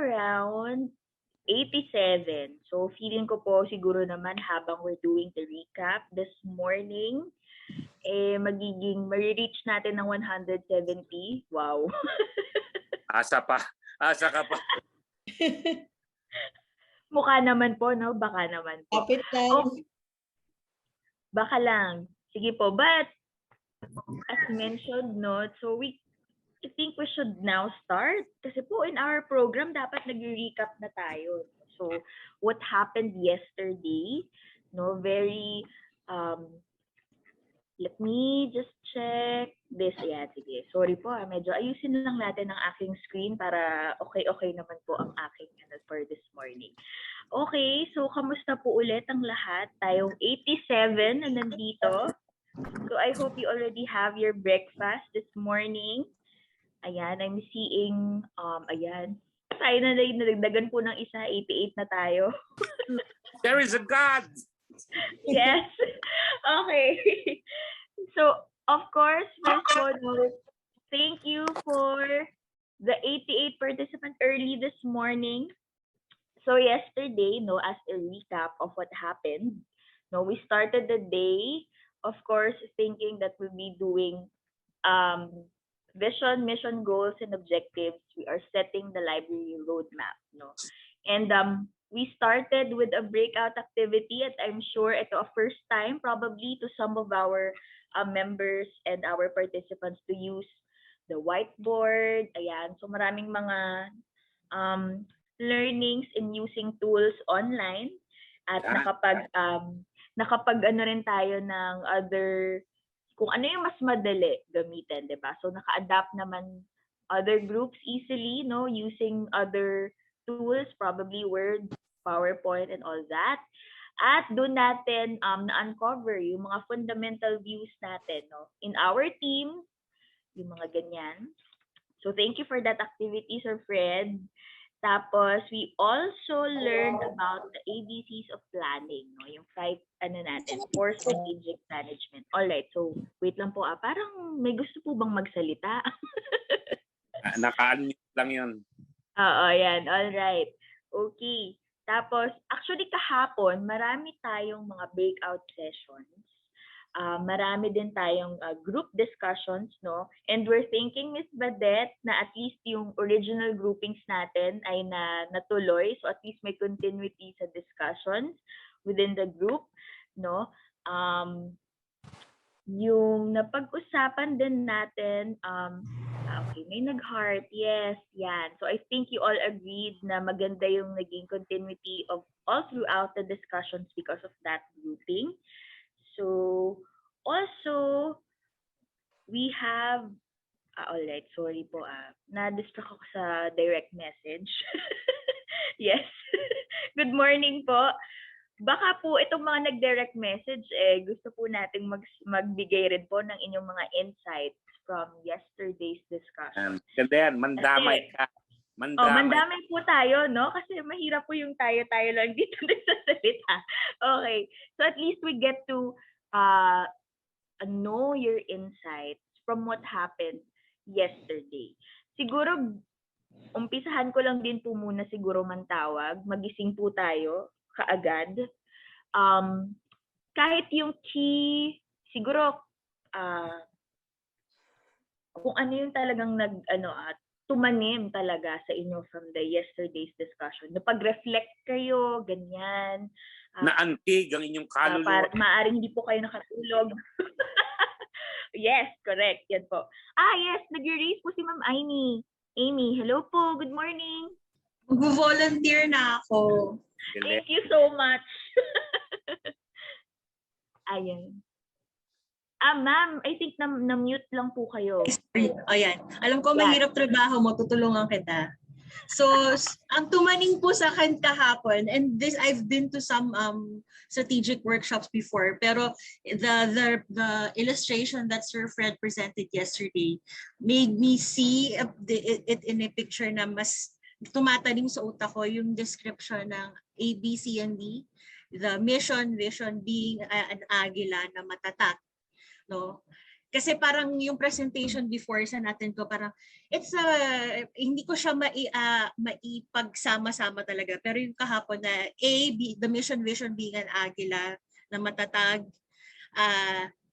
around 87. So feeling ko po siguro naman habang we're doing the recap this morning, ma-reach natin ng 170. Wow. Asa pa. Asa ka pa. Mukha naman po, no? Baka naman po. Kapit lang. Okay. Baka lang. Sige po. But, as mentioned, no? So, I think we should now start. Kasi po, in our program, dapat nag-recap na tayo. So, what happened yesterday, no? Very, let me just check this. Ayan, sige. Sorry po, medyo ayusin lang natin ang aking screen para okay naman po ang aking for this morning. Okay, so kamusta po ulit ang lahat? Tayong 87 na nandito. So I hope you already have your breakfast this morning. Ayan, I'm seeing, ayan. Tayo na nadagdagan po ng isa, 88 na tayo. There is a God! Yes. Okay. So, of course, first of all, thank you for the 88 participants early this morning. So, yesterday, no, as a recap of what happened, no, we started the day, of course, thinking that we'll be doing vision, mission, goals, and objectives. We are setting the library roadmap, no. And we started with a breakout activity, at I'm sure ito a first time probably to some of our members and our participants to use the whiteboard. Ayan, so maraming mga learnings in using tools online, at nakapag ano rin tayo ng other, kung ano yung mas madali gamitin, diba? So naka-adapt naman other groups easily, no, using other tools, probably Word, PowerPoint, and all that. At doon natin na-uncover yung mga fundamental views natin, no, in our team, yung mga ganyan. So thank you for that activity, Sir Fred. Tapos we also learned about the ABCs of planning, no, yung 4 strategic management. All right, so wait lang po, parang may gusto po bang magsalita? Naka-unmute lang yun. Oo, yan. All right. Okay. Tapos, actually kahapon, marami tayong mga breakout sessions. Marami din tayong group discussions, no? And we're thinking, Ms. Badet, na at least yung original groupings natin ay natuloy. So at least may continuity sa discussions within the group, no? Yung napag-usapan din natin, okay, may nag-heart, yes, yan. So I think you all agreed na maganda yung naging continuity of all throughout the discussions because of that grouping. So also, we have, alright, sorry po, na-distract ako sa direct message. Yes, good morning po. Baka po itong mga nag-direct message, gusto po nating magbigay rin po ng inyong mga insights from yesterday's discussion. Ganda yan, mandamay ka. Mandamay po tayo, no? Kasi mahirap po yung tayo-tayo lang dito nagsasalita. Okay, so at least we get to know your insights from what happened yesterday. Siguro, umpisahan ko lang din po muna siguro mantawag. Magising po tayo kaagad. Kahit yung key, siguro, kung ano yung talagang tumanim talaga sa inyo from the yesterday's discussion. Napag-reflect kayo, ganyan. Naantig ang inyong kaluluwa. Maaring hindi po kayo nakatulog. Yes, correct. Yan po. Yes, nag-raise po si Ma'am Amy. Amy, hello po. Good morning. Mag-volunteer na ako. Thank you so much. Ayan. Ma'am, I think na-mute lang po kayo. Ayan. Alam ko mahirap trabaho mo, tutulungan kita. So, ang tumaning po sa akin kahapon, and this I've been to some strategic workshops before, pero the illustration that Sir Fred presented yesterday made me see it in a picture na mas tumatanim sa utak ko yung description ng A, B, C, and D. The mission, vision being an agila na matatak. No? Kasi parang yung presentation before sa natin ko, parang hindi ko siya maipagsama-sama talaga. Pero yung kahapon na the mission vision being an Agila na matatag,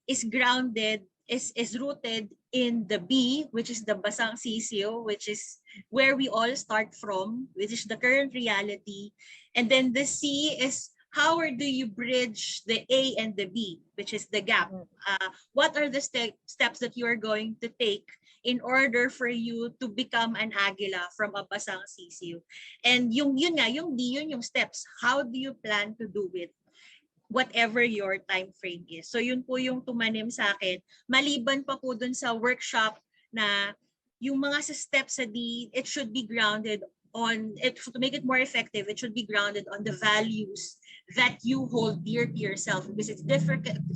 is grounded, is rooted in the B, which is the Basang Sisio, which is where we all start from, which is the current reality. And then the C is how do you bridge the A and the B, which is the gap? What are the steps that you are going to take in order for you to become an Agila from a Basang Sisiu? And yung D, yung steps. How do you plan to do it? Whatever your time frame is. So yun po yung tumanim sa akin. Maliban pa po dun sa workshop na yung mga sa steps sa D, it should be grounded on it. To make it more effective, it should be grounded on the values that you hold dear to yourself, because it's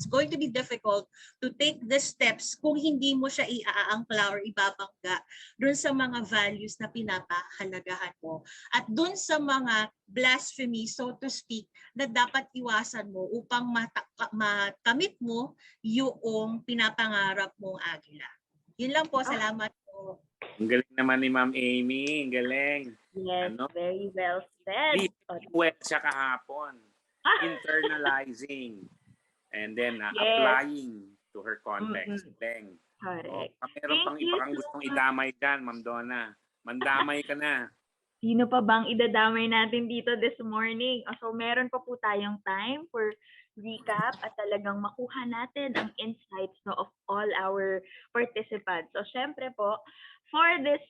going to be difficult to take the steps kung hindi mo siya iaangkla or ibabangga dun sa mga values na pinapahalagahan mo at dun sa mga blasphemy, so to speak, na dapat iwasan mo upang makamit mo yung pinapangarap mong Agila. Yun lang po, salamat po. Ang galing naman ni Ma'am Amy, ang galing. Yes, very well said. Wet siya kahapon. Internalizing and then applying to her context. Correct. Meron pang iba kang gustong idamay dyan, Ma'am Donna. Mandamay ka na. Sino pa bang idadamay natin dito this morning? So meron pa po tayong time for recap at talagang makuha natin ang insights of all our participants. So syempre po, for this,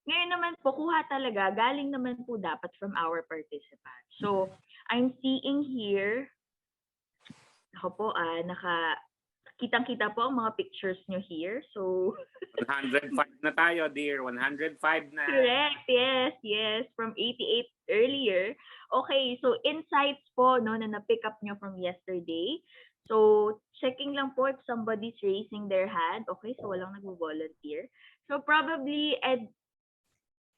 ngayon naman po, kuha talaga, galing naman po dapat from our participants. So, I'm seeing here, ako po, kitang-kita po ang mga pictures nyo here. So, 105 na tayo, dear. 105 na. Correct. Yes. From 88 earlier. Okay, so insights po na na-pick up nyo from yesterday. So, checking lang po if somebody's raising their hand. Okay, so walang nag-volunteer. So, probably,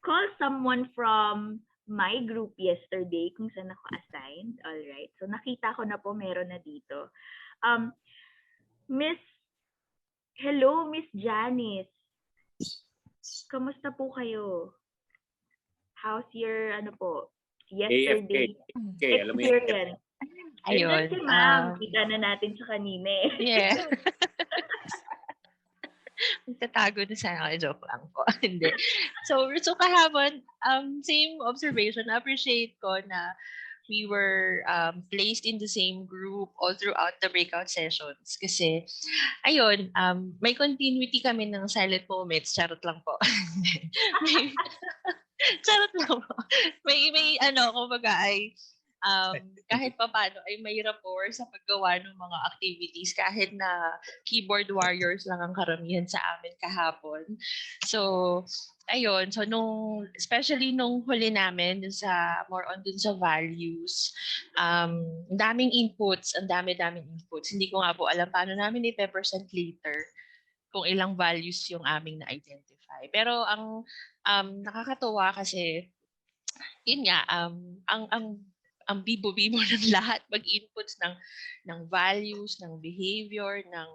call someone from my group yesterday kung saan ako assigned. Alright. So, nakita ko na po, meron na dito. Hello, Miss Janice. Kamusta po kayo? How's your, yesterday experience? Ayun. Si Ma'am, kita na natin sa kanina eh. Yeah. Magtatago na sana ako. Joke lang po. Hindi. So kahapon, same observation. Appreciate ko na we were placed in the same group all throughout the breakout sessions. Kasi, ayun, may continuity kami ng silent moments. Charot lang po. Charot lang po. May kumbaga ay, kahit pa paano ay may rapport sa paggawa ng mga activities kahit na keyboard warriors lang ang karamihan sa amin kahapon. So, ayun. So, especially nung huli namin, more on dun sa values, daming inputs, ang dami-daming inputs. Hindi ko nga po alam paano namin i-present later kung ilang values yung aming na-identify. Pero ang nakakatuwa kasi, yun nga, ang bibo-bibo ng lahat, mag-inputs ng values, ng behavior, ng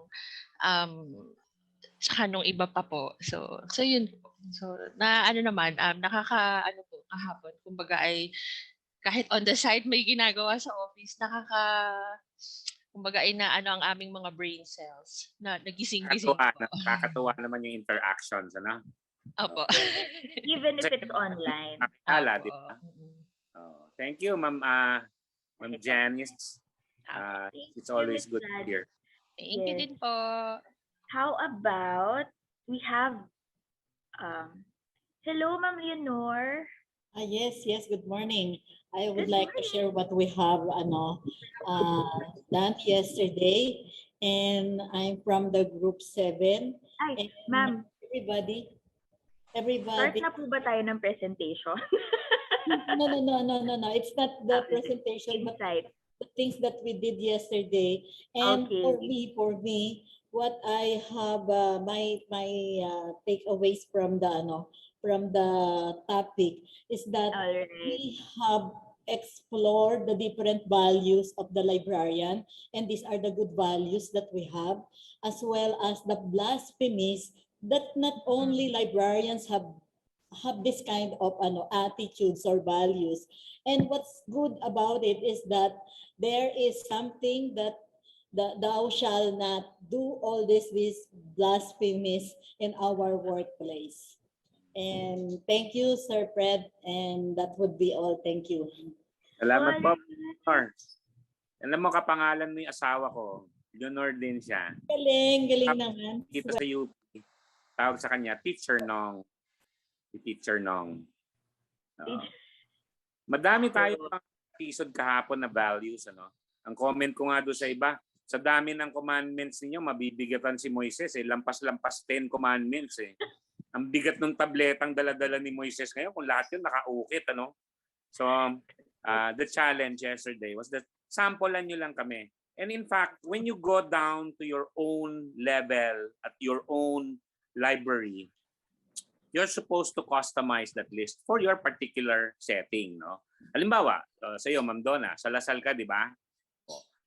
saka nung iba pa po. So yun po. So nakaka po kahapon. Kumbaga ay kahit on the side may ginagawa sa office, kumbaga ay ang aming mga brain cells na nagising-gising po. Nakakatuwa naman yung interactions, ano? Opo. Even if it's online. Nakakala, di ba? Thank you, Ma'am Janice. It's always good to hear. Thank you din po. How about we have hello, Ma'am Leonor. Yes. Good morning. I would like to share what we have done yesterday, and I'm from the group 7. Ay, Ma'am. Everybody. Start na po ba tayo ng presentation? No. It's not the presentation, but the things that we did yesterday. And for me, what I have my takeaways from the topic is that we have explore the different values of the librarian, and these are the good values that we have, as well as the blasphemies that not only librarians have this kind of attitudes or values. And what's good about it is that there is something that thou shall not do all these blasphemies in our workplace. And thank you, Sir Fred, and that would be all. Thank you. Salamat po, Leonor. Alam mo, kapangalan mo yung asawa ko. Leonor din siya. Galing naman. Dito sa UP, tawag sa kanya, Teacher Nong. Teacher Nong. Madami tayong episode kahapon na values. Ang comment ko nga doon sa iba, sa dami ng commandments ninyo, mabibigatan si Moises. Lampas-lampas 10 commandments. Ang bigat ng tabletang dala-dala ni Moises ngayon, kung lahat yun nakaukit. So, the challenge yesterday was that sampulan nyo lang kami. And in fact, when you go down to your own level at your own library, you're supposed to customize that list for your particular setting. Halimbawa, sa iyo, Ma'am Donna, sa Lasal ka, di ba?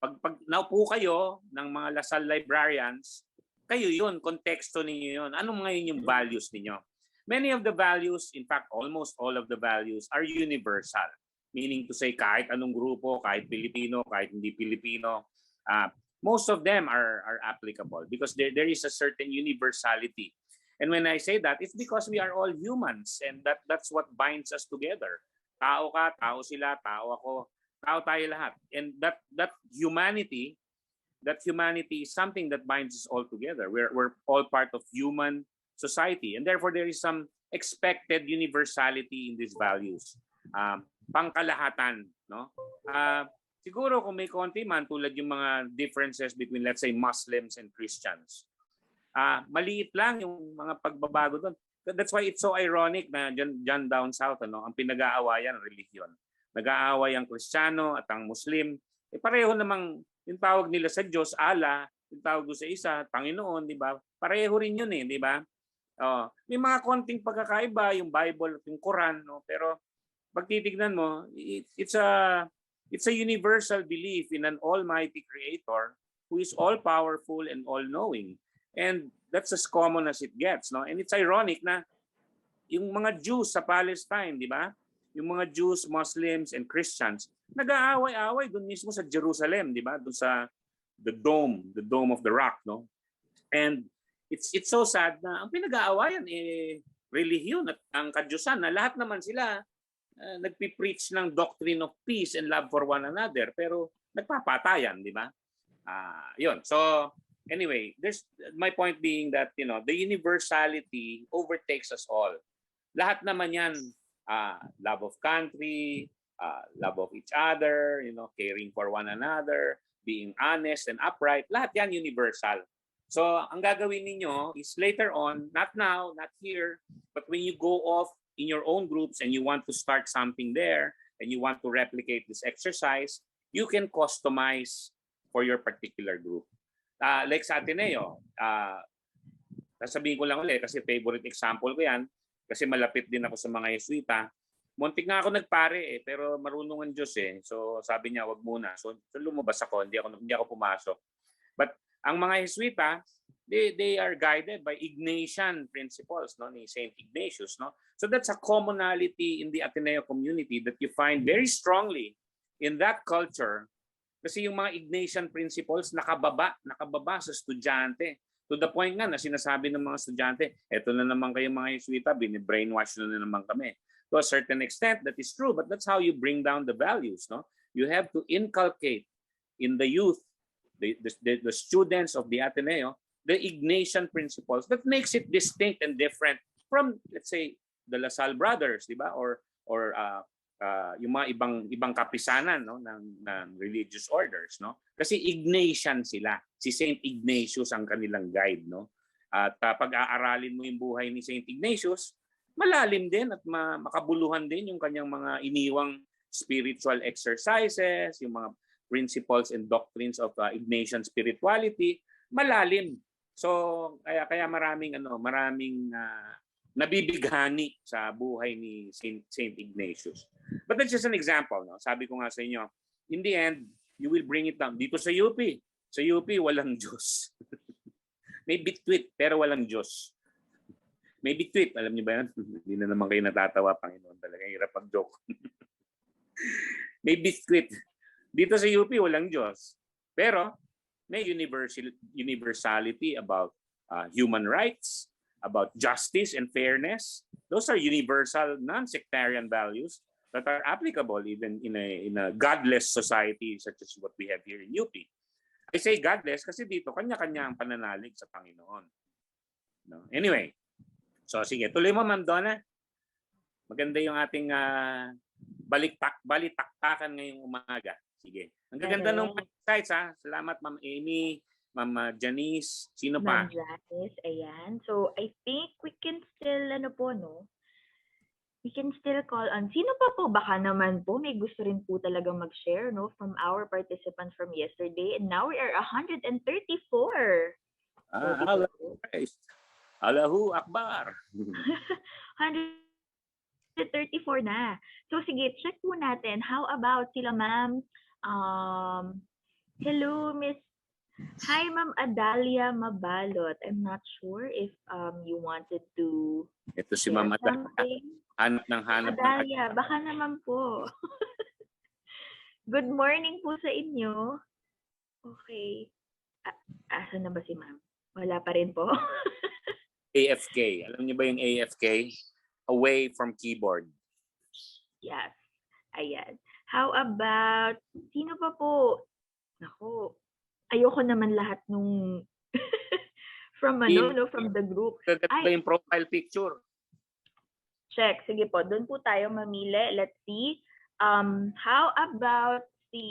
Pag naupo kayo ng mga Lasal librarians, kayo yun, konteksto ninyo yun. Anong ngayon yung values ninyo? Many of the values, in fact, almost all of the values are universal. Meaning to say, kahit anong grupo, kahit Pilipino, kahit hindi Pilipino, most of them are applicable because there is a certain universality. And when I say that, it's because we are all humans and that's what binds us together. Tao ka, tao sila, tao ako, tao tayo lahat. And that humanity is something that binds us all together. We're all part of human society. And therefore, there is some expected universality in these values. Pangkalahatan. Siguro kung may konti man, tulad yung mga differences between, let's say, Muslims and Christians. Maliit lang yung mga pagbabago doon. That's why it's so ironic na dyan down south, ang pinag-aawayan, religion. Nag-aaway ang Kristiyano at ang Muslim. Pareho namang yung tawag nila sa Diyos, Allah, yung tawag doon sa isa, Panginoon, di ba? Pareho rin yun di ba? May mga konting pagkakaiba, yung Bible at yung Quran, pero pag titignan mo, it's a universal belief in an almighty creator who is all-powerful and all-knowing. And that's as common as it gets. And it's ironic na yung mga Jews sa Palestine, di ba? Yung mga Jews, Muslims, and Christians, nag-aaway-aaway doon mismo sa Jerusalem, di ba? Doon sa the dome of the rock, And it's so sad na ang pinag-aawayan relihiyon at ang kadyusan na lahat naman sila nagpi-preach ng doctrine of peace and love for one another, pero nagpapatayan, di ba? Yun. So anyway, there's my point being that the universality overtakes us all. Lahat naman yan. Love of country, love of each other, caring for one another, being honest and upright, lahat yan universal. So, ang gagawin ninyo is later on, not now, not here, but when you go off in your own groups and you want to start something there and you want to replicate this exercise, you can customize for your particular group. Like sa Ateneo, sasabihin ko lang ulit kasi favorite example ko yan, kasi malapit din ako sa mga Jesuita. Muntik nga ako nagpare pero marunong ang Diyos So sabi niya, wag muna. So lumabas ako, hindi ako pumasok. But ang mga Jesuita, they are guided by Ignatian principles, ni Saint Ignatius, So that's a commonality in the Ateneo community that you find very strongly in that culture. Kasi yung mga Ignatian principles nakababa sa estudyante. To the point nga na sinasabi ng mga estudyante, eto na naman kayo mga Jesuita, bini-brainwash na naman kami. To a certain extent, that is true, but that's how you bring down the values. You have to inculcate in the youth, the students of the Ateneo, the Ignatian principles that makes it distinct and different from, let's say, the LaSalle brothers, di ba? Or yung mga ibang kapisanan ng religious orders, Kasi Ignatian sila. Si Saint Ignatius ang kanilang guide, At pag-aaralin mo yung buhay ni Saint Ignatius, malalim din at makabuluhan din yung kanyang mga iniwang spiritual exercises, yung mga principles and doctrines of Ignatian spirituality, malalim. So kaya maraming nabibighani sa buhay ni Saint Ignatius. But that's just an example. No? Sabi ko nga sa inyo, in the end, you will bring it down. Dito sa UP, walang Diyos. May bitwit, pero walang Diyos. May bitwit, alam niyo ba yan? Hindi na naman kayo natatawa, Panginoon. Talaga hirap pag-joke. May bitwit. Dito sa UP, walang Diyos. Pero may universality about human rights, about justice and fairness. Those are universal, non-sectarian values that are applicable even in a godless society such as what we have here in UP. I say godless kasi dito kanya-kanya ang pananalig sa Panginoon. No? Anyway, so sige, tuloy mo Ma'am Donna. Maganda yung ating balitaktakan ngayong umaga. Sige. Ang gaganda ng insights ha. Salamat Ma'am Amy, Ma'am Janice, sino pa? Ma'am Janice, ayan. So I think we can still we can still call on. Sino pa po? Baka naman po may gusto rin po talaga mag-share from our participants from yesterday. And now we are 134. Allahu Akbar. 134 na. So sige, check po natin. How about sila Ma'am? Hello, Miss. Hi, Ma'am Adalia Mabalot. I'm not sure if you wanted to. Ito si Ma'am Adalia. Hanap Adalia, baka naman po. Good morning po sa inyo. Okay. Asa na ba si Ma'am? Wala pa rin po. AFK. Alam niyo ba yung AFK? Away from keyboard. Yes. Ayan. How about, sino pa po? Naku, ayoko naman lahat nung from the group. Ba yung profile picture? Check. Sige po, doon po tayo mamili. Let's see. How about si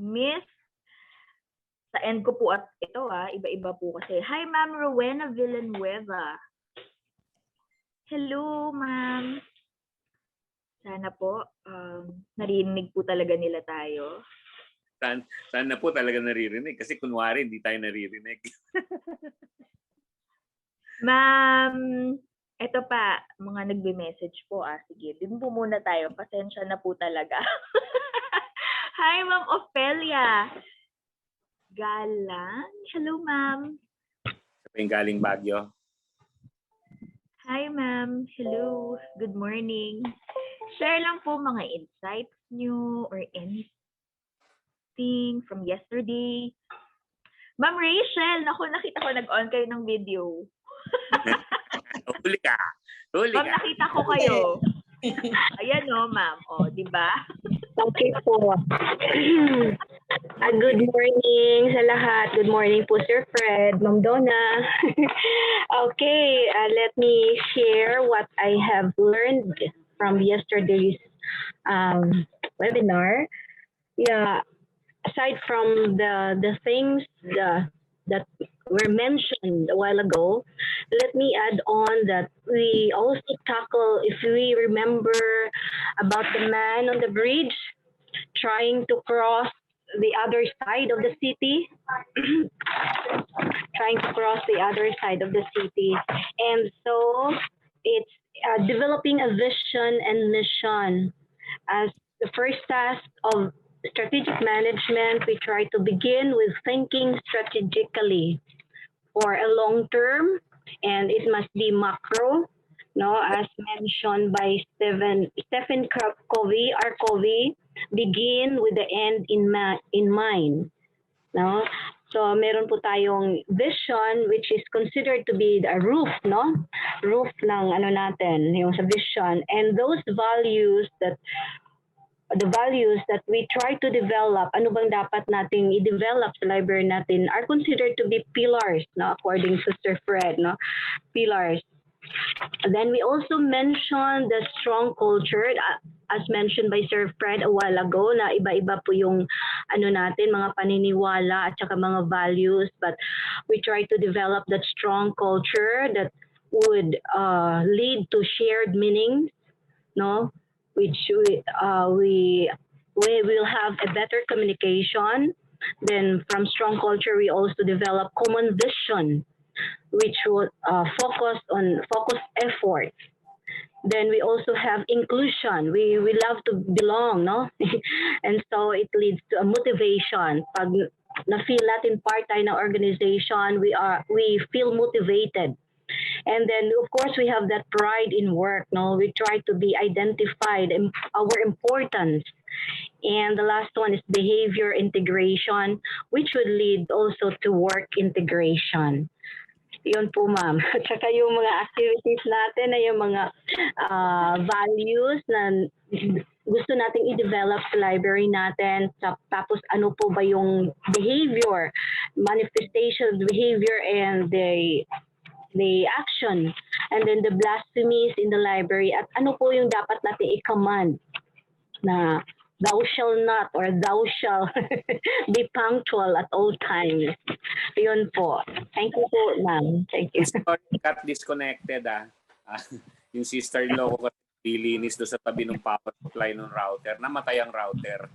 Miss, sa end ko po at ito iba-iba po kasi. Hi Ma'am Rowena Villanueva. Hello Ma'am. Sana po narinig po talaga nila tayo. Sana po talaga naririnig kasi kunwari hindi tayo naririnig. Ma'am, ito pa, mga nagbe-message po Sige, din po muna tayo. Pasensya na po talaga. Hi Ma'am Ofelia. Galang. Hello Ma'am. Sabi galing Baguio. Hi Ma'am. Hello. Good morning. Share lang po mga insights nyo or anything from yesterday. Ma'am Rachel, naku, nakita ko nag-on kayo ng video. Huli ka. Ma'am, nakita ko kayo. Ayan Ma'am. Di ba? Okay po. Good morning sa lahat. Good morning po, Sir Fred, Ma'am Donna. Okay, let me share what I have learned from yesterday's webinar. Yeah, aside from the things that were mentioned a while ago, let me add on that we also tackle, if we remember, about the man on the bridge trying to cross the other side of the city, And so it's developing a vision and mission. As the first task of strategic management, we try to begin with thinking strategically for a long term, and it must be macro, as mentioned by Stephen Covey, begin with the end in mind. No? So meron po tayong vision, which is considered to be a roof, roof ng natin, yung sa vision, and those values that we try to develop, ano bang dapat nating i-develop sa library natin, are considered to be pillars, according to Sir Fred, pillars. Then we also mentioned the strong culture, as mentioned by Sir Fred a while ago, na iba-iba po yung natin, mga paniniwala at saka mga values, but we try to develop that strong culture that would lead to shared meanings, which we will have a better communication. Then from strong culture, we also develop common vision, which would focus on focus efforts. Then we also have inclusion. We love to belong, no? And so it leads to a motivation. Pag na-feel natin part tayo ng organization, we feel motivated. And then of course we have that pride in work, no? We try to be identified our importance. And the last one is behavior integration, which would lead also to work integration. Yun po, ma'am. At saka yung mga activities natin na yung mga values na gusto nating i-develop sa library natin. Tapos ano po ba yung behavior, manifestation of behavior and the action. And then the blasphemies in the library. At ano po yung dapat natin i-command na thou shall not or thou shall be punctual at all times. Yun po. Thank you po, ma'am. Thank you. Sorry, got disconnected yung sister-in-law ko lilinis doon sa tabi ng power supply ng router. Namatay ang router.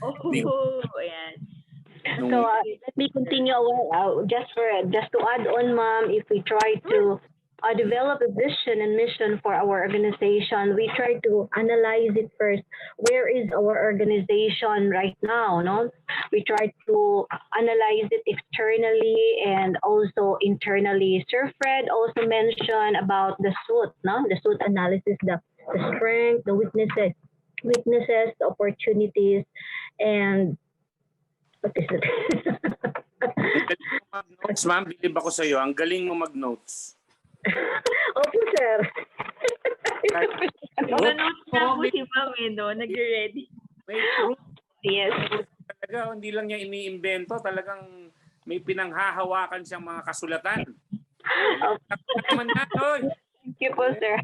Ayan. So let me continue. Just to add on, ma'am, if we try to develop a vision and mission for our organization, we try to analyze it first. Where is our organization right now? No, we try to analyze it externally and also internally. Sir Fred also mentioned about the SWOT, no, the SWOT analysis, the strength, the weaknesses, the opportunities, and what is it? Mag-notes, ma'am, bilib ako sa'yo. Ang galing mo mag-notes. Opo, sir. Nanonotes na po si Ma'am, no? Nag-ready. May proof. Yes. Talaga, hindi lang niya iniimbento. Talagang may pinanghahawakan siyang mga kasulatan. Naman na, oy. Thank you po, sir.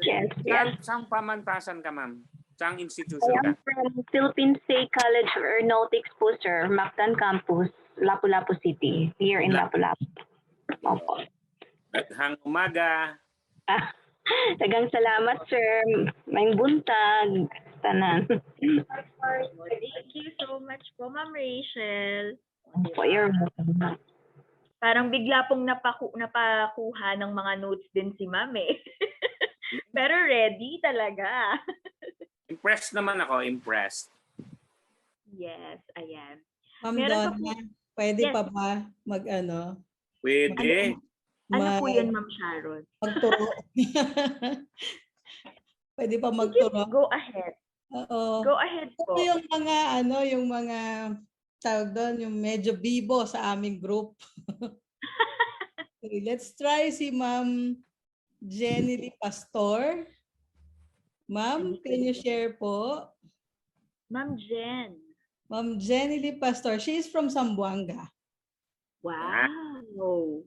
Yes. Saan pamantasan ka, ma'am? Saan institution I am ka? from Philippine State College of Aeronautics po, sir. Mactan Campus, Lapu-Lapu City. Here in Lapu-Lapu. Opo. Daghang umaga. Daghang salamat, sir. May buntag. Tanan. Thank you so much po, Ma'am Rachel. For your welcome. Parang bigla pong napakuha ng mga notes din si Ma'am eh. Pero ready talaga. Impressed naman ako, impressed. Yes, ayan. Ma'am Meron Donna, pwede Yes. pa ba mag-ano? Pwede. Ano po yun, Ma'am Sharon? Magturo. Pwede pa Sige, magturo. go ahead. Oo. Go ahead po. Ito yung mga tawag doon, yung medyo bibo sa aming group. Okay, let's try si Ma'am Jenny Lee Pastor. Ma'am, can you share po? Ma'am Jen. Ma'am Jenny Lee Pastor, she is from Zamboanga. Wow.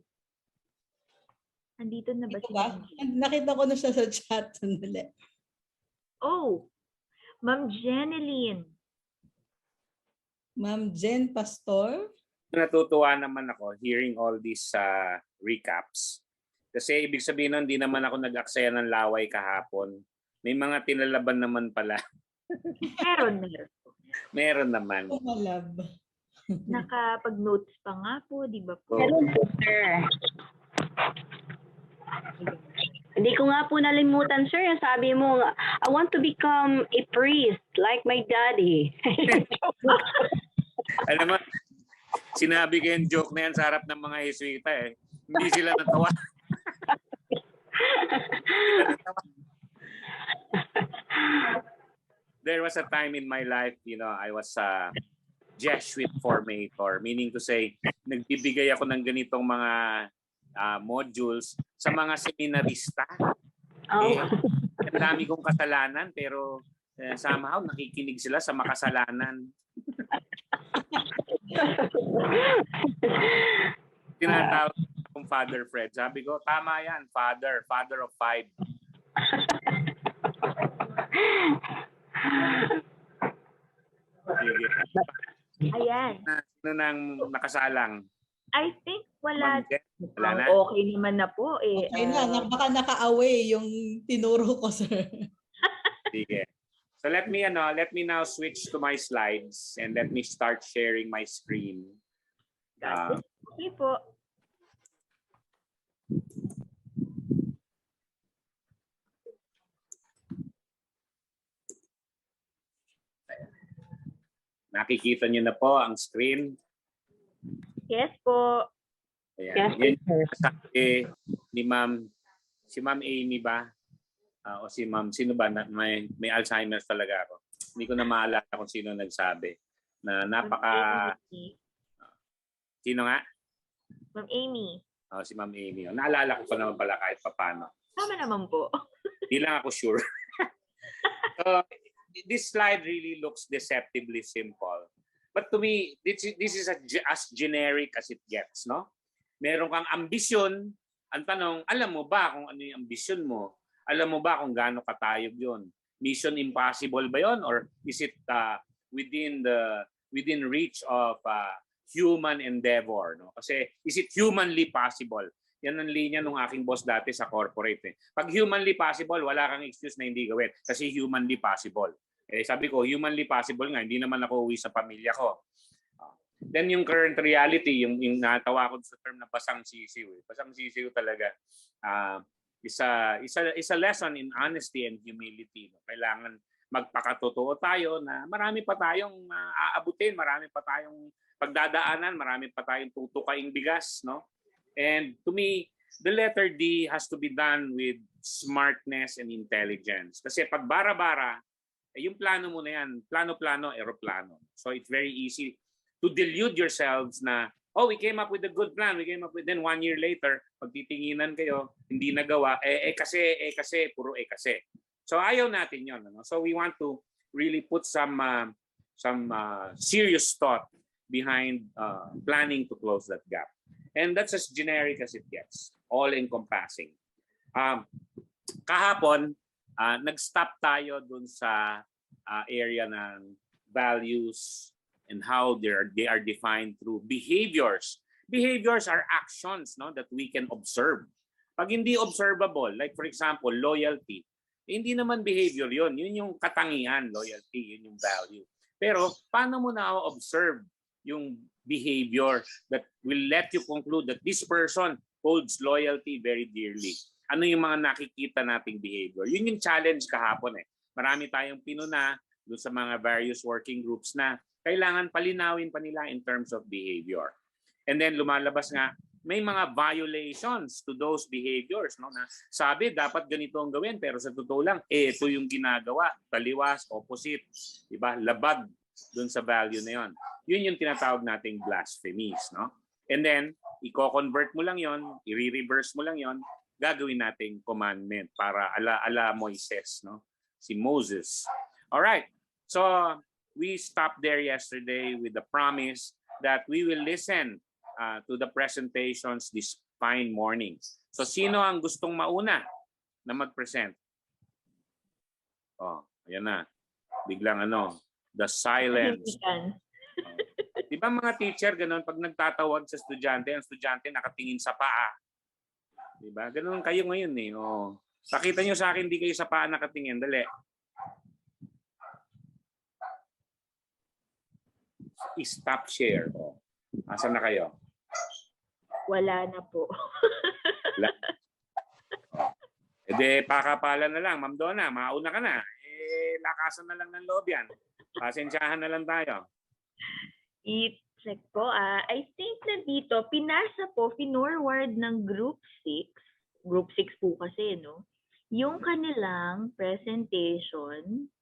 Andito na ba Ito si ba? Ma'am Jen? Nakita ko na siya sa chat. Sandali. Oh, Ma'am Jeneline. Ma'am Jen Pastor. Natutuwa naman ako hearing all these recaps. Kasi ibig sabihin nun, hindi naman ako nag-aksaya ng laway kahapon. May mga tinalaban naman pala. Meron. Meron naman. Malab. Nakapag-notes pa nga po, di ba po? Meron po, sir. Hindi ko nga po nalimutan, sir. Yung sabi mo, I want to become a priest like my daddy. Alam mo, sinabi ko yung joke na yan sa harap ng mga Jesuita eh. Hindi sila natawa. There was a time in my life, I was a Jesuit formator, meaning to say, nagbibigay ako ng ganitong mga modules sa mga seminarista. Oh. Ang dami kong kasalanan, pero somehow nakikinig sila sa makasalanan. Tinatawag kong Father Fred. Sabi ko, tama yan, father of five. Sige. Ayan. Sino nang nakasalang? I think wala. Wala na? Okay naman na po eh. Okay na, baka naka-away yung tinuro ko, sir. Sige. So let me now switch to my slides and let me start sharing my screen. Okay po. Nakikita niyo na po ang screen. Yes po. Ayan. Yes, Yan sir. yung sabi ni Ma'am, si Ma'am Amy ba? O si Ma'am, sino ba? May Alzheimer's talaga ako. Hindi ko na maalala kung sino nagsabi. Na napaka... Sino nga? Ma'am Amy. Si Ma'am Amy. Naalala ko pa naman pala kahit papano. Tama naman po. Hindi lang ako sure. So, this slide really looks deceptively simple. But to me, this is as generic as it gets, no? Meron kang ambisyon. Ang tanong, alam mo ba kung ano yung ambisyon mo? Alam mo ba kung gaano katayog yun? Mission impossible ba yun? Or is it within reach of human endeavor? No? Kasi is it humanly possible? Yan ang linya ng aking boss dati sa corporate. Pag humanly possible, wala kang excuse na hindi gawin. Kasi humanly possible. Sabi ko, humanly possible nga, hindi naman ako uwi sa pamilya ko. Then yung current reality, yung natawa ko sa term na basang sisiw. Basang sisiw talaga. Is a lesson in honesty and humility. Kailangan magpakatotoo tayo na marami pa tayong aabutin, marami pa tayong pagdadaanan, marami pa tayong tutukaing bigas, no? And to me, the letter D has to be done with smartness and intelligence. Kasi pag bara-bara, yung plano mo na yan, plano-plano, aeroplano. So it's very easy to delude yourselves na, oh, we came up with a good plan, then 1 year later, pag titinginan kayo, hindi nagawa, kasi, puro kasi. So ayaw natin yun. Ano? So we want to really put some serious thought behind planning to close that gap. And that's as generic as it gets, all-encompassing. Kahapon, nag-stop tayo dun sa area ng values and how they are defined through behaviors. Behaviors are actions, no, that we can observe. Pag hindi observable, like for example, loyalty, hindi naman behavior yun. Yun yung katangian, loyalty, yun yung value. Pero paano mo na-observe yung behavior that will let you conclude that this person holds loyalty very dearly? Ano yung mga nakikita nating behavior? Yun yung challenge kahapon eh. Marami tayong pinuna doon sa mga various working groups na kailangan palinawin pa nila in terms of behavior. And then lumalabas nga, may mga violations to those behaviors. No? Na sabi, dapat ganito ang gawin, pero sa totoo lang, ito yung ginagawa. Taliwas, opposite, diba? Labag doon sa value na yon. Yun yung tinatawag nating blasphemies. No? And then, i-convert mo lang yon, i-reverse mo lang yon, gagawin nating commandment para ala Moises, no? Si Moses. All right. So, we stopped there yesterday with the promise that we will listen to the presentations this fine morning. So, sino ang gustong mauna na mag-present? Oh, ayan na. Biglang the silence. Di ba mga teacher, ganun, pag nagtatawag sa estudyante, ang estudyante nakatingin sa paa. Di ba? Ganun kayo ngayon eh. Oh. Pakita nyo sa akin, di kayo sa paa nakatingin. Dali. Stop share. Oh. Asan na kayo? Wala na po. Wala. Oh. E de, pakapalan na lang. Ma'am Donna, mauna ka na. Lakasan na lang ng loob yan. Pasensyahan na lang tayo. I-check po. I think na dito, pinasa po, finorward ng Group 6. Group 6 po kasi, no? Yung kanilang presentation.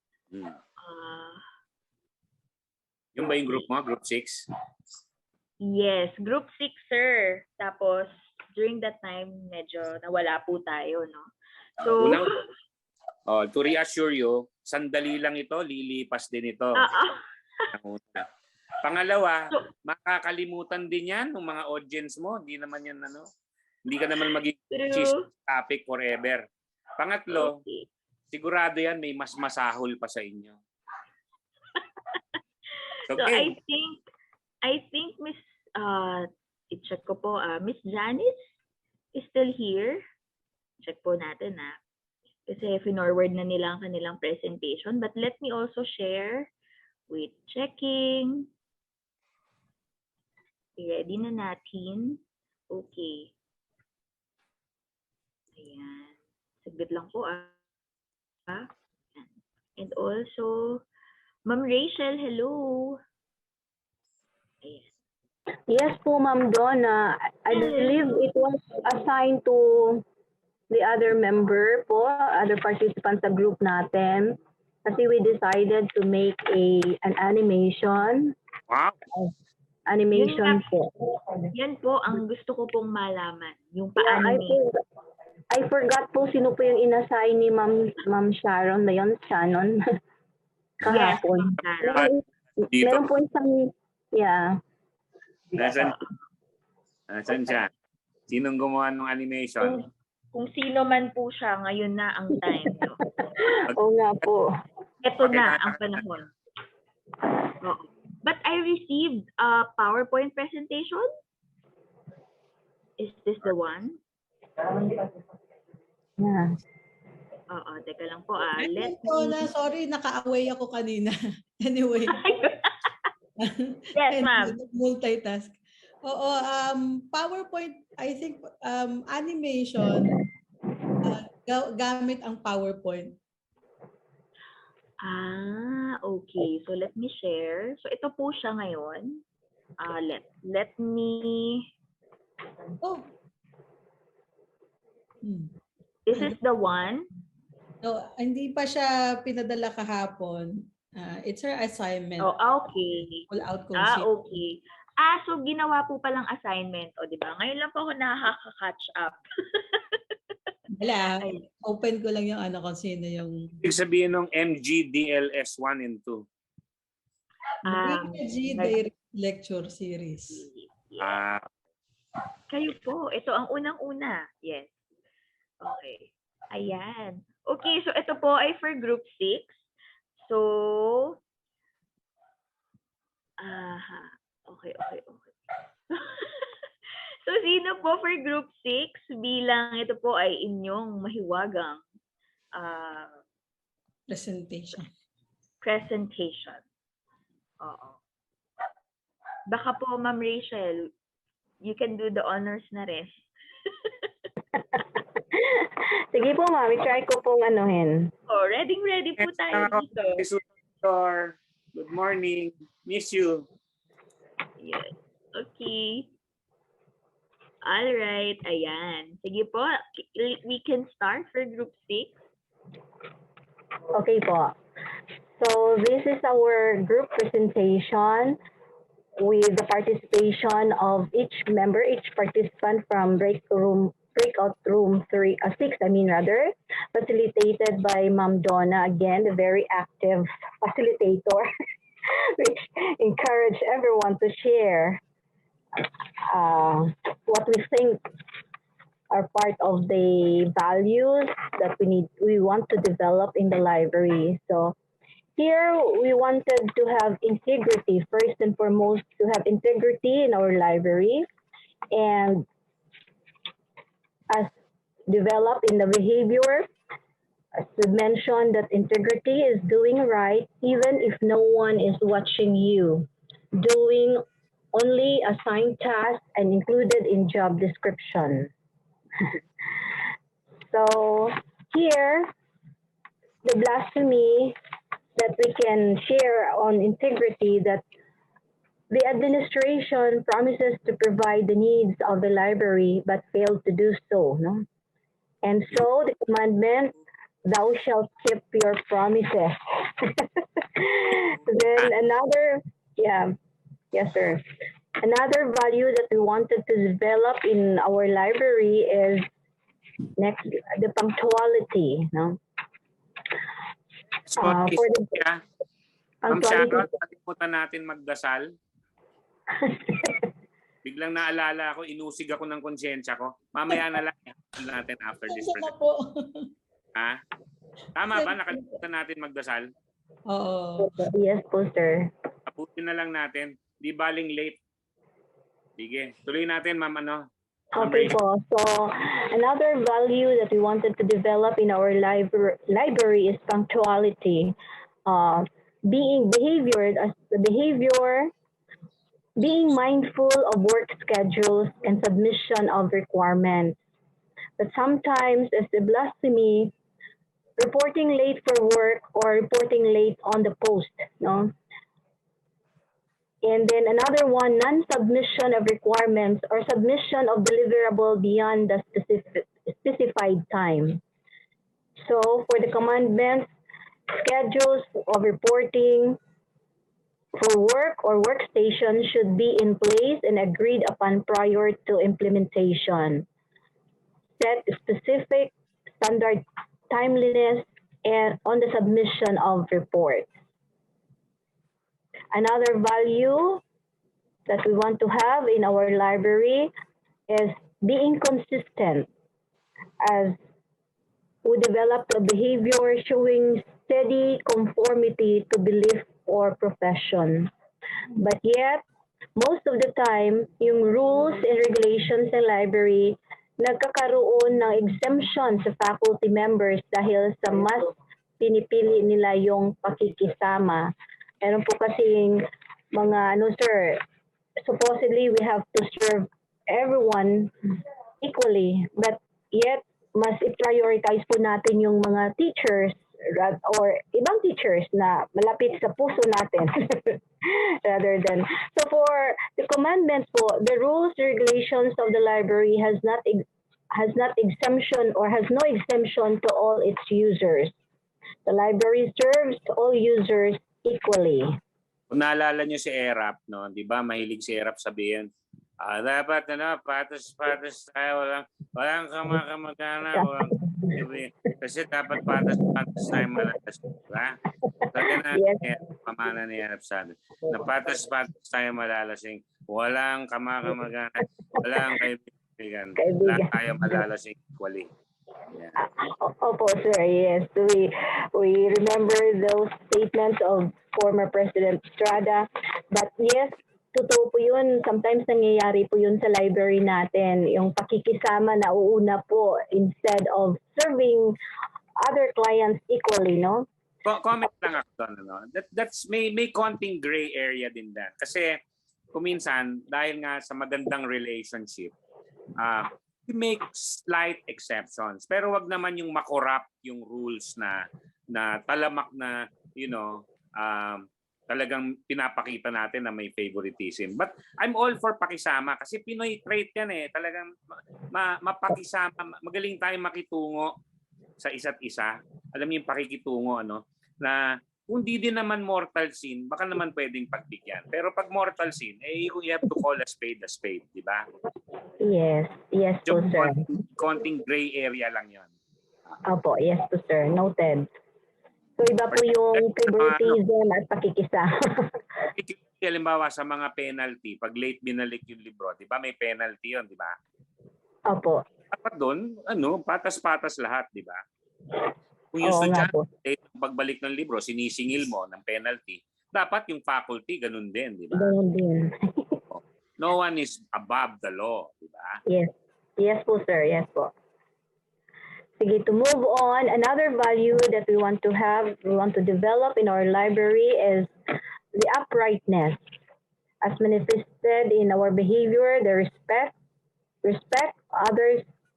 Yung ba yung group mo? Group 6? Yes, Group 6, sir. Tapos, during that time, medyo nawala po tayo, no? So, to reassure you, sandali lang ito, lilipas din ito. Pangalawa, makakalimutan din yan ng mga audience mo. Hindi naman yan, hindi ka naman magiging topic forever. Pangatlo, sigurado yan, may mas masahol pa sa inyo. Okay. So, I think Miss, i-check ko po, Miss Janice is still here. Check po natin, kasi finorward na nila ang kanilang presentation. But let me also share with checking. Ready na natin. Okay. Ayan. Saglit lang po And also, Ma'am Rachel, hello. Ayan. Yes po, Ma'am Donna. I believe it was assigned to the other member po, other participants sa group natin. Kasi we decided to make an animation. Wow. Animation po. Yan po ang gusto ko pong malaman. Yung Yeah, pa-anime. I forgot po sino po yung inassign ni Ma'am Sharon na yun, Shannon. Yes, Kahapon. Ma'am Sharon. Meron po isang, yeah. Nasaan siya? Sinong gumawa ng animation? Kung sino man po siya, ngayon na ang time. No? Oo nga po. Ito na ang panahon. Oo. But I received a PowerPoint presentation. Is this the one? Yeah. Oo, teka lang po. Sorry, naka-away ako kanina. Anyway. Yes, ma'am. Multitask. Oo, PowerPoint, I think animation gamit ang PowerPoint. Okay. So let me share. So ito po siya ngayon. Let me. Oh. This is the one. No, hindi pa siya pinadala kahapon. It's her assignment. Oh, okay. Pull out okay. So ginawa po palang assignment. O, di ba? Ngayon lang po ako nakaka-catch up. Wala. Open ko lang yung kung sino yung... Ibig sabihin ng MGDLS 1 and 2. VMG Direct Lecture Series. Kayo po. Ito ang unang-una. Yes. Okay. Ayan. Okay, so ito po ay for group 6. So, okay. So, sino po for group 6 bilang ito po ay inyong mahiwagang presentation. Oo. Baka po, Ma'am Rachel, you can do the honors na rin. Sige po, ma'am. I-try ko pong anuhin. Oh, ready po tayo dito. Good morning. Miss you. Yes. Okay. All right. Ayan. Sige po. We can start for group 6. Okay po. So, this is our group presentation with the participation of each member, each participant from breakout room 6, facilitated by Ma'am Donna, again, the very active facilitator, which encourage everyone to share what we think are part of the values that we want to develop in the library. So here we wanted to have integrity, first and foremost, to have integrity in our library, and as developed in the behavior, as we mentioned, that integrity is doing right even if no one is watching you, doing only assigned tasks and included in job description. So here, the blasphemy that we can share on integrity, that the administration promises to provide the needs of the library but failed to do so. No? And so the commandment, thou shalt keep your promises. Then yes, sir. Another value that we wanted to develop in our library is the punctuality. No? For the punctuality. Kalimutan natin magdasal. Biglang naalala ako, inusig ako ng konsyensya ko. Mamaya na lang natin after this presentation. Tama ba? Nakalimutan natin magdasal? Oo. Yes po, sir. Abutin na lang natin. Di baling late. Sige. Tuloy natin, ma'am. Okay po. So, another value that we wanted to develop in our library is punctuality. Being mindful of work schedules and submission of requirements. But sometimes as a blasphemy, reporting late for work or reporting late on the post, no? And then another one, non-submission of requirements or submission of deliverable beyond the specified time. So for the commandments, schedules of reporting for work or workstation should be in place and agreed upon prior to implementation. Set specific standard timeliness and on the submission of reports. Another value that we want to have in our library is being consistent, as we develop a behavior showing steady conformity to belief or profession. But yet, most of the time, yung rules and regulations ng library nagkakaroon ng exemption sa faculty members dahil sa mas pinipili nila yung pakikisama. Meron po kasing mga, sir, supposedly we have to serve everyone equally, but yet mas i-prioritize po natin yung mga teachers or ibang teachers na malapit sa puso natin rather than. So for the commandments po, the rules, regulations of the library has not exemption or has no exemption to all its users. The library serves all users equally. Kung naalala nyo si Erap, no? Di ba? Mahilig si Erap sabihin, dapat patas tayo, walang kamag-anak, kasi dapat patas tayo malalas, diba? Sabi na, yes. Pamana ni Erap sabi, na patas tayo malalasing, walang kamag-anak, walang kaibigan, lang tayo malalasing equally. Yeah. Opo, sir. Yes, we remember those statements of former President Estrada. But yes, totoo po yun. Sometimes nangyayari po yun sa library natin. Yung pakikisama na uuna po instead of serving other clients equally, no? Comment lang ako doon, no? That's may konting gray area din din. Kasi kuminsan dahil nga sa magandang relationship, we make slight exceptions. Pero wag naman yung makorrupt yung rules na talamak na, talagang pinapakita natin na may favoritism. But I'm all for pakisama kasi Pinoy trait yan eh. Talagang mapakisama, magaling tayong makitungo sa isa't isa. Alam niyo yung pakikitungo, na kung di din naman mortal sin, baka naman pwedeng pagbigyan. Pero pag mortal sin, you have to call a spade, di ba? Yes po, sir. Konting gray area lang yon. Opo, yes po, sir. Noted. So iba po yung favoritism at pakikisama. Halimbawa sa mga penalty, pag late binalik yung libro, di ba may penalty yon, di ba? Opo. Dapat doon, patas-patas lahat, di ba? Kung yung estudyante, pagbalik ng libro, sinisingil mo ng penalty, dapat yung faculty, ganun din, di ba? Ganun din. No one is above the law, di ba? Yes. Yes po, sir. Yes po. Sige, to move on, another value that we want to develop in our library is the uprightness. As manifested in our behavior, the respect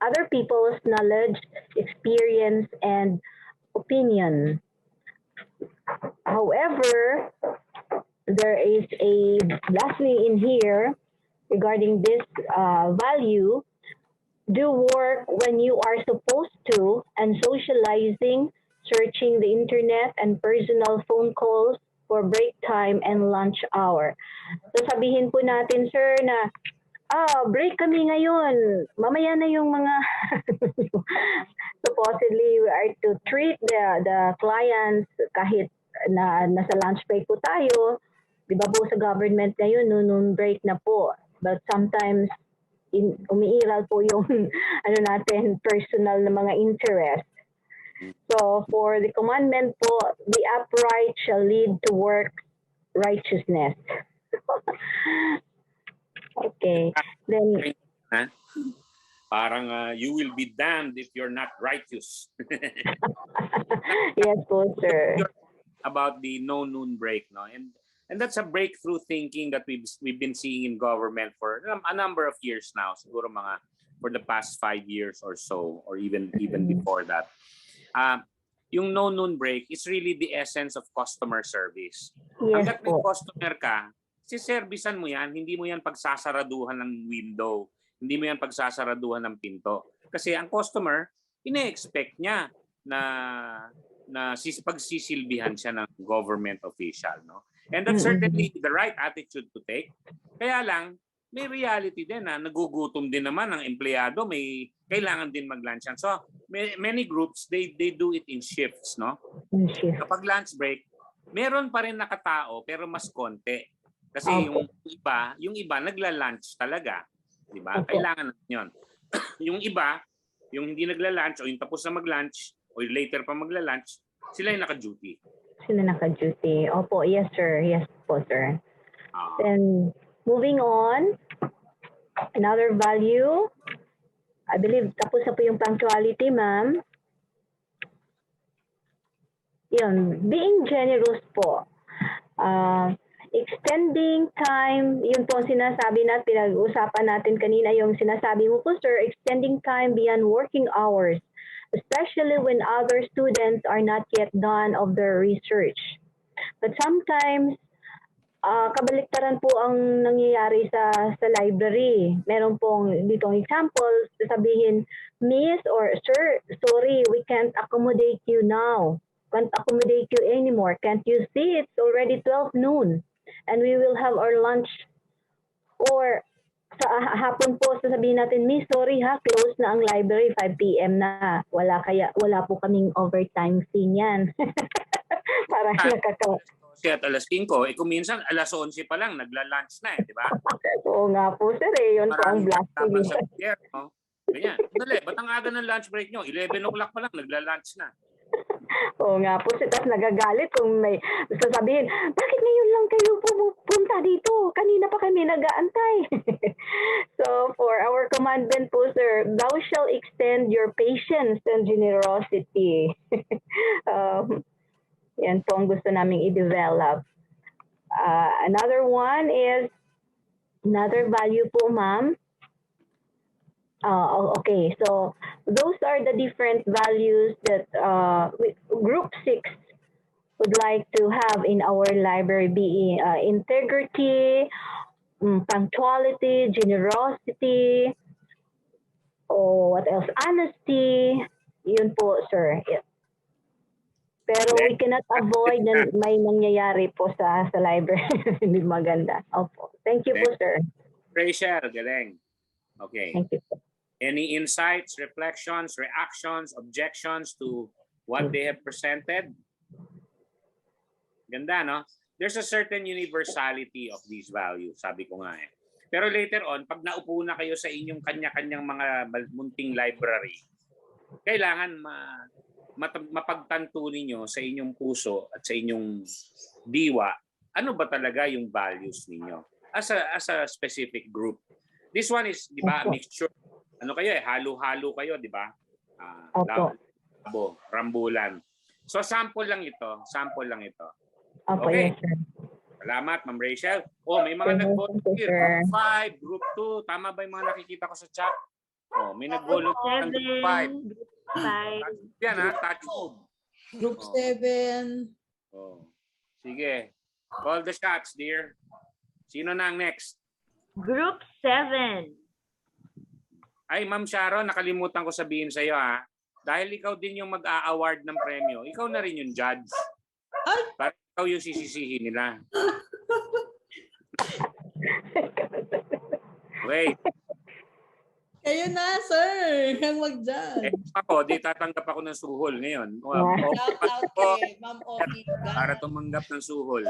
other people's knowledge, experience, and opinion. However, there is a blasphemy in here regarding this value. Do work when you are supposed to and socializing, searching the internet and personal phone calls for break time and lunch hour. So sabihin po natin, sir, na break kami ngayon. Mamaya na yung mga supposedly we are to treat the clients kahit na nasa lunch break po tayo. Di ba po sa government ngayon, noon break na po. But sometimes umiiral po yung natin personal na mga interest. So for the commandment po, the upright shall lead to work righteousness. Okay. Then parang you will be damned if you're not righteous. Yes po, sir. About the no noon break, no? And that's a breakthrough thinking that we've been seeing in government for a number of years now. Siguro mga for the past 5 years or so, or even before that. Yung no noon break is really the essence of customer service. Yes Hanggat may po. customer ka, si-servicean mo yan, hindi mo yan pagsasaraduhan ng window, hindi mo yan pagsasaraduhan ng pinto. Kasi ang customer, ine-expect niya na pagsisilbihan siya ng government official, no? And that's certainly the right attitude to take. Kaya lang, may reality din na nagugutom din naman ang empleyado, may kailangan din mag-lunch yan. So, many groups, they do it in shifts, no? Kapag lunch break, meron pa rin nakatao pero mas konti. Kasi yung iba nagla-lunch talaga, di ba? Kailangan natin 'yon. Yung iba, yung hindi nagla-lunch o yung tapos na mag-lunch o later pa magla-lunch, sila yung naka-duty. Sila naka-duty. Opo, yes sir. Yes po sir. Then moving on, another value, I believe tapos na po yung punctuality, ma'am. Yun, being generous po. Extending time, yun po ang sinasabi natin, pinag-usapan natin kanina, yung sinasabi mo po sir, extending time beyond working hours, especially when other students are not yet done of their research. But sometimes, kabaliktaran po ang nangyayari sa library. Meron pong ditong examples, sabihin, Miss or Sir, sorry, we can't accommodate you now. Can't accommodate you anymore. Can't you see it's already 12 noon and we will have our lunch? Or sa hapon po sasabihin natin, Miss, sorry ha, close na ang library, 5 p.m. na. Wala po kaming overtime fee niyan. Parang nakakawa. At alas 5, kung minsan alas 11 pa lang, nagla-lunch na di ba? Oo nga po sir yun po ang blasphemy. No? Ganyan. Dali, ba't ang aga ng lunch break nyo? 11 o'clock pa lang, nagla-lunch na. Oo nga po, tapos nagagalit kung may sasabihin, bakit ngayon lang kayo pupunta dito? Kanina pa kami nag-aantay. So, for our commandment po, sir, thou shall extend your patience and generosity. Yan po ang gusto naming i-develop. Another one is, another value po, ma'am. Okay, so those are the different values that Group 6 would like to have in our library, being integrity, punctuality, generosity, what else? Honesty. Yun po, sir. Pero we cannot avoid na may nangyayari po sa library. Hindi maganda. Opo. Thank you po, sir. Rachel, galing. Okay. Thank you po. Any insights, reflections, reactions, objections to what they have presented? Ganda, no? There's a certain universality of these values, sabi ko nga eh. Pero later on, pag naupo na kayo sa inyong kanya-kanyang mga munting library, kailangan mapagtanto ninyo sa inyong puso at sa inyong diwa, ano ba talaga yung values ninyo as a specific group. This one is, di ba, mixture. Ano kayo eh, halo-halo kayo, di ba? Rambulan. So sample lang ito. Okay. Yes, sir. Salamat, Ma'am Rachel. May mga nag-volunteer. Group 5, Group 2. Tama ba yung mga nakikita ko sa chat? May nag-volunteer ng Group 5. Yan ha, touch move. Group 7. Sige. Call the shots, dear. Sino na ang next? Group 7. Ay, Ma'am Sharon, nakalimutan ko sabihin sa iyo ha. Dahil ikaw din yung mag-a-award ng premyo, ikaw na rin yung judge. Para ikaw yung sisisihin nila. Wait. Kayo na, sir. Ang mag-judge. Ako, di tatanggap ako ng suhol ngayon. Shout out kay Ma'am Oki. Para tumanggap ng suhol.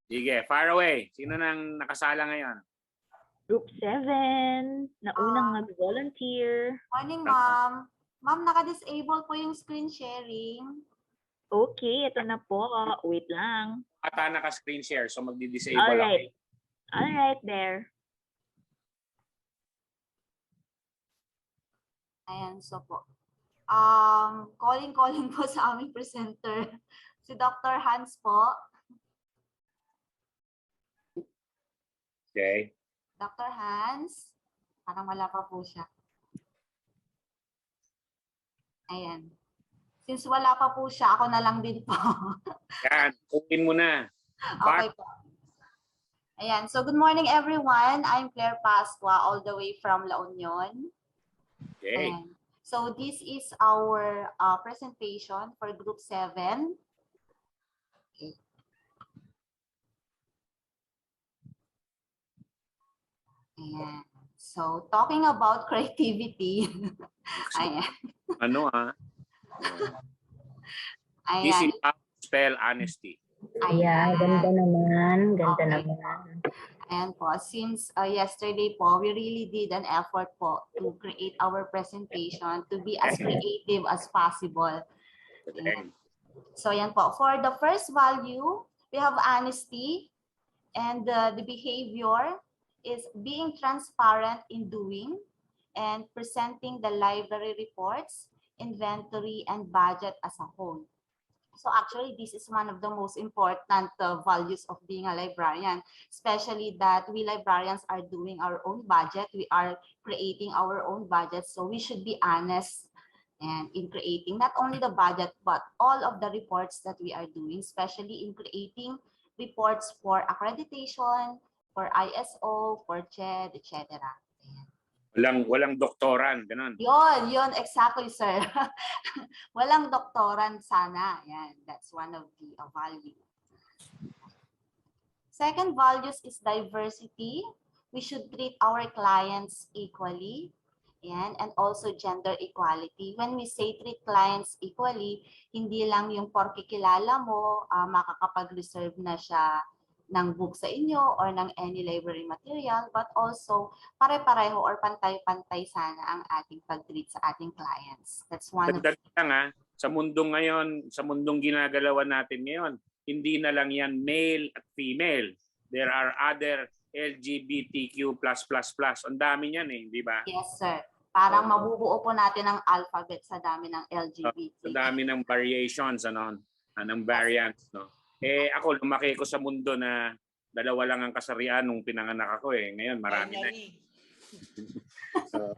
Sige, far away. Sino nang nakasala ngayon? Group 7, na unang nag-volunteer. Morning, ma'am. Ma'am, naka-disable po yung screen sharing. Okay, ito na po. Wait lang. Ata naka-screen share, so magdi-disable Alright. ako. Alright, there. Ayan, so po. Calling po sa aming presenter. Si Dr. Hans po. Okay. Dr. Hans, parang wala pa po siya. Ayan. Since wala pa po siya, ako na lang din po. Yan, kunin mo na. Okay po. Ayan. So, good morning, everyone. I'm Claire Pasqua, all the way from La Union. Okay. Ayan. So, this is our presentation for Group 7. Okay. Ayan. So, talking about creativity. Ayan. Ano This Ayan. is how to spell honesty. Ayan, ganda naman. Ganda Okay. naman. Ayan po, since yesterday po, we really did an effort po to create our presentation to be as creative as possible. Ayan. So ayan po, for the first value, we have honesty, and the behavior is being transparent in doing and presenting the library reports, inventory, and budget as a whole. So actually, this is one of the most important values of being a librarian, especially that we librarians are doing our own budget. We are creating our own budget. So we should be honest and in creating not only the budget, but all of the reports that we are doing, especially in creating reports for accreditation, for ISO, for CHED, etc. Walang doktoran, ganun. Yon, exactly, sir. Walang doktoran sana. Yan, that's one of the value. Second values is diversity. We should treat our clients equally. Yan, and also gender equality. When we say treat clients equally, hindi lang yung porke kilala mo, makakapag-reserve na siya ng book sa inyo or ng any library material, but also pare-pareho or pantay-pantay sana ang ating pag-treat sa ating clients. That's one of Dagdag lang sa mundong ngayon, sa mundong ginagalawan natin ngayon, hindi na lang yan male at female. There are other LGBTQ+++. Ang dami niyan di ba? Yes, sir. Parang mabubuo po natin ang alphabet sa dami ng LGBT. Sa dami ng variations, ng variants, no? Ako, lumaki ko sa mundo na dalawa lang ang kasarian nung pinanganak ako Ngayon, marami na. So,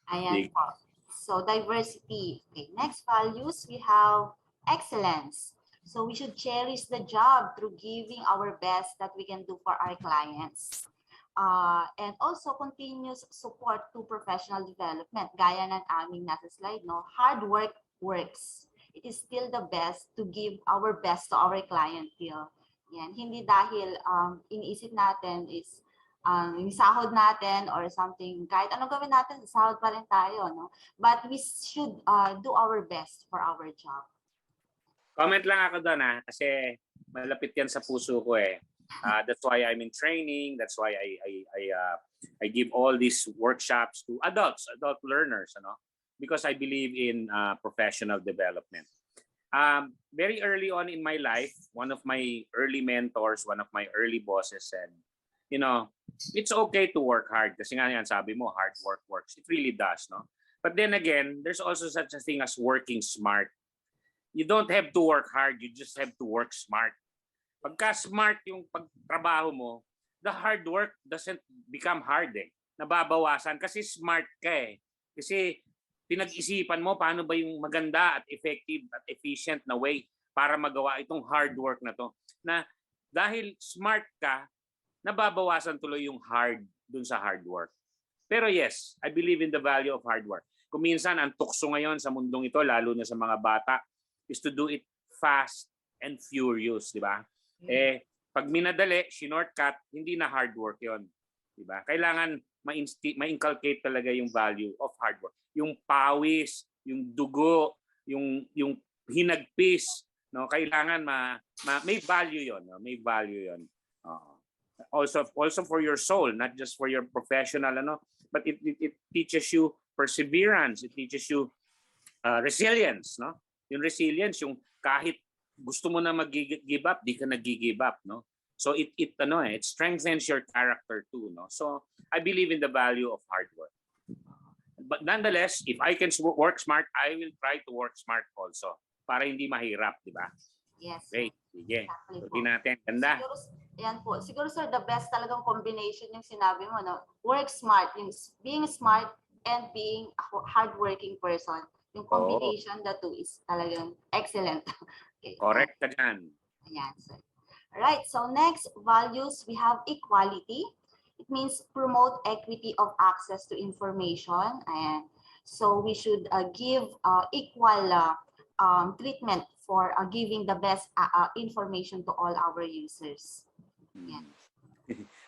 ayan po. So, diversity. Okay. Next values, we have excellence. So, we should cherish the job through giving our best that we can do for our clients. And also, continuous support to professional development. Gaya ng aming nasa slide, no? Hard work works. It is still the best to give our best to our clientele. Yan. Hindi dahil iniisip natin is yung sahod natin or something, kahit anong gawin natin, sahod pa rin tayo. No? But we should do our best for our job. Comment lang ako doon kasi malapit yan sa puso ko That's why I'm in training. That's why I give all these workshops to adult learners, because I believe in professional development. Very early on in my life, one of my early mentors, one of my early bosses said, it's okay to work hard. Kasi nga yan, sabi mo, hard work works. It really does, no? But then again, there's also such a thing as working smart. You don't have to work hard. You just have to work smart. Pagka smart yung pagtrabaho mo, the hard work doesn't become hard Nababawasan kasi smart ka Kasi pinag-isipan mo paano ba yung maganda at effective at efficient na way para magawa itong hard work na to. Na dahil smart ka, nababawasan tuloy yung hard dun sa hard work. Pero yes, I believe in the value of hard work. Kung minsan ang tukso ngayon sa mundong ito, lalo na sa mga bata, is to do it fast and furious, di ba? Pag minadali, shortcut, hindi na hard work yon, di ba? Kailangan ma-inculcate talaga yung value of hard work. Yung pawis, yung dugo, yung hinagpis, no? Kailangan may value yon, no? May value yon. Also for your soul, not just for your professional, but it teaches you perseverance, it teaches you resilience, no? Yung resilience, yung kahit gusto mo na mag-give up, di ka nag-give up, no? So it strengthens your character too, no? So I believe in the value of hard work. But nonetheless, if I can work smart, I will try to work smart also para hindi mahirap, di ba? Yes. Great. Sige. Exactly. Tuloy natin. Ganda. Yan po. Siguro sir, the best talagang combination yung sinabi mo, no? Work smart, yung being smart and being a hardworking person. Yung combination, the two is talagang excellent. Okay. Correct ka dyan. Ayan, sir. Alright, so next, values, we have equality. It means promote equity of access to information. And so we should give equal treatment for giving the best information to all our users. Yeah.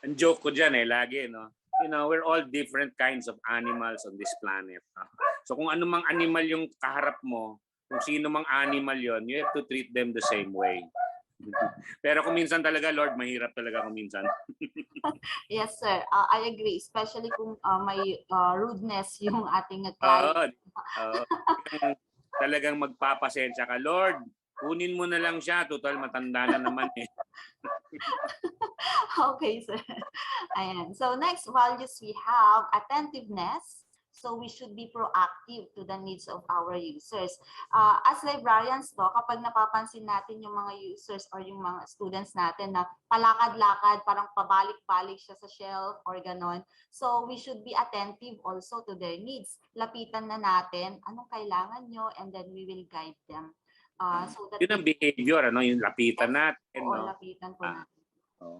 Ang joke ko dyan lagi, no? You know, we're all different kinds of animals on this planet. No? So kung ano mang animal yung kaharap mo, kung sino mang animal yon, you have to treat them the same way. Pero kung minsan talaga, Lord, mahirap talaga kung minsan. Yes, sir. I agree. Especially kung may rudeness yung ating client. Talagang magpapasensya ka. Lord, kunin mo na lang siya. Total, matanda na naman eh. Okay, sir. Ayan. So next values we have attentiveness. So we should be proactive to the needs of our users. As librarians, kapag napapansin natin yung mga users or yung mga students natin na palakad-lakad, parang pabalik-balik siya sa shelf or ganon. So we should be attentive also to their needs. Lapitan na natin anong kailangan nyo and then we will guide them. So that yun ang behavior, yung lapitan natin. Oo, lapitan po natin.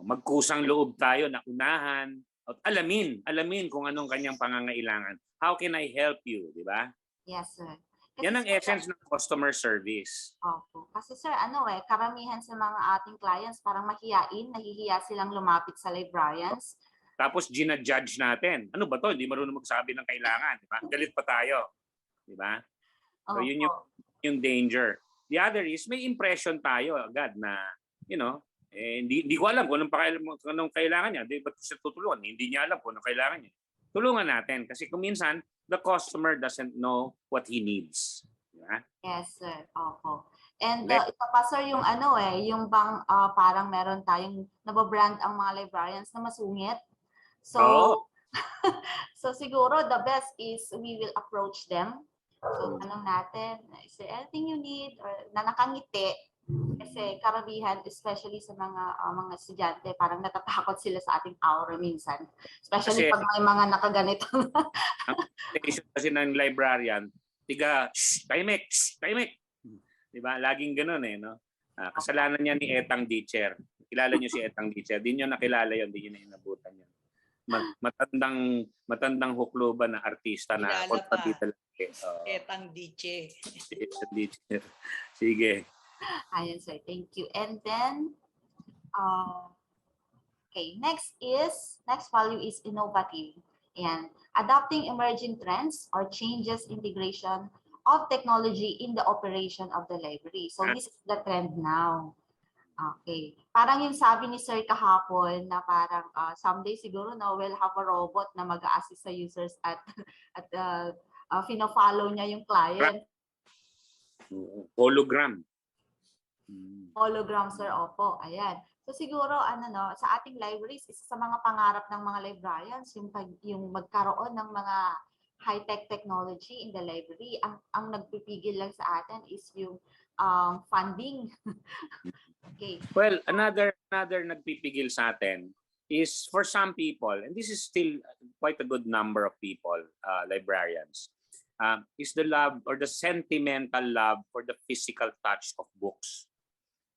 Magkusang loob tayo na unahan at alamin kung anong kanyang pangangailangan. How can I help you, di ba? Yes, sir. Kasi yan ang essence ng customer service. Opo. Kasi sir, karamihan sa mga ating clients parang mahiyain, nahihiya silang lumapit sa librarians. Tapos ginajudge natin. Ano ba to? Hindi marunong magsabi ng kailangan, di ba? Galit pa tayo. Di ba? So yun yung danger. The other is may impression tayo agad na, hindi ko alam kung anong kailangan niya. Di ba't siya tutulungan? Hindi niya alam kung anong kailangan niya. Tulungan natin kasi kung minsan the customer doesn't know what he needs. Diba? Yes, sir. Opo. And ito pa sir yung yung bang parang meron tayong nababrand ang mga librarians na masungit. So so siguro the best is we will approach them. So tanong natin, is there anything you need or na nakangiti? Kasi karamihan, especially sa mga estudyante, parang natatakot sila sa ating aura minsan. Especially pag may mga nakaganito. Ang expectation kasi ng librarian, tahimik. Diba? Laging ganun no? Kasalanan niya ni Etang Teacher. Kilala niyo si Etang Teacher. Di niyo nakilala yun, di niyo na inabutan yun. Matandang hukluban na artista na kontrabida lagi. Etang Teacher. Sige. Ayan, sir. Thank you. And then, okay, next value is innovative. And adopting emerging trends or changes integration of technology in the operation of the library. So this is the trend now. Okay. Parang yung sabi ni Sir kahapon na parang someday siguro we'll have a robot na mag-a-assist sa users at fina-follow niya yung client. Hologram, sir. Opo. Ayan. So siguro sa ating libraries, isa sa mga pangarap ng mga librarians yung magkaroon ng mga high-tech technology in the library. Ang nagpipigil lang sa atin is yung funding. Okay. Well, another nagpipigil sa atin is for some people, and this is still quite a good number of people, librarians, is the love or the sentimental love for the physical touch of books.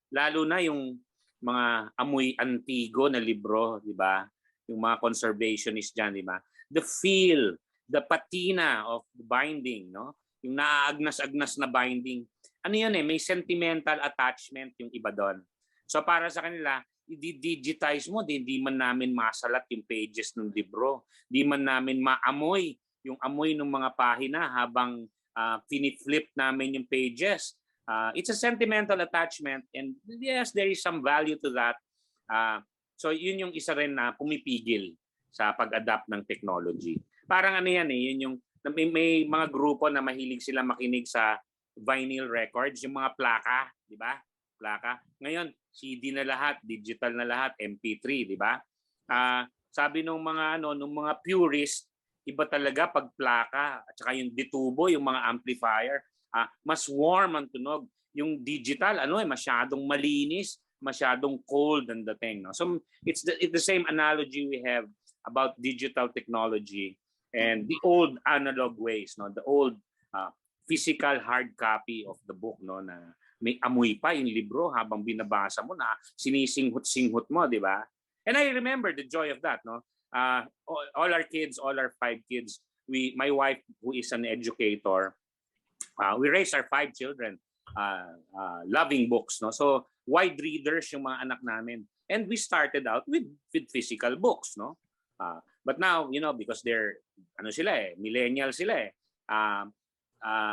Lalo na yung mga amoy antigo na libro, di ba? Yung mga conservationists dyan, di ba? The feel, the patina of the binding, no? Yung naaagnas-agnas na binding. Ano yun may sentimental attachment yung iba doon. So para sa kanila, i-digitize mo, hindi man namin masalat yung pages ng libro. Di man namin maamoy yung amoy ng mga pahina habang piniflip namin yung pages. It's a sentimental attachment and yes, there is some value to that. So yun yung isa rin na pumipigil sa pag-adapt ng technology. Parang yan yun yung may mga grupo na mahilig sila makinig sa vinyl records, yung mga plaka, di ba? Plaka. Ngayon, CD na lahat, digital na lahat, MP3, di ba? Sabi nung mga purist, iba talaga pag plaka at saka yung detubo, yung mga amplifier, mas warm ang tunog. Yung digital, masyadong malinis, masyadong cold ang dating. No? So it's the same analogy we have about digital technology and the old analog ways, no? The old physical hard copy of the book, no? Na may amoy pa yung libro habang binabasa mo na sinisinghot-singhot mo, di ba? And I remember the joy of that, no? All our kids, all our 5 kids, my wife who is an educator, we raised our 5 children loving books, no? So wide readers yung mga anak namin, and we started out with physical books, no? But now, you know, because they're millennial sila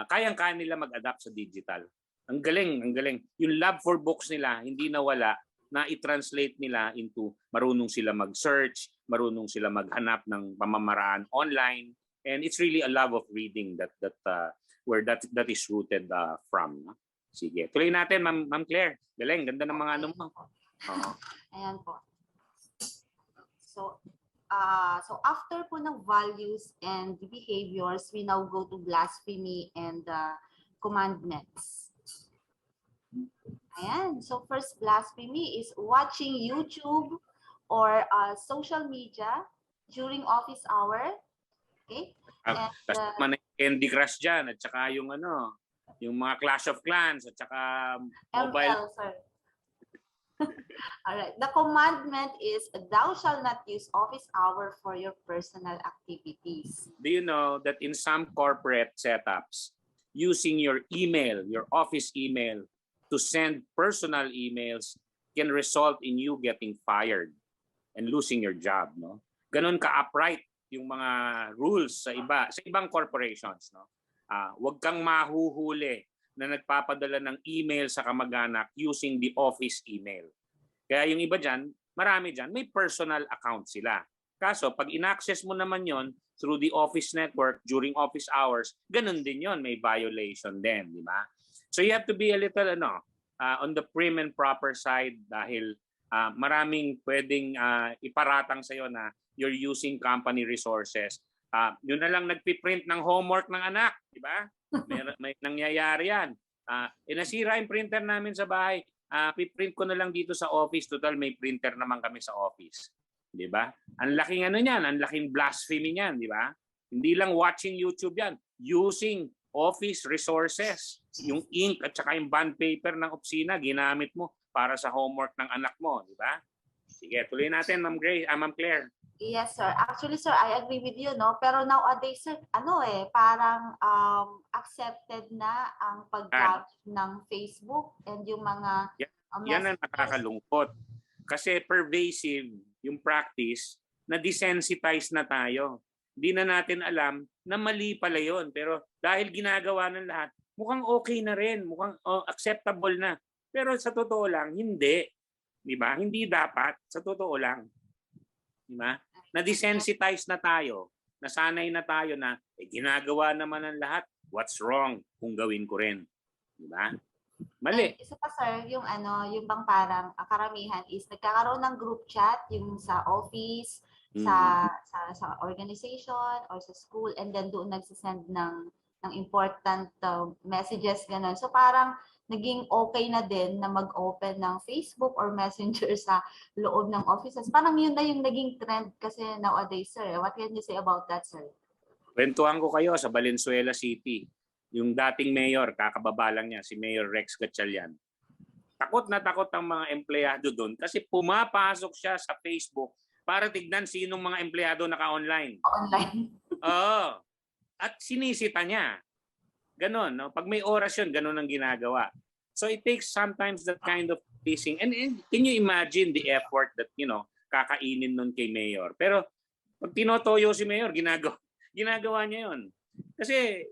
kayang-kaya nila mag-adapt sa digital. Ang galing, ang galing. Yung love for books nila hindi nawala, na i-translate nila into marunong sila mag-search, marunong sila maghanap ng pamamaraan online, and it's really a love of reading that where that is rooted from. No? Sige. Tuloy natin, Ma'am Claire. Galing, ganda ng mga ano mo. Ayan po. So after po ng values and behaviors, we now go to blasphemy and commandments. Ayan. So first blasphemy is watching YouTube or social media during office hour. Okay? And Candy Crush dyan, at saka yung mga Clash of Clans, at saka mobile. ML, sir. All right. The commandment is, thou shall not use office hour for your personal activities. Do you know that in some corporate setups, using your email, your office email, to send personal emails can result in you getting fired and losing your job, no? Ganon ka-upright yung mga rules sa ibang corporations, no? Huwag kang mahuhuli na nagpapadala ng email sa kamag-anak using the office email. Kaya yung iba dyan, marami dyan, may personal account sila. Kaso, pag in-access mo naman yon through the office network during office hours, ganun din yon, may violation din, di ba? So you have to be a little on the prim and proper side dahil maraming pwedeng iparatang sa'yo na you're using company resources. Yun na lang nagpiprint ng homework ng anak, di ba? May nangyayari yan. Nasira yung printer namin sa bahay. Piprint ko na lang dito sa office. Total, may printer naman kami sa office. Di ba? Ang laking niyan, ang laking blasphemy niyan, di ba? Hindi lang watching YouTube yan. Using office resources. Yung ink at saka yung bond paper ng opisina, ginamit mo para sa homework ng anak mo, di ba? Sige, tuloy natin, Ma'am Claire. Yes, sir. Actually, sir, I agree with you, no? Pero nowadays, sir, parang accepted na ang pag-gamit ng Facebook and yung mga yan ang nakakalungkot. Kasi pervasive yung practice na desensitize na tayo. Hindi na natin alam na mali pala yun. Pero dahil ginagawa ng lahat, mukhang okay na rin, mukhang acceptable na. Pero sa totoo lang, hindi. Di ba? Hindi dapat. Sa totoo lang. Diba? Na-desensitize na tayo, nasanay na tayo na ginagawa naman ng lahat, what's wrong kung gawin ko rin? Diba? Mali. And isa pa sir, yung bang parang karamihan is nagkakaroon ng group chat yung sa office, sa organization or sa school, and then doon nagsisend ng important messages ganun. So parang naging okay na din na mag-open ng Facebook or Messenger sa loob ng offices. Parang yun na yung naging trend kasi nowadays, sir. What can you say about that, sir? Kwentuhan ko kayo sa Valenzuela City. Yung dating mayor, kakababa lang niya, si Mayor Rex Gatchalian. Takot na takot ang mga empleyado doon kasi pumapasok siya sa Facebook para tignan sinong mga empleyado naka-online. Online. Oo. At sinisita niya. Ganon, no? Pag may oras yun, ganon ang ginagawa. So it takes sometimes that kind of pacing. And can you imagine the effort that, kakainin nun kay Mayor? Pero pag tinotoyo si Mayor, ginagawa niya yun. Kasi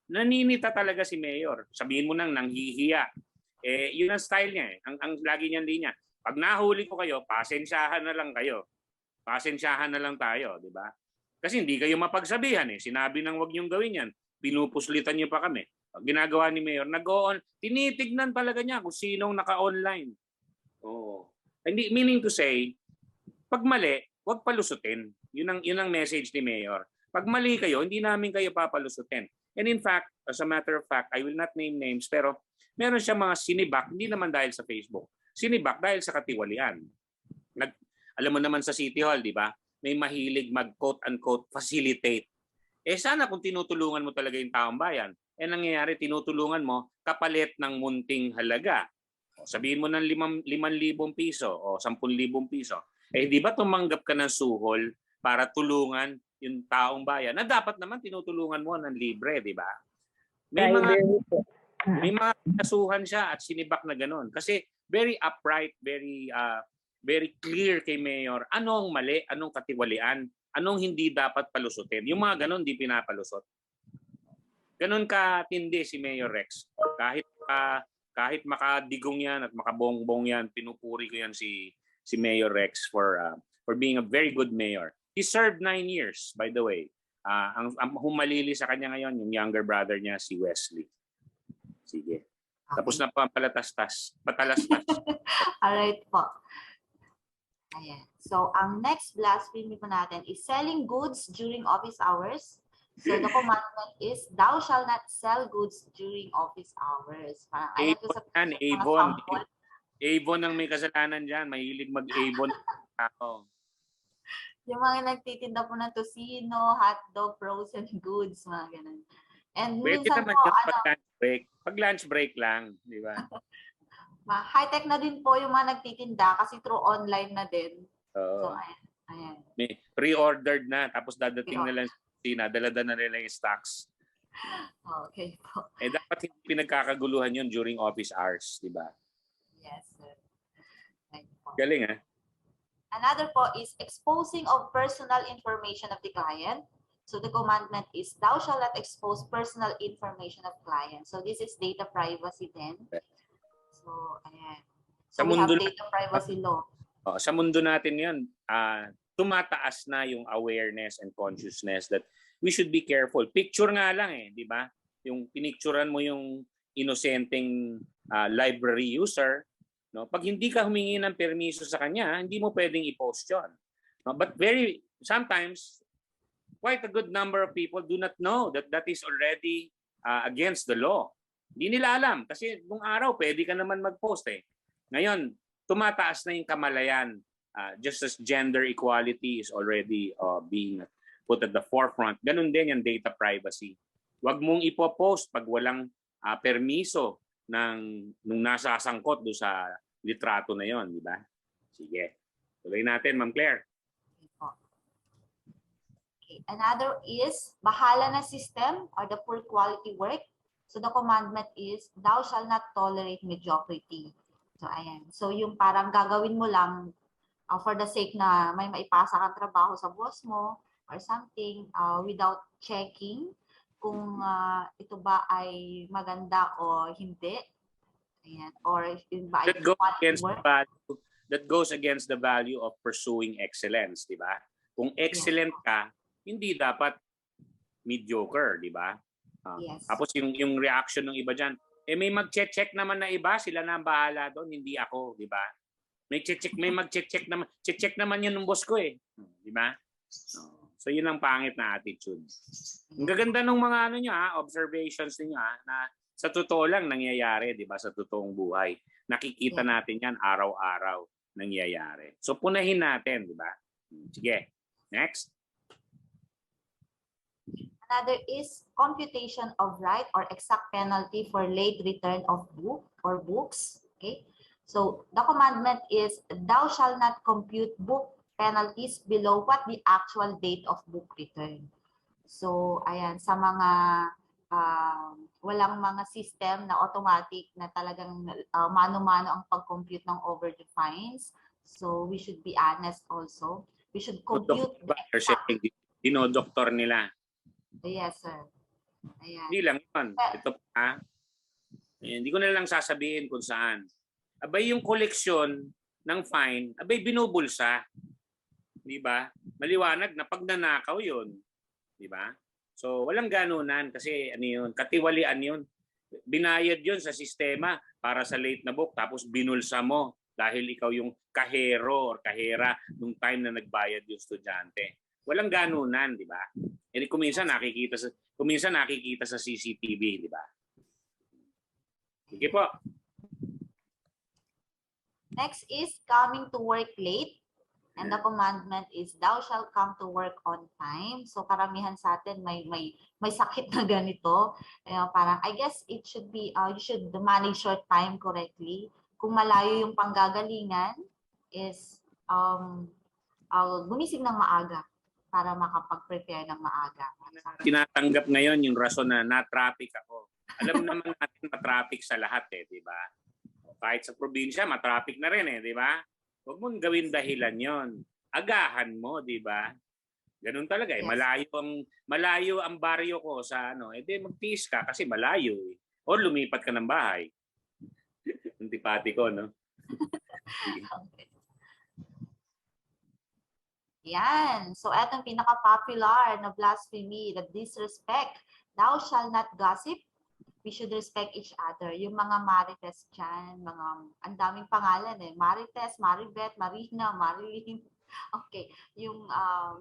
naninita talaga si Mayor. Sabihin mo nang nanghihiya. Yun ang style niya. Ang lagi niyan din niya. Pag nahuli ko kayo, pasensyahan na lang kayo. Pasensyahan na lang tayo, di ba? Kasi hindi kayo mapagsabihan Sinabi nang wag niyong gawin yan. Pinupuslitan niyo pa kami. Pag ginagawa ni Mayor, nag-on, tinitignan talaga niya kung sinong naka-online. Oh. Meaning to say, pag mali, wag palusutin. Yun ang message ni Mayor. Pag mali kayo, hindi namin kayo papalusutin. And in fact, as a matter of fact, I will not name names, pero meron siya mga sinibak, hindi naman dahil sa Facebook. Sinibak dahil sa katiwalian. Alam mo naman sa City Hall, di ba? May mahilig mag quote-unquote facilitate. Sana kung tinutulungan mo talaga yung taong bayan, nangyayari, tinutulungan mo kapalit ng munting halaga. Sabihin mo ng 5,000 piso o 10,000 piso. Di ba tumanggap ka ng suhol para tulungan yung taong bayan na dapat naman tinutulungan mo ng libre, di ba? May mga kasuhan siya at sinibak na gano'n. Kasi very upright, very clear kay Mayor anong mali, anong katiwalian, anong hindi dapat palusutin. Yung mga gano'n di pinapalusot. Gano'n katindi si Mayor Rex. Kahit makadigong yan at makabongbong yan, pinupuri ko yan si Mayor Rex for being a very good mayor. He served 9 years, by the way. Ang humalili sa kanya ngayon, yung younger brother niya, si Wesley. Sige. Okay. Tapos na patalastas. Alright po. Ayan. So, ang next blasphemy po natin is selling goods during office hours. So, the commandment is, thou shall not sell goods during office hours. Avon ang may kasalanan dyan. Mahilig mag-Avon. Yung mga nagtitinda po ng tocino, hotdog, frozen goods, mga ganun. And pwede minsan naman po, pag lunch break lang, di ba? High-tech na din po yung mga nagtitinda kasi through online na din. So, ayan. May pre-ordered na, tapos dadating na lang dala-dala na nila yung stocks. Okay po. Dapat hindi pinagkakaguluhan yun during office hours, di ba? Yes, sir. Galing, ha? Another po is exposing of personal information of the client. So the commandment is, thou shall not expose personal information of client. So this is data privacy then. So, ayan. So we have data privacy law. Sa mundo natin yun, tumataas na yung awareness and consciousness that we should be careful. Picture nga lang di ba? Yung pinicturean mo yung inosenteng library user, no? Pag hindi ka humingi ng permiso sa kanya, hindi mo pwedeng i-post yun. No? But sometimes, quite a good number of people do not know that that is already against the law. Hindi nila alam kasi nung araw pwede ka naman mag-post Ngayon, tumataas na yung kamalayan just as gender equality is already being put at the forefront. Ganun din yung data privacy. Huwag mong ipopost pag walang permiso nung nasasangkot do sa litrato na yon, di ba? Sige. Tuloy natin, Ma'am Claire. Okay. Another is bahala na system or the poor quality work. So the commandment is, thou shall not tolerate mediocrity. So ayan. So yung parang gagawin mo lang for the sake na may maipasa kang trabaho sa boss mo or something without checking kung ito ba ay maganda o hindi. Ayan. Or if ba ay that goes against the value of pursuing excellence, di ba? Kung excellent ka, hindi dapat mediocre, di ba? Yes. Tapos yung reaction ng iba dyan, may mag-check naman na iba, sila na ang bahala doon, hindi ako, di ba? May mag-check naman. Check naman yun ng boss ko di ba? So yun ang pangit na attitude. Ang gaganda ng mga observations niyo na sa totoo lang nangyayari, di ba? Sa totoong buhay. Nakikita natin yan araw-araw nangyayari. So punahin natin, di ba? Sige. Next. Another is computation of right or exact penalty for late return of book or books. Okay. So the commandment is, thou shall not compute book penalties below what the actual date of book return. So ayan, sa mga walang mga system na automatic na talagang mano-mano ang pag-compute ng overdue fines. So we should be honest also. We should compute the exact. Doktor nila. Yes, sir. Ayan. Hindi lang yun. Ito pa. Hindi ko na lang sasabihin kung saan. Abay yung koleksyon ng fine, abay binubulsa. Di ba? Maliwanag na pag nanakaw yun. Di ba? So walang ganunan kasi katiwalian yun. Binayad yun sa sistema para sa late na book tapos binulsa mo dahil ikaw yung kahero or kahera nung time na nagbayad yung estudyante. Walang ganunan, di ba? Kung minsan nakikita sa CCTV, di ba? Sige po. Next is coming to work late. And the commandment is, thou shalt come to work on time. So karamihan sa atin may sakit na ganito. Parang, I guess it should be, you should manage your time correctly. Kung malayo yung panggagalingan, is gumising ng maaga para makapag-prepare ng maaga. Tinatanggap ngayon yung rason na na-traffic ako. Alam naman natin ma-traffic sa lahat di ba? Kahit sa probinsya, ma-traffic na rin di ba? Huwag mong gawin dahilan yon. Agahan mo, di ba? Ganun talaga Yes. Malayo ang baryo ko sa di magtiis ka kasi malayo O lumipat ka ng bahay. Antipati ko, no? Yan. So, etong pinaka-popular na blasphemy, the disrespect. Thou shall not gossip. We should respect each other. Yung mga Marites dyan, ang daming pangalan Marites, Maribet, Marina, Marilyn. Okay. Yung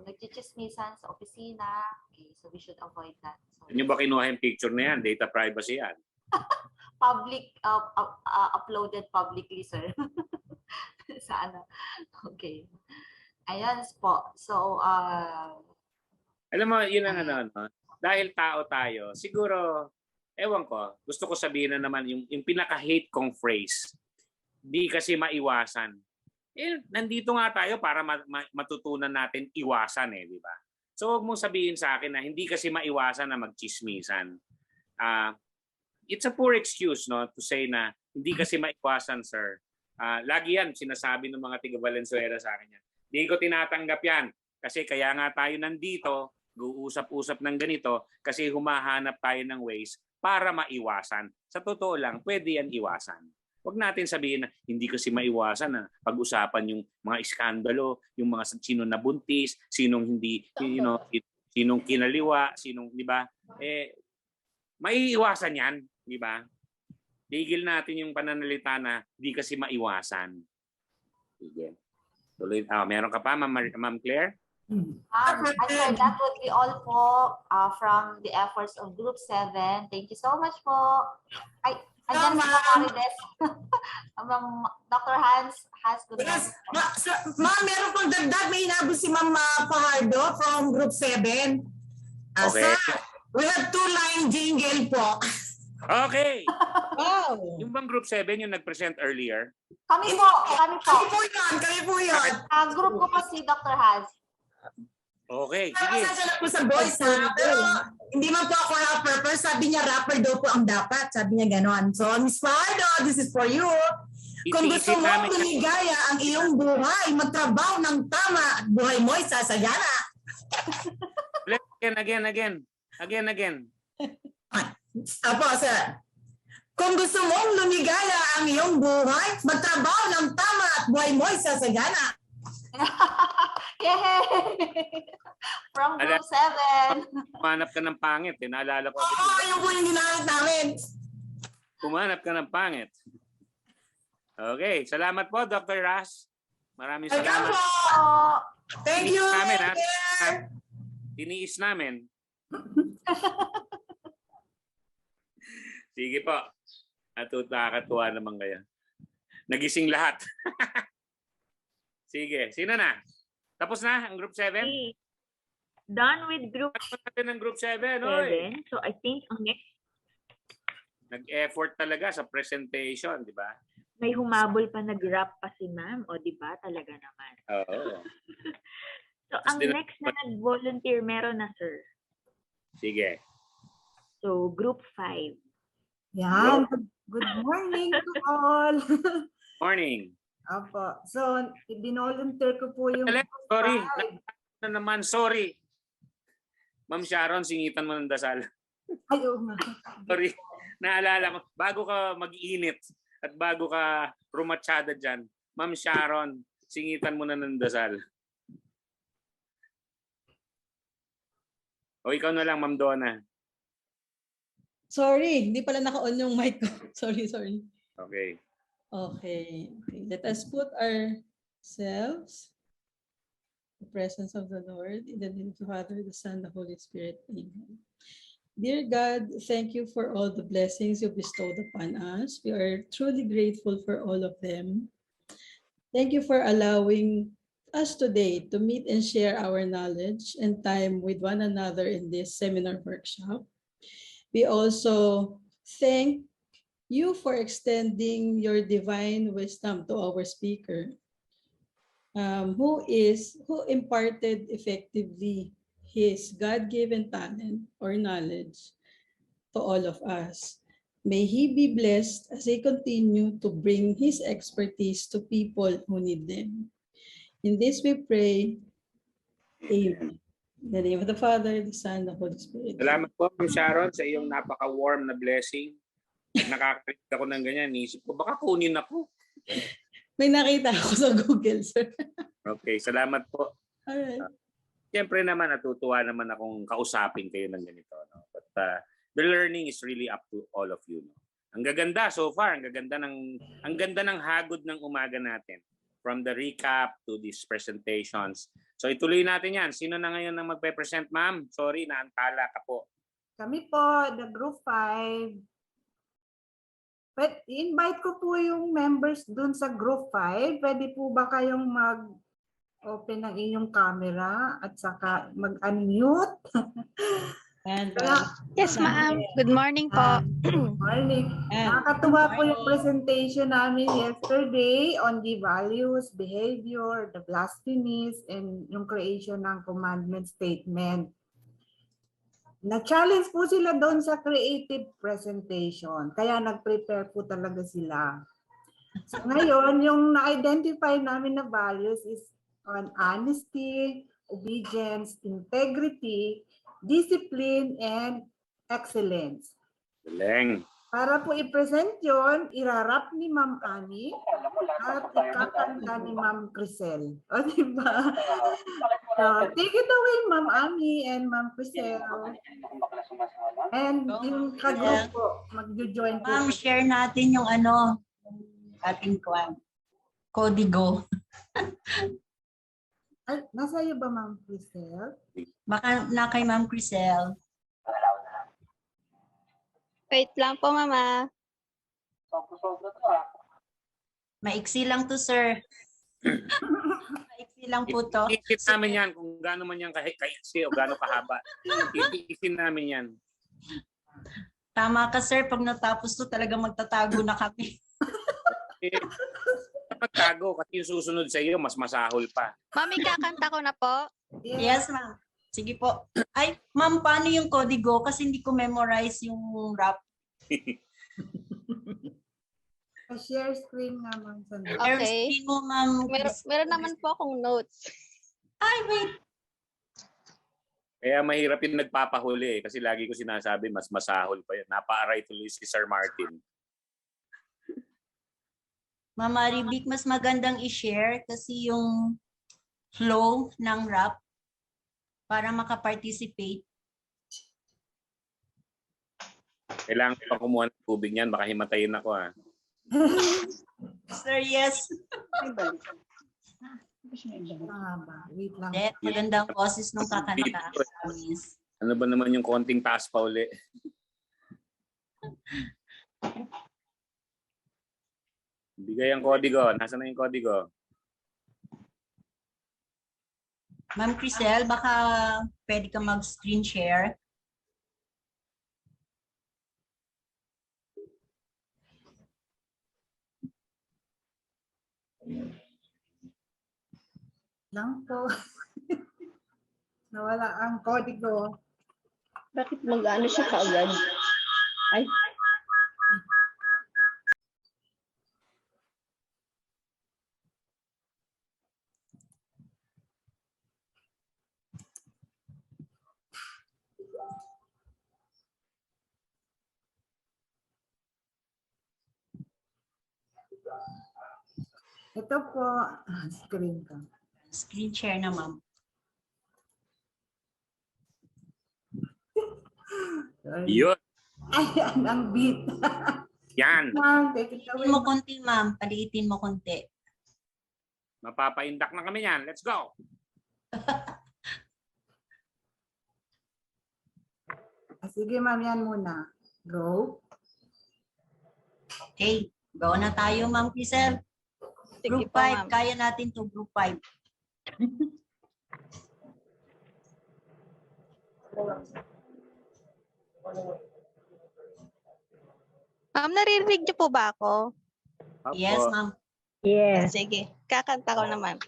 nagchichismisan sa opisina. Okay. So, we should avoid that. So, Ano ba kinuha yung picture na yan? Data privacy yan. Public, uploaded publicly, sir. Sa Okay. Ayan po. So, alam mo, yun ang dahil tao tayo, siguro, ewan ko, gusto ko sabihin na naman yung pinaka-hate kong phrase, di kasi maiwasan. Nandito nga tayo para matutunan natin iwasan di ba? So, huwag mong sabihin sa akin na hindi kasi maiwasan na magchismisan. It's a poor excuse to say na hindi kasi maiwasan, sir. Lagi yan, sinasabi ng mga tiga Valenzuela sa akin yan. Hindi ko tinatanggap yan. Kasi kaya nga tayo nandito, guusap-usap ng ganito, kasi humahanap tayo ng ways para maiwasan. Sa totoo lang, pwede yan iwasan. Huwag natin sabihin na hindi kasi maiwasan na pag-usapan yung mga iskandalo, yung mga sino nabuntis, sinong hindi, sinong kinaliwa, di ba? Maiiwasan yan, di ba? Tigil natin yung pananalita na hindi kasi maiwasan. Sige. Tuloy. Meron ka pa, Ma'am Claire? Actually, that would be all po from the efforts of Group 7. Thank you so much po. Andyan si Marides. Dr. Hans good yes. Ma'am, meron pang dagdag. May hinabol si Ma'am Fajardo from Group 7. Okay. Sir, we have 2-line jingle po. Okay. Wow. Yung bang Group 7 yung nag-present earlier? Kami po. Kami po yun. Group ko po si Dr. Hans. Okay, sige. Pasensya po sa voice pero hindi man po ako rapper. Pero sabi niya rapper daw po ang dapat. Sabi niya ganon. So, Miss Fajardo, this is for you. Kung gusto mo lumigaya ang iyong buhay, magtrabaho ng tama at buhay mo'y sasagana. Again. Apo, sir. Kung gusto mong lumigaya ang iyong buhay, magtrabaho ng tama at buhay mo'y sasagana. Yay! From Group 7. Kumanap ka ng pangit. Naalala ko. Yun po yung ginamit namin. Kumanap ka ng pangit. Okay. Salamat po, Dr. Ras. Maraming salamat. Thank you. Tiniis namin. Sige po. Nakakatuwa naman kaya. Nagising lahat. Sige. Sino na? Tapos na ang Group 7? Okay. Done with Group Natin ng Group 7. 7. So I think ang next, nag-effort talaga sa presentation, di ba? may humabol pa, nag-rap pa si ma'am. O, di ba? Talaga naman. Oo. So ang next na nag-volunteer, meron na, sir. Sige. So Group 5. Yan. Good morning to all. Morning. Apo. So, binolunteer ko po yung... Sorry. Sorry. Ma'am Sharon, singitan mo ng dasal. Ayaw nga. Sorry. Naalala ko, bago ka mag-init at bago ka rumatsada dyan, Ma'am Sharon, singitan mo na ng dasal. O ikaw na lang, Ma'am Donna. Sorry, hindi pala naka-on yung mic ko. Sorry. Okay. Okay. Let us put ourselves in the presence of the Lord, in the name of the Father, the Son, the Holy Spirit. Amen. Dear God, thank you for all the blessings you bestowed upon us. We are truly grateful for all of them. Thank you for allowing us today to meet and share our knowledge and time with one another in this seminar workshop. We also thank you for extending your divine wisdom to our speaker, who imparted effectively his God-given talent or knowledge to all of us. May he be blessed as he continue to bring his expertise to people who need them. In this we pray. Amen. In the name of the Father, the Son, and the Holy Spirit. Salamat po, Ma'am Sharon, sa iyong napaka-warm na blessing. Nakakarinig ako ng ganyan. Isip ko, baka kunin ako. May nakita ako sa Google, sir. Okay, salamat po. Alright. Siyempre naman, natutuwa naman akong kausapin kayo ng ganito. No? But the learning is really up to all of you. No? Ang gaganda so far, ang ganda ng hagod ng umaga natin. From the recap to these presentations. So ituloy natin yan. Sino na ngayon ang magpe-present, ma'am? Sorry, naantala ka po. Kami po, the group 5. But invite ko po yung members dun sa group 5. Pwede po ba kayong mag-open ng inyong camera at saka mag-unmute? Yes, ma'am. Good morning po. Good morning. Nakakatuwa po yung presentation namin yesterday on the values, behavior, the blasphemies, and yung creation ng commandment statement. Na-challenge po sila doon sa creative presentation. Kaya nag-prepare po talaga sila. So ngayon, yung na-identify namin na values is on honesty, obedience, integrity, discipline, and excellence. Galing. Para po i-present yon, irarap ni Ma'am Ani at ikakanta ni Ma'am Crisel. O, diba? So, take it away, Ma'am Ani and Ma'am Crisel. And yung ka-group po, mag-join po. Ma'am, share natin yung ating kodigo. Ay, nasa iyo ba, Ma'am Crisel? Baka na kay Ma'am Crisel. Wait lang po, mama. Maiksi lang to, sir. Maiksi lang po to. Iisip namin yan kung gaano man yan kaiksi o gaano kahaba. Iisip namin yan. Tama ka, sir. Pag natapos to, talaga magtatago na kami. Magtago kasi yung susunod sa iyo, mas masahol pa. Mami, kakanta ko na po. Yes, ma'am. Sige po. Ay, ma'am, paano yung kodigo? Kasi hindi ko memorize yung rap. Share screen naman. Share screen mo, ma'am. Meron naman po akong notes. Ay, wait. Kaya mahirap yung nagpapahuli kasi lagi ko sinasabi, mas masahol pa yun. Napaaray tuloy si Sir Martin. Mama Ribik, mas magandang i-share kasi yung flow ng rap para makaparticipate. Kailangan ko pa kumuha ng tubig niyan, baka himatayin ako ha. Sir, yes. Wait lang. Magandang boses nung kakanta. Ano ba naman yung konting taas pa uli? Bigay ang kodigo. Nasaan na yung kodigo? Ma'am Crisel, baka pwede ka mag-screen share. Lang po. Nawala ang kodigo. Bakit mag-ano siya kaagad? Ay. Ito po, screen ka. Screen share na, ma'am. Yun. Ayan, ang beat. Yan. Ma'am, take it away. Paliitin mo konti, ma'am. Paliitin mo konti. Mapapaindak na kami yan. Let's go. Sige, ma'am, yan muna. Go. Okay. Go na tayo, Ma'am Crisel. Sige Group po, 5, ma'am. kaya natin to group 5. Ma'am, naririnig niyo po ba ako? Yes, ma'am. Yes. Sige, kakanta ko naman.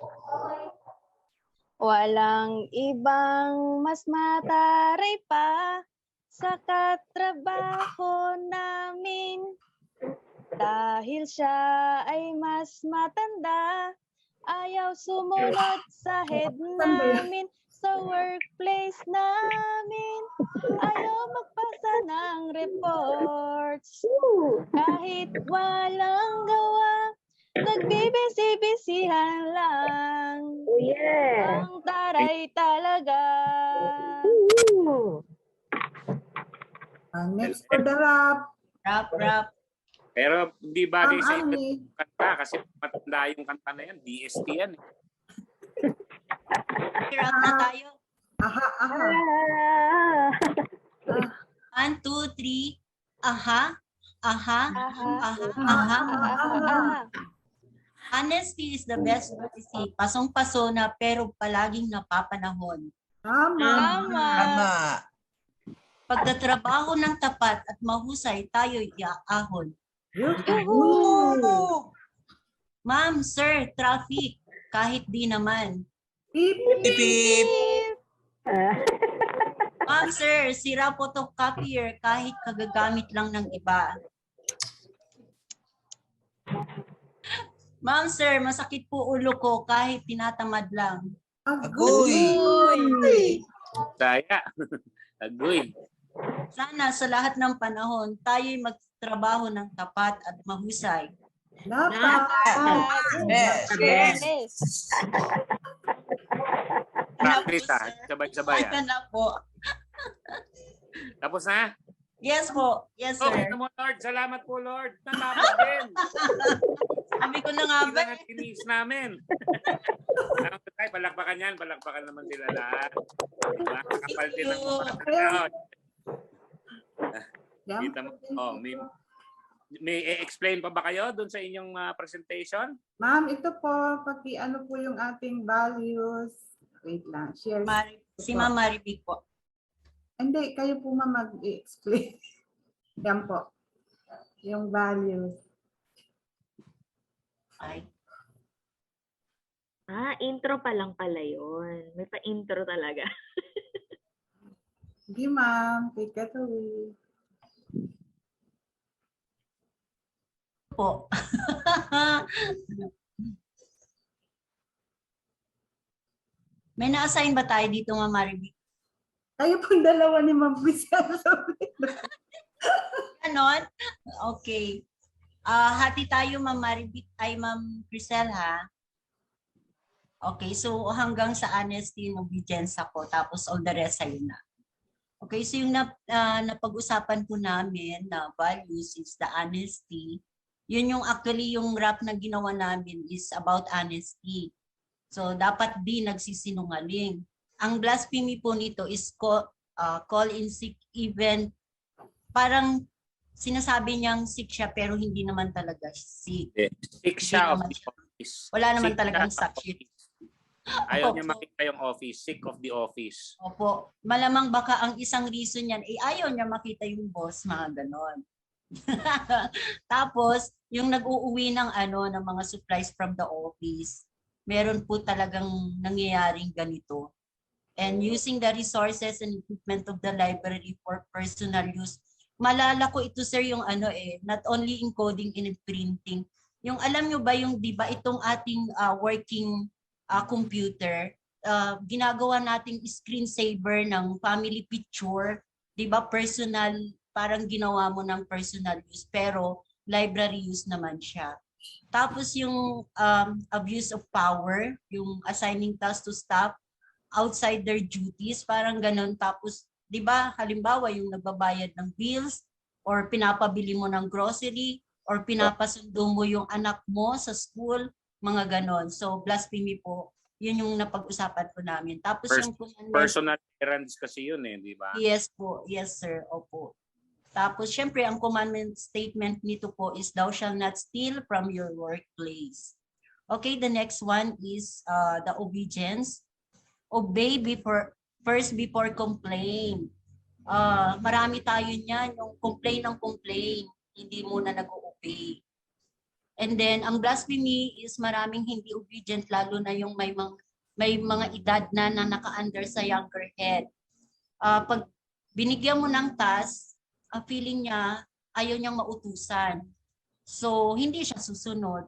Walang ibang mas mataray pa sa katrabaho namin dahil siya ay mas matanda. Ayaw sumunod sa head namin sa workplace namin. Ayaw magpasa ng reports kahit walang gawa. Nagbibisi-bisihan lang. Oh, yeah. Ang taray talaga. Next for the rap. Rap. Pero hindi bagay sa Ang iyo kanta kasi matanda yung kanta na yan. DST yan. Rap na tayo. Aha. 1, 2, 3. Aha. Honesty is the best policy. Pasong-paso na pero palaging napapanahon. Tama. Pagtatrabaho ng tapat at mahusay, tayo'y iaahon. Ma'am, sir, traffic. Kahit di naman. Pip. Ma'am, sir, sira photocopier kahit kagagamit lang ng iba. Ma'am, sir, masakit po ulo ko kahit tinatamad lang. Agoy. Saya. Agoy. Sana sa lahat ng panahon, tayo'y magtrabaho ng tapat at mahusay. Yes. Practice sabay-sabay. Ayan na po. Tapos na? Yes po. Yes, sir. Okay, Lord. Salamat po, Lord. Natapos din. Sabi ko na nga ba? Tinis namin. Palakpakan yan. Palakpakan naman sila lahat. Kapal din ang mga. Kita mo. Oh, may explain pa ba kayo doon sa inyong presentation? Ma'am, ito po, ano po yung ating values. Wait lang, share. Si Ma'am Maribig po. Hindi, kayo po mag-explain. Yan po. Yung values. Intro pa lang pala yun. May pa-intro talaga. Hindi, ma'am. Take it away. Po. May na-assign ba tayo dito, Ma'am Maribig? Kayo pong dalawa ni Ma'am Priscilla. Ganon? Okay. Hati tayo, Ma'am Maribig, ay Ma'am Priscilla, ha? Okay, so hanggang sa honesty and obedience ako, tapos all the rest sa'yo na. Okay, so yung napag-usapan po namin na values is the honesty. Yun yung actually yung rap na ginawa namin is about honesty. So dapat di nagsisinungaling. Ang blasphemy po nito is call in sick even. Parang sinasabi niyang sick siya pero hindi naman talaga sick. Sick siya of the office. Wala naman talagang suck. Ayaw niya makita yung office. Sick of the office. Opo. Malamang baka ang isang reason niyan ay ayaw niya makita yung boss, mga ganon. Tapos, yung nag-uuwi ng ng mga supplies from the office, meron po talagang nangyayaring ganito. And using the resources and equipment of the library for personal use. Malala ko ito, sir, yung not only encoding and printing. Yung alam nyo ba yung, di ba, itong ating working computer, ginagawa nating screensaver ng family picture, di ba, personal, parang ginawa mo ng personal use, pero library use naman siya. Tapos yung abuse of power, yung assigning tasks to staff outside their duties, parang ganun. Tapos, di ba, halimbawa yung nagbabayad ng bills, or pinapabili mo ng grocery, or pinapasundo mo yung anak mo sa school, mga ganon. So, blasphemy po, yun yung napag-usapan po namin. Tapos yung personal errands kasi yun di ba? Yes po, yes sir, opo. Tapos, syempre, ang commandment statement nito po is, thou shall not steal from your workplace. Okay, the next one is the obedience. Obey first before complain. Marami tayo niyan, yung complain ng complain, hindi muna nag-obey. And then, ang blasphemy is maraming hindi obedient, lalo na yung may mga edad na naka-under sa younger head. Pag binigyan mo ng task, feeling niya, ayaw niyang mautusan. So, hindi siya susunod.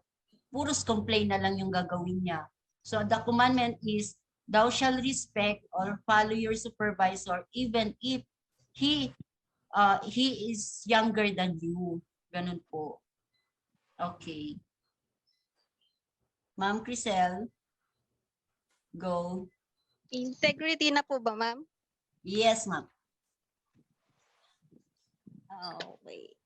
Puros complain na lang yung gagawin niya. So, the commandment is, thou shall respect or follow your supervisor even if he is younger than you. Ganun po. Okay. Ma'am Crisel, go. Integrity na po ba, ma'am? Yes, ma'am. Oh, wait.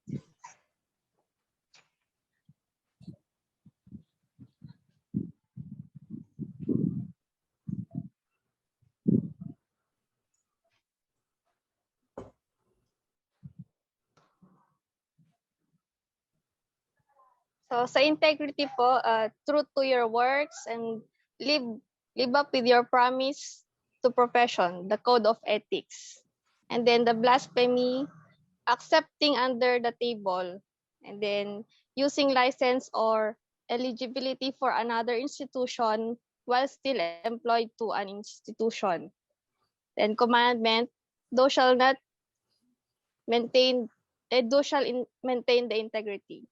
So sa integrity po, true to your works and live up with your promise to profession, the code of ethics. And then the blasphemy, accepting under the table, and then using license or eligibility for another institution while still employed to an institution. Then commandment, thou shall not maintain, maintain the integrity.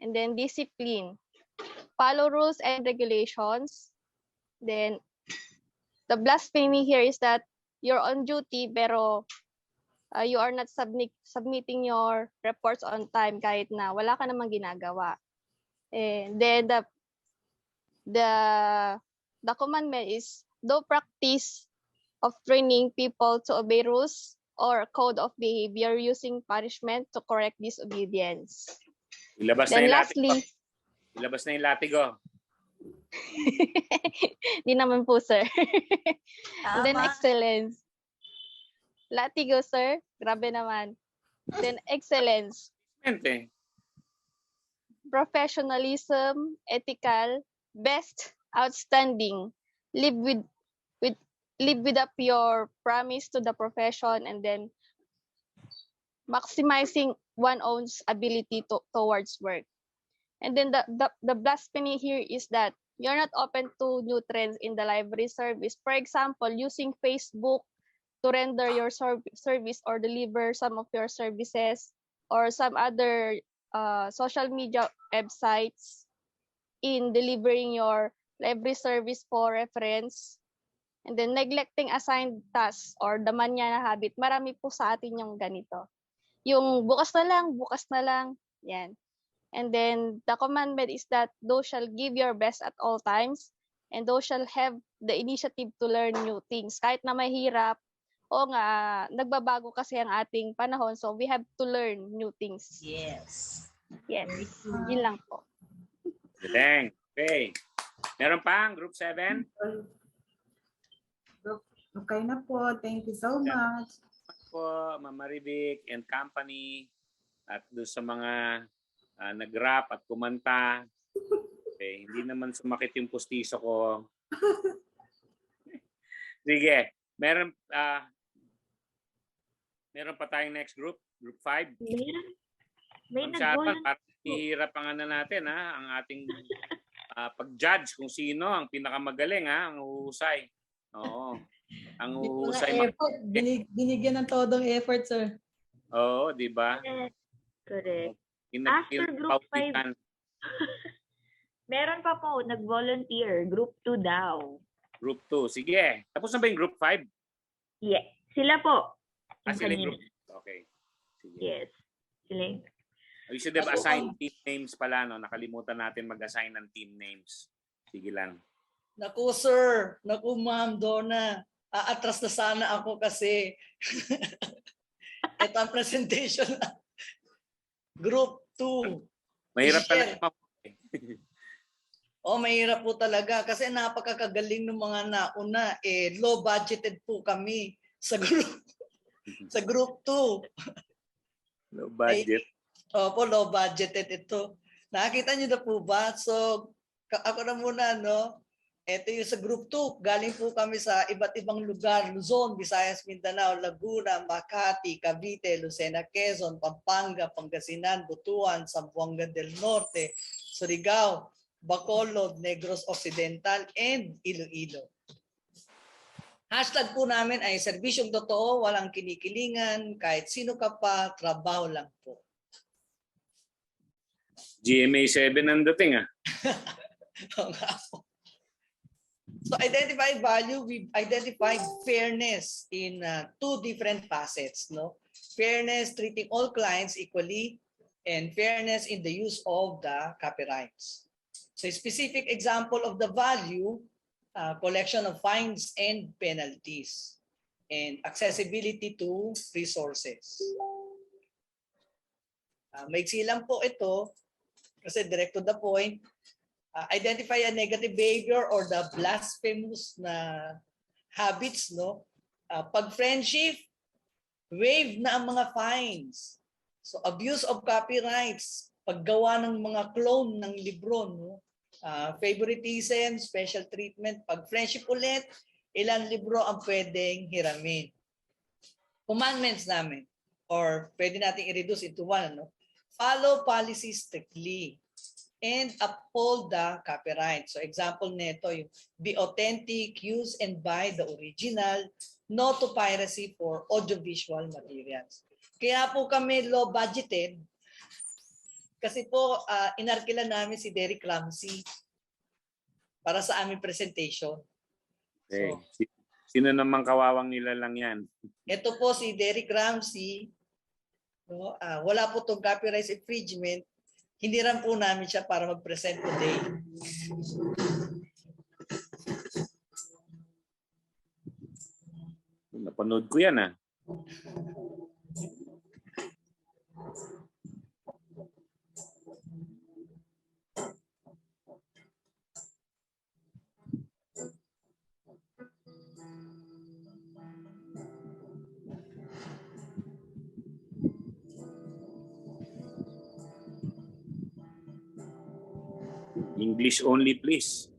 And then discipline, follow rules and regulations. Then the blasphemy here is that you're on duty pero you are not submitting your reports on time kahit na wala ka namang ginagawa. And then the commandment is no practice of training people to obey rules or code of behavior using punishment to correct disobedience. Ilabas Then na lastly, ilabas na yung latigo. di naman po, sir. And then Tama. excellence. Latigo, sir. Grabe naman. Then excellence. Professionalism, ethical, best, outstanding. Live up your promise to the profession, and then maximizing one's own ability towards work. And then the blasphemy here is that you're not open to new trends in the library service. For example, using Facebook to render your service or deliver some of your services, or some other social media websites in delivering your library service for reference. And then neglecting assigned tasks or the manya na habit. Marami po sa atin yung ganito. Yung bukas na lang, yan. And then the commandment is that thou shall give your best at all times, and thou shall have the initiative to learn new things. Kahit na mahirap, o nga, nagbabago kasi ang ating panahon, so we have to learn new things. Yes. Yes, yun lang po. Galing. Okay. Meron pa ang group 7? Okay na po. Thank you so much. Po, Mama Rivic and company, at doon sa mga nag-rap at kumanta. Okay, hindi naman sumakit yung pustiso ko. Sige, meron pa tayong next group, group 5. May Para ihirap ang natin, ang ating pag-judge kung sino ang pinakamagaling, ang uhusay. Oo. Ang uhusay. Binigyan ng todong effort, sir. Oo, di ba? Correct. After group 5, meron pa po, nag-volunteer. Group 2 daw. Group 2. Sige. Tapos na ba yung group 5? Yeah. Sila po. Sila yung group. Okay. Sige. Yes. Sila. We should have assigned team names pala, no? Nakalimutan natin mag-assign ng team names. Sige lang. Naku, sir. Naku, ma'am, Donna. Aatras na sana ako kasi ito ang presentation na Group 2. Mahirap talaga. Mahirap po talaga kasi napakakagaling ng mga nauna. Low budgeted po kami sa group 2. Low budget. Opo, low budgeted ito. Nakita niyo na po ba? So, Ako na muna, no? Ito yung sa group 2. Galing po kami sa iba't ibang lugar. Luzon, Visayas, Mindanao, Laguna, Makati, Cavite, Lucena, Quezon, Pampanga, Pangasinan, Butuan, Zamboanga del Norte, Surigao, Bacolod, Negros Occidental, and Iloilo. Hashtag po namin ay serbisyong totoo, walang kinikilingan, kahit sino ka pa, trabaho lang po. GMA 7 ang dating, ah. So identify value, we've identified fairness in two different facets, no? Fairness, treating all clients equally, and fairness in the use of the copyrights. So a specific example of the value, collection of fines and penalties, and accessibility to resources. Maiksi lang po ito, kasi direct to the point. Identify a negative behavior or the blasphemous na habits, no? Pag friendship, waive na ang mga fines. So abuse of copyrights, paggawa ng mga clone ng libro, no? Favoritism, special treatment. Pag friendship ulit, ilang libro ang pwedeng hiramin. Commandments namin, or pwede natin i-reduce into one, no? Follow policy strictly and uphold the copyright. So example nito, yung be authentic, use and buy the original, no to piracy for audiovisual materials. Kaya po kami low budgeted kasi po inarkila namin si Derek Ramsey para sa aming presentation. Okay. So, sino naman kawawang nila lang yan? Ito po si Derek Ramsey. No? Wala po itong copyright infringement. Hiniram po namin siya para mag-present today. Napanood ko yan, ah. English only, please.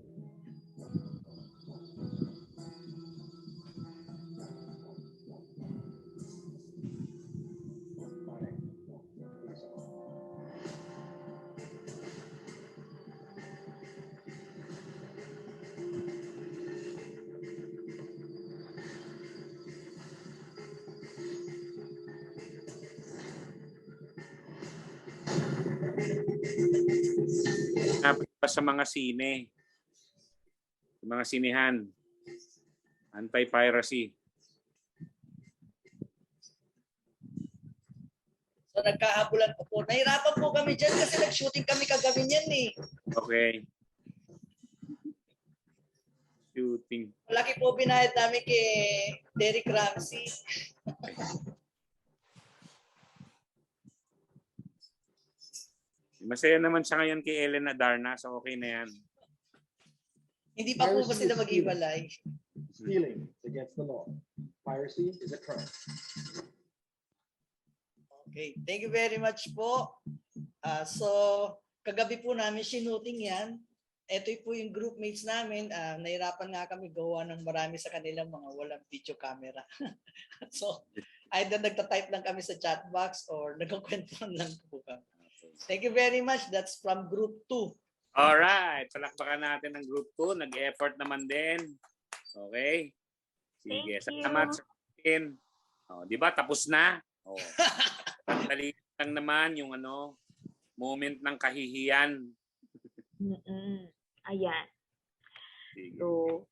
Sa mga sine, sa mga sinehan, anti-piracy. So nagkahabulan po. Nahirapan po kami dyan kasi nag-shooting kami kagabi niyan eh. Okay. Shooting. Malaki po binayad namin kay Derek Ramsey. Masaya naman siya ngayon kay Elena Darna, so okay na yan. Hindi pa po ba sila mag-iwalay? Stealing is against the law. Piracy is a crime. Okay, thank you very much po. So, kagabi po namin sinuting yan. Ito po yung group mates namin. Nahirapan nga kami gawa ng marami sa kanilang mga walang video camera. So, either nagta-type lang kami sa chat box or nagkukwentuhan lang po kami. Thank you very much. That's from group 2. Alright, palakpakan natin ng group 2. Nag-effort naman din. Okay? Sige, salamat sa atin. Oh, di ba tapos na? Oh. Pagdali lang naman yung moment ng kahihiyan. Ayan. So,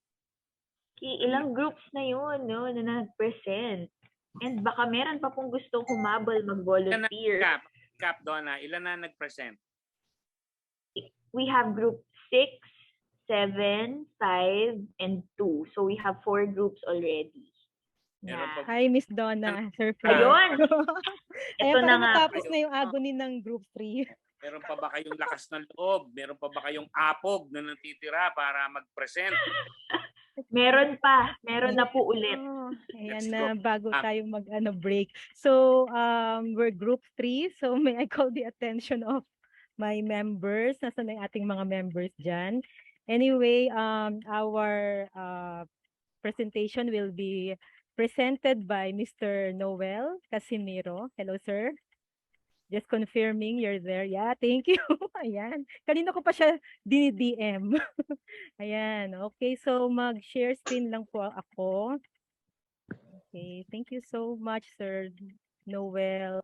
ilang groups na yun, no, na nag-present. And baka meron pa pong gustong humabol mag-volunteer. Cap, Donna, ilan na nag-present? We have group 6, 7, 5, and 2. So we have 4 groups already. Yeah. Hi, Miss Donna. Sir Fred. Ayun! Ito na nga. Tapos na yung agony ng group 3. Meron pa ba kayong lakas ng loob? Meron pa ba kayong apog na natitira para mag-present? Meron pa. Meron na po ulit. Ayan na, bago tayo mag-break. So, we're group 3. So, may I call the attention of my members. Nasaan na yung ating mga members dyan? Anyway, our presentation will be presented by Mr. Noel Casimiro. Hello, sir. Just confirming you're there. Yeah, thank you. Ayan. Kanina ko pa siya dinidm. Ayan. Okay, so mag-share screen lang po ako. Okay, thank you so much, Sir Noel.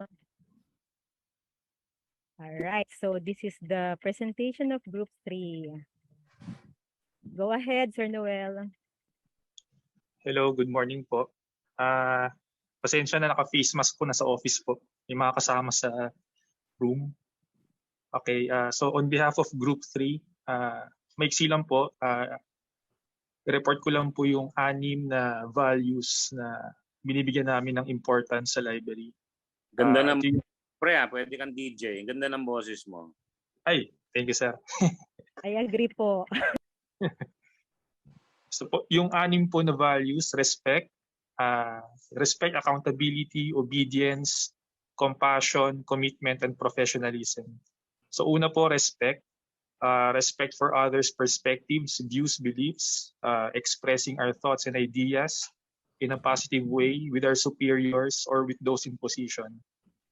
All right, so this is the presentation of Group 3. Go ahead, Sir Noel. Hello, good morning po. Pasensya na naka-face mask po, nasa office po. May mga kasama sa room. Okay, so on behalf of Group 3, maiksi lang po, report ko lang po yung 6 na values na binibigyan namin ng importance sa library. Ganda ng pre, pwede kang DJ. Ganda ng boses mo. Ay, thank you, sir. I agree po. So po, yung 6 po na values, respect, accountability, obedience, compassion, commitment, and professionalism. So una po, respect. Respect for others' perspectives, views, beliefs, expressing our thoughts and ideas in a positive way with our superiors or with those in position.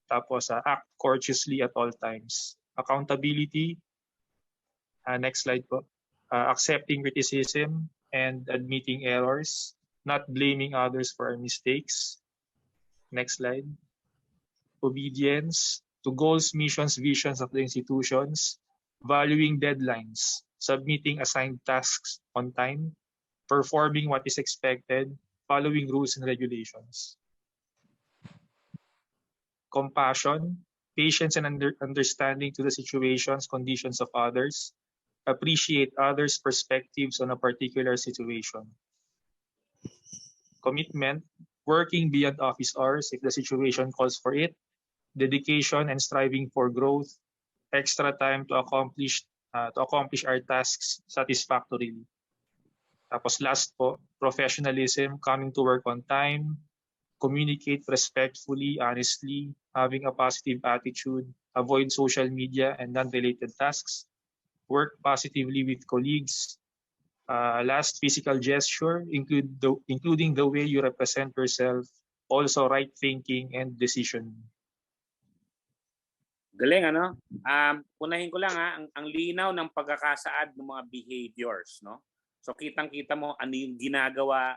Tapos, act courteously at all times. Accountability, next slide po. Accepting criticism and admitting errors, not blaming others for our mistakes. Next slide. Obedience to goals, missions, visions of the institutions, valuing deadlines, submitting assigned tasks on time, performing what is expected, following rules and regulations. Compassion, patience and understanding to the situations, conditions of others, appreciate others' perspectives on a particular situation. Commitment, working beyond office hours if the situation calls for it, dedication and striving for growth, extra time to accomplish our tasks satisfactorily. Tapos last po, professionalism, coming to work on time, communicate respectfully, honestly, having a positive attitude, avoid social media and non-related tasks, work positively with colleagues. Last, physical gesture, including the way you represent yourself, also right thinking and decision. Galing, ano? Punahin ko lang ang linaw ng pagkakasaad ng mga behaviors, no? So kitang-kita mo ano yung ginagawa,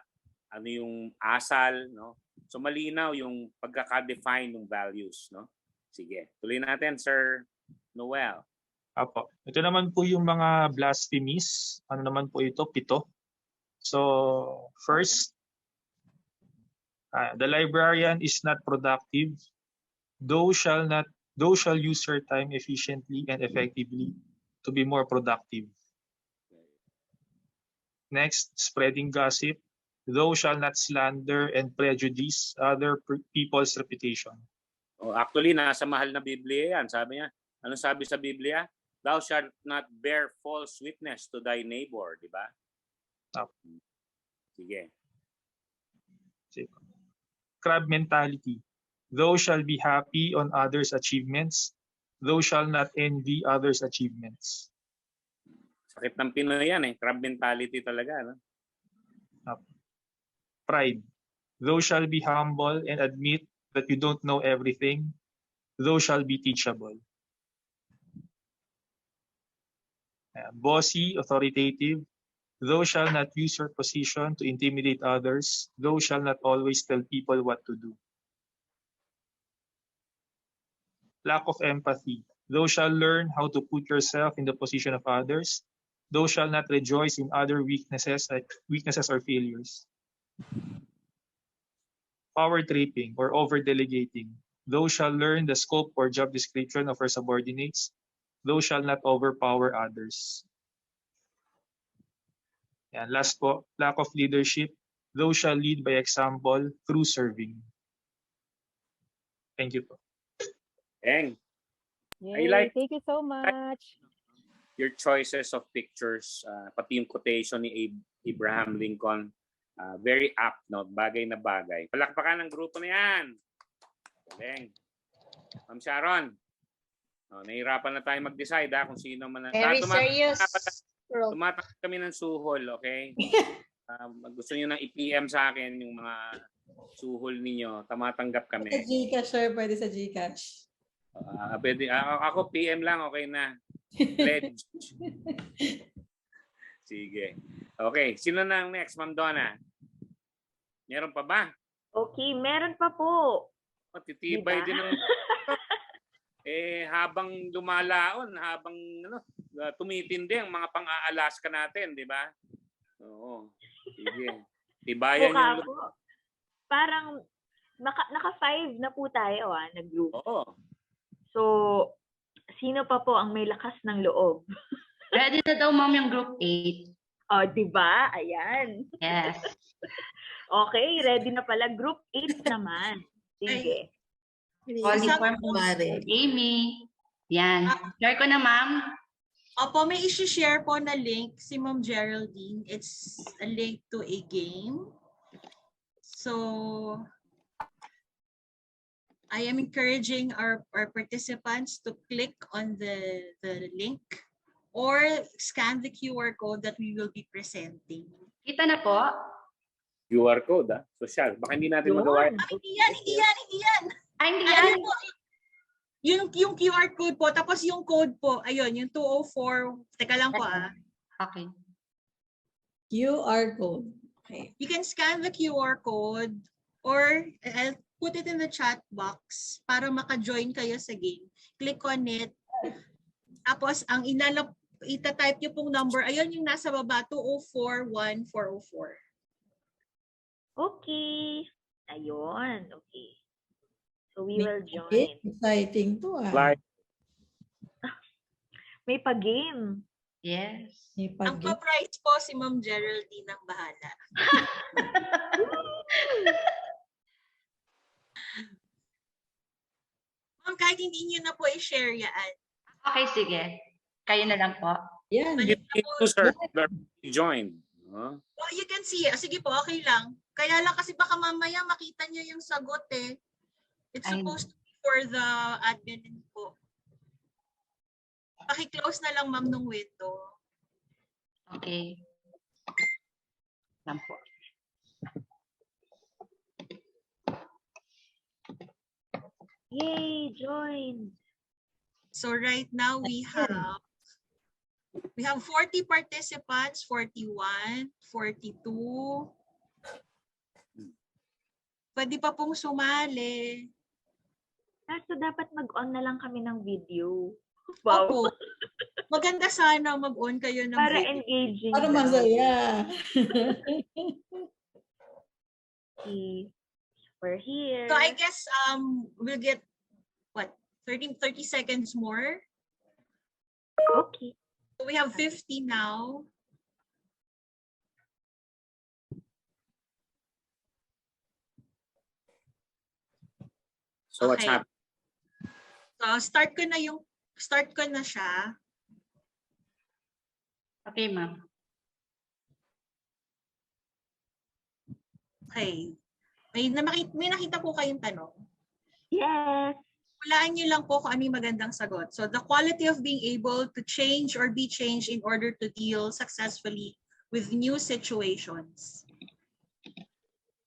ano yung asal, no? So malinaw yung pagkaka-define ng values, no? Sige, tuloy natin, Sir Noel. Apo. Ito naman po yung mga blasphemies. Ano naman po ito? 7. So, first, the librarian is not productive. Thou shall use your time efficiently and effectively to be more productive. Next, spreading gossip. Thou shall not slander and prejudice other people's reputation. Oh, actually, nasa mahal na Biblia yan. Sabi niya, ano sabi sa Biblia? Thou shalt not bear false witness to thy neighbor, di ba? Sige. Crab mentality. Thou shall be happy on others' achievements. Thou shall not envy others' achievements. Sakit ng Pinoy yan eh. Crab mentality talaga. No? Pride. Thou shall be humble and admit that you don't know everything. Thou shall be teachable. Bossy, authoritative. Thou shall not use your position to intimidate others. Thou shall not always tell people what to do. Lack of empathy. Thou shall learn how to put yourself in the position of others. Thou shall not rejoice in other weaknesses or failures. Power tripping or over-delegating. Thou shall learn the scope or job description of our subordinates. Thou shall not overpower others. And last po, lack of leadership. Thou shall lead by example through serving. Thank you po. Eng. Yay, like thank you so much. Your choices of pictures, pati yung quotation ni Abraham Lincoln, very apt, no? Bagay na bagay. Palakpakan ng grupo na yan. Galing. Ma'am Sharon. Nahihirapan na tayo mag-decide kung sino man. Very serious. Tumatanggap kami ng suhol, okay? Gusto niyo nang i-PM sa akin yung mga suhol ninyo, tumatanggap kami. Sa Gcash, sir. Pwede sa Gcash. Pwede. Ako PM lang, okay na. Pledge. Sige. Okay, sino na ang next, Ma'am Donna? Meron pa ba? Okay, meron pa po. Titibay din ng... habang lumalaon, habang tumitindi ang mga pang-Alaska natin, di ba? Oo. Sige. Tibayan yung... Parang naka-5 na po tayo nag-group. Oo. So, sino pa po ang may lakas ng loob? Ready na daw, ma'am, yung group 8. Di ba? Ayan. Yes. Okay, ready na pala. Group 8 naman. Sige. Amy. Yan. Share ko na, ma'am. Opo, may isi-share po na link si Ma'am Geraldine. It's a link to a game. So, I am encouraging our participants to click on the link or scan the QR code that we will be presenting. Kita na po? QR code, social. Baka hindi natin magawa. Hindi yan. Hindi yan. Yung QR code po, tapos yung code po, ayun, yung 204. Teka lang po Okay. QR code. Okay. You can scan the QR code or I'll put it in the chat box para maka-join kayo sa game. Click on it. Tapos ang ita-type niyo pong number, ayun yung nasa baba, 204-1404. Okay. Ayun. Okay. So we will join. Exciting to May pa-game. Yes. Ang pa-prize po si Ma'am Geraldine ang bahala. Ma'am, kahit hindi niyo na po i-share yan. Okay, sige. Kayo na lang po. Yan. Join. Oh, you can see. Sige po, okay lang. Kaya lang kasi baka mamaya makita niyo yung sagot It's supposed to be for the admin po. Paki-close na lang, ma'am, ng window. Okay. Lang po. Yay, join. So right now we have 40 participants, 41, 42. Pwede pa pong sumali. So dapat mag-on na lang kami ng video. Wow. Opo. Maganda sana mag-on kayo ng para video. Engaging. Para masaya. We're here. So I guess we'll get 30 seconds more. Okay. So we have 50 now. So what's happening? So start ko na siya. Okay, ma'am. Okay. May nakita po kayong tanong? Yes. Hulaan niyo lang po kung ano yung magandang sagot. So the quality of being able to change or be changed in order to deal successfully with new situations.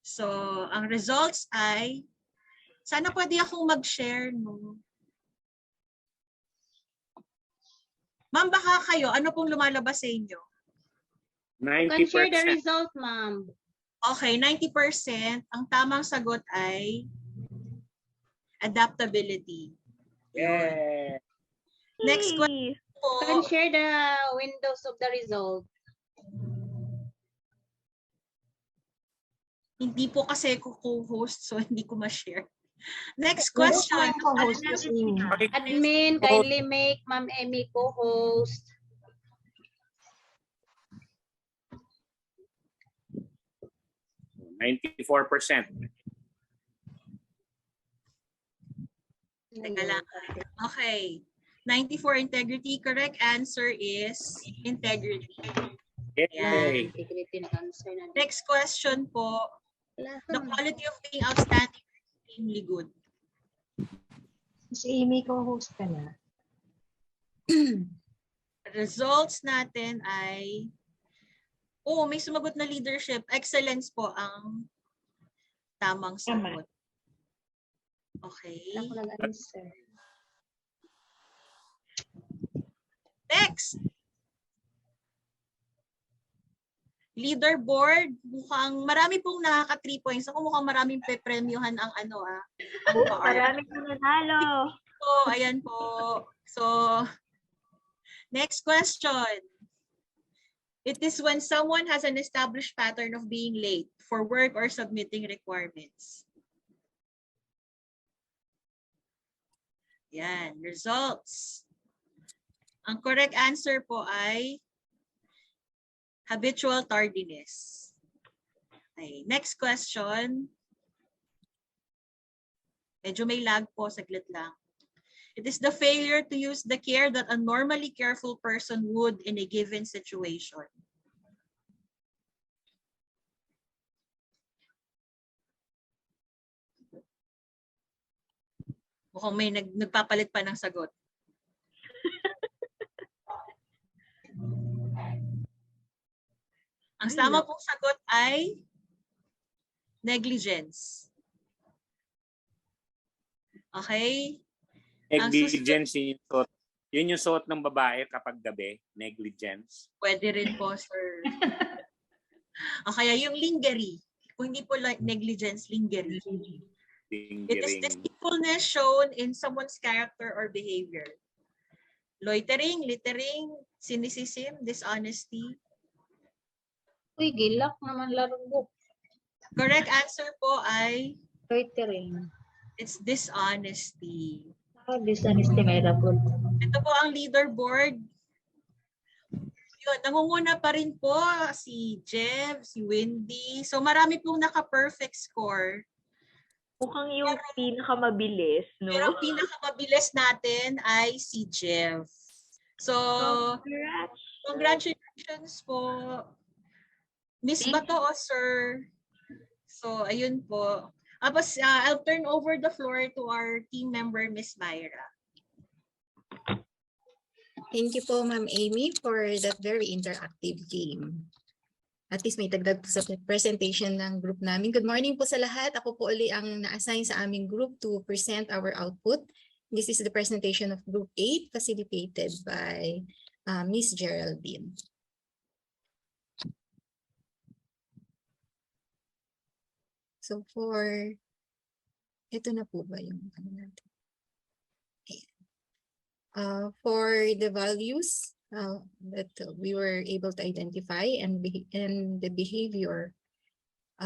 So ang results ay, sana pwede akong mag-share, no? Ma'am, baka kayo, ano pong lumalabas sa inyo? 90%. You can share the result, ma'am. Okay, 90%. Ang tamang sagot ay adaptability. Yeah. Next question po. You can share the windows of the result. Hindi po kasi ko co-host, so hindi ko ma-share. Next question. Admin, kindly make Ma'am Emmy co-host. %94%. Teka lang. Okay. 94 integrity. Correct answer is integrity. Yay. Next question po. The quality of being outstanding is extremely good. Si Amy, co-host ka na. Results natin ay, may sumagot na leadership. Excellence po ang tamang sagot. Okay. Next. Leaderboard, mukhang marami pong nakaka 3 points. Ako mukhang maraming pepremyohan ang ang PAARL. Maraming nanalo. So, ayan po. So, next question. It is when someone has an established pattern of being late for work or submitting requirements. Yan, results. Ang correct answer po ay habitual tardiness. Okay, next question. Medyo may lag po, saglit lang. It is the failure to use the care that a normally careful person would in a given situation. Mukhang may nagpapalit pa ng sagot. Ang tama pong sagot ay negligence. Okay? Negligence yun yung suot ng babae kapag gabi, negligence. Pwede rin po, sir. O kaya yung lingerie. Kung hindi po negligence, lingerie. It is deceitfulness shown in someone's character or behavior. Loitering, littering, cynicism, dishonesty. Uy, gilak naman larong. Correct answer po ay loitering. It's dishonesty. Dishonesty may rapod. Ito po ang leaderboard. Yun, nangunguna pa rin po si Jeff, si Wendy. So marami pong naka-perfect score. Mukhang yung pinakamabilis, no? Pero ang pinakamabilis natin ay si Jeff. So, congratulations po. Miss ba to o sir? So, ayun po. Tapos, I'll turn over the floor to our team member, Miss Myra. Thank you po, Ma'am Amy, for that very interactive game. At least may dagdag po sa presentation ng group namin. Good morning po sa lahat. Ako po uli ang na-assign sa aming group to present our output. This is the presentation of Group 8 facilitated by Miss Geraldine. So ito na po ba yung ano natin? Okay. For the values that we were able to identify and the behavior.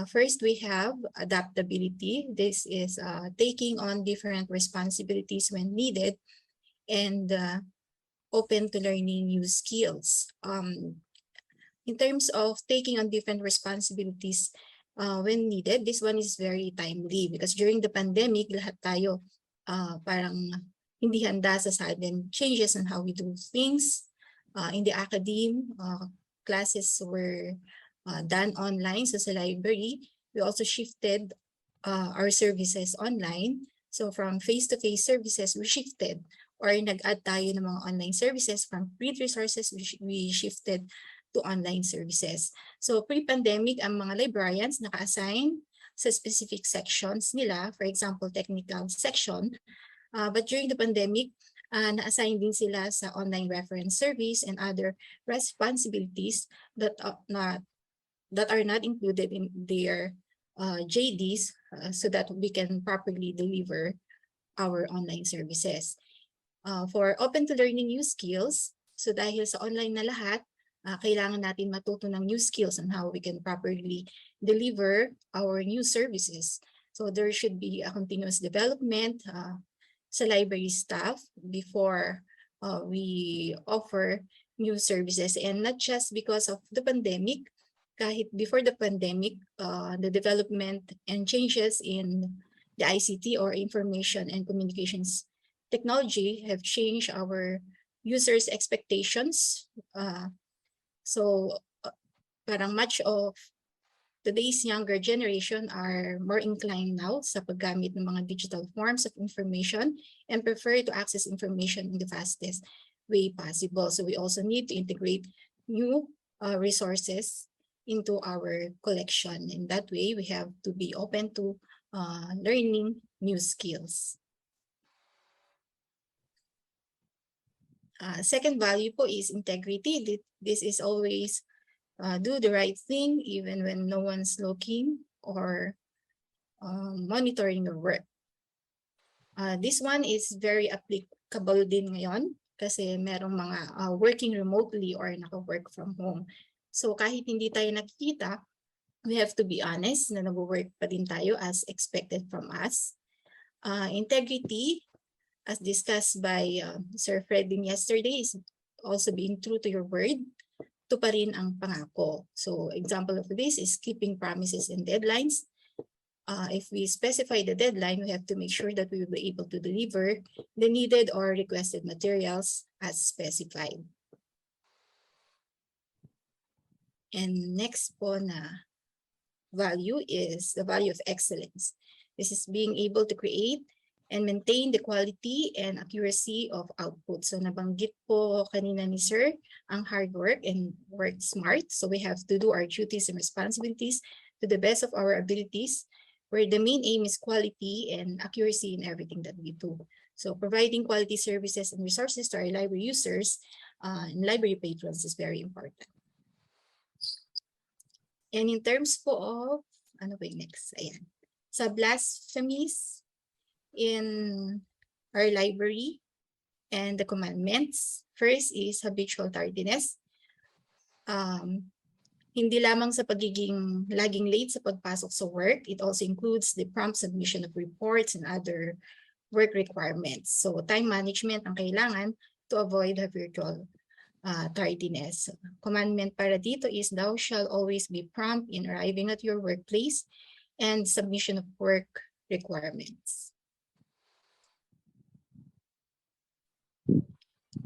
First, we have adaptability. This is taking on different responsibilities when needed and open to learning new skills. In terms of taking on different responsibilities when needed, this one is very timely because during the pandemic, lahat tayo parang hindi handa sa sudden changes on how we do things. In the academe, classes were done online. So sa library, we also shifted our services online. So from face-to-face services, we shifted or nag-add tayo ng mga online services. From read resources, we shifted to online services. So pre-pandemic, ang mga librarians naka-assign sa specific sections nila, for example, technical section. But during the pandemic, na-assign din sila sa online reference service and other responsibilities that are not included in their JDs so that we can properly deliver our online services. For open to learning new skills, so dahil sa online na lahat, kailangan natin matuto ng new skills on how we can properly deliver our new services. So there should be a continuous development sa library staff before we offer new services, and not just because of the pandemic. Kahit before the pandemic, the development and changes in the ICT or information and communications technology have changed our users' expectations. So parang much of today's younger generation are more inclined now sa paggamit ng mga digital forms of information and prefer to access information in the fastest way possible. So we also need to integrate new resources into our collection. In that way, we have to be open to learning new skills. Second value po is integrity. This is always do the right thing even when no one's looking or monitoring your work. This one is very applicable din ngayon kasi merong mga working remotely or naka-work from home. So kahit hindi tayo nakikita, we have to be honest na nag-work pa din tayo as expected from us. Integrity, as discussed by Sir Fred din yesterday, is also being true to your word. Ito pa rin ang pangako. So example of this is keeping promises and deadlines. If we specify the deadline, we have to make sure that we will be able to deliver the needed or requested materials as specified. And next po na value is the value of excellence. This is being able to create and maintain the quality and accuracy of output. So nabanggit po kanina ni Sir ang hard work and work smart. So we have to do our duties and responsibilities to the best of our abilities, where the main aim is quality and accuracy in everything that we do. So providing quality services and resources to our library users and library patrons is very important. And in terms po of, ano ba yung next? Ayan. Sa blasphemies in our library and the commandments, first is habitual tardiness. Hindi lamang sa pagiging laging late sa pagpasok sa work, it also includes the prompt submission of reports and other work requirements. So time management ang kailangan to avoid habitual tardiness. Commandment para dito is thou shall always be prompt in arriving at your workplace and submission of work requirements.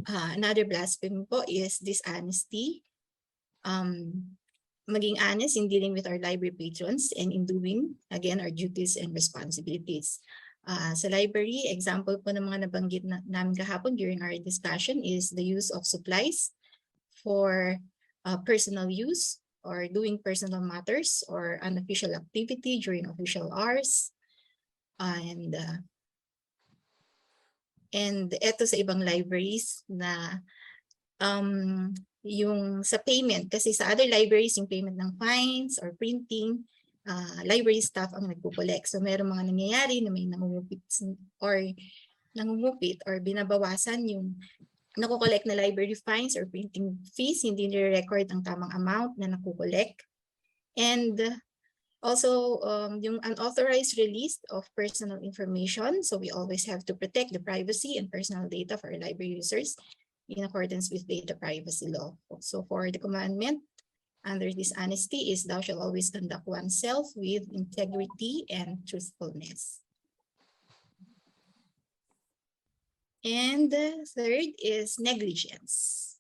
Another blasphemy po is dishonesty. Maging honest in dealing with our library patrons and in doing, again, our duties and responsibilities. Sa library, example po ng mga nabanggit namin kahapon during our discussion is the use of supplies for personal use or doing personal matters or unofficial activity during official hours. And eto sa ibang libraries na yung sa payment, kasi sa other libraries, yung payment ng fines or printing, library staff ang nagpo-collect. So meron mga nangyayari na may nangungupit or binabawasan yung nakukollect na library fines or printing fees, hindi nire-record ang tamang amount na nakukollect. And also, yung unauthorized release of personal information. So we always have to protect the privacy and personal data for our library users in accordance with data privacy law. So for the commandment, under dishonesty is thou shalt always conduct oneself with integrity and truthfulness. And the third is negligence.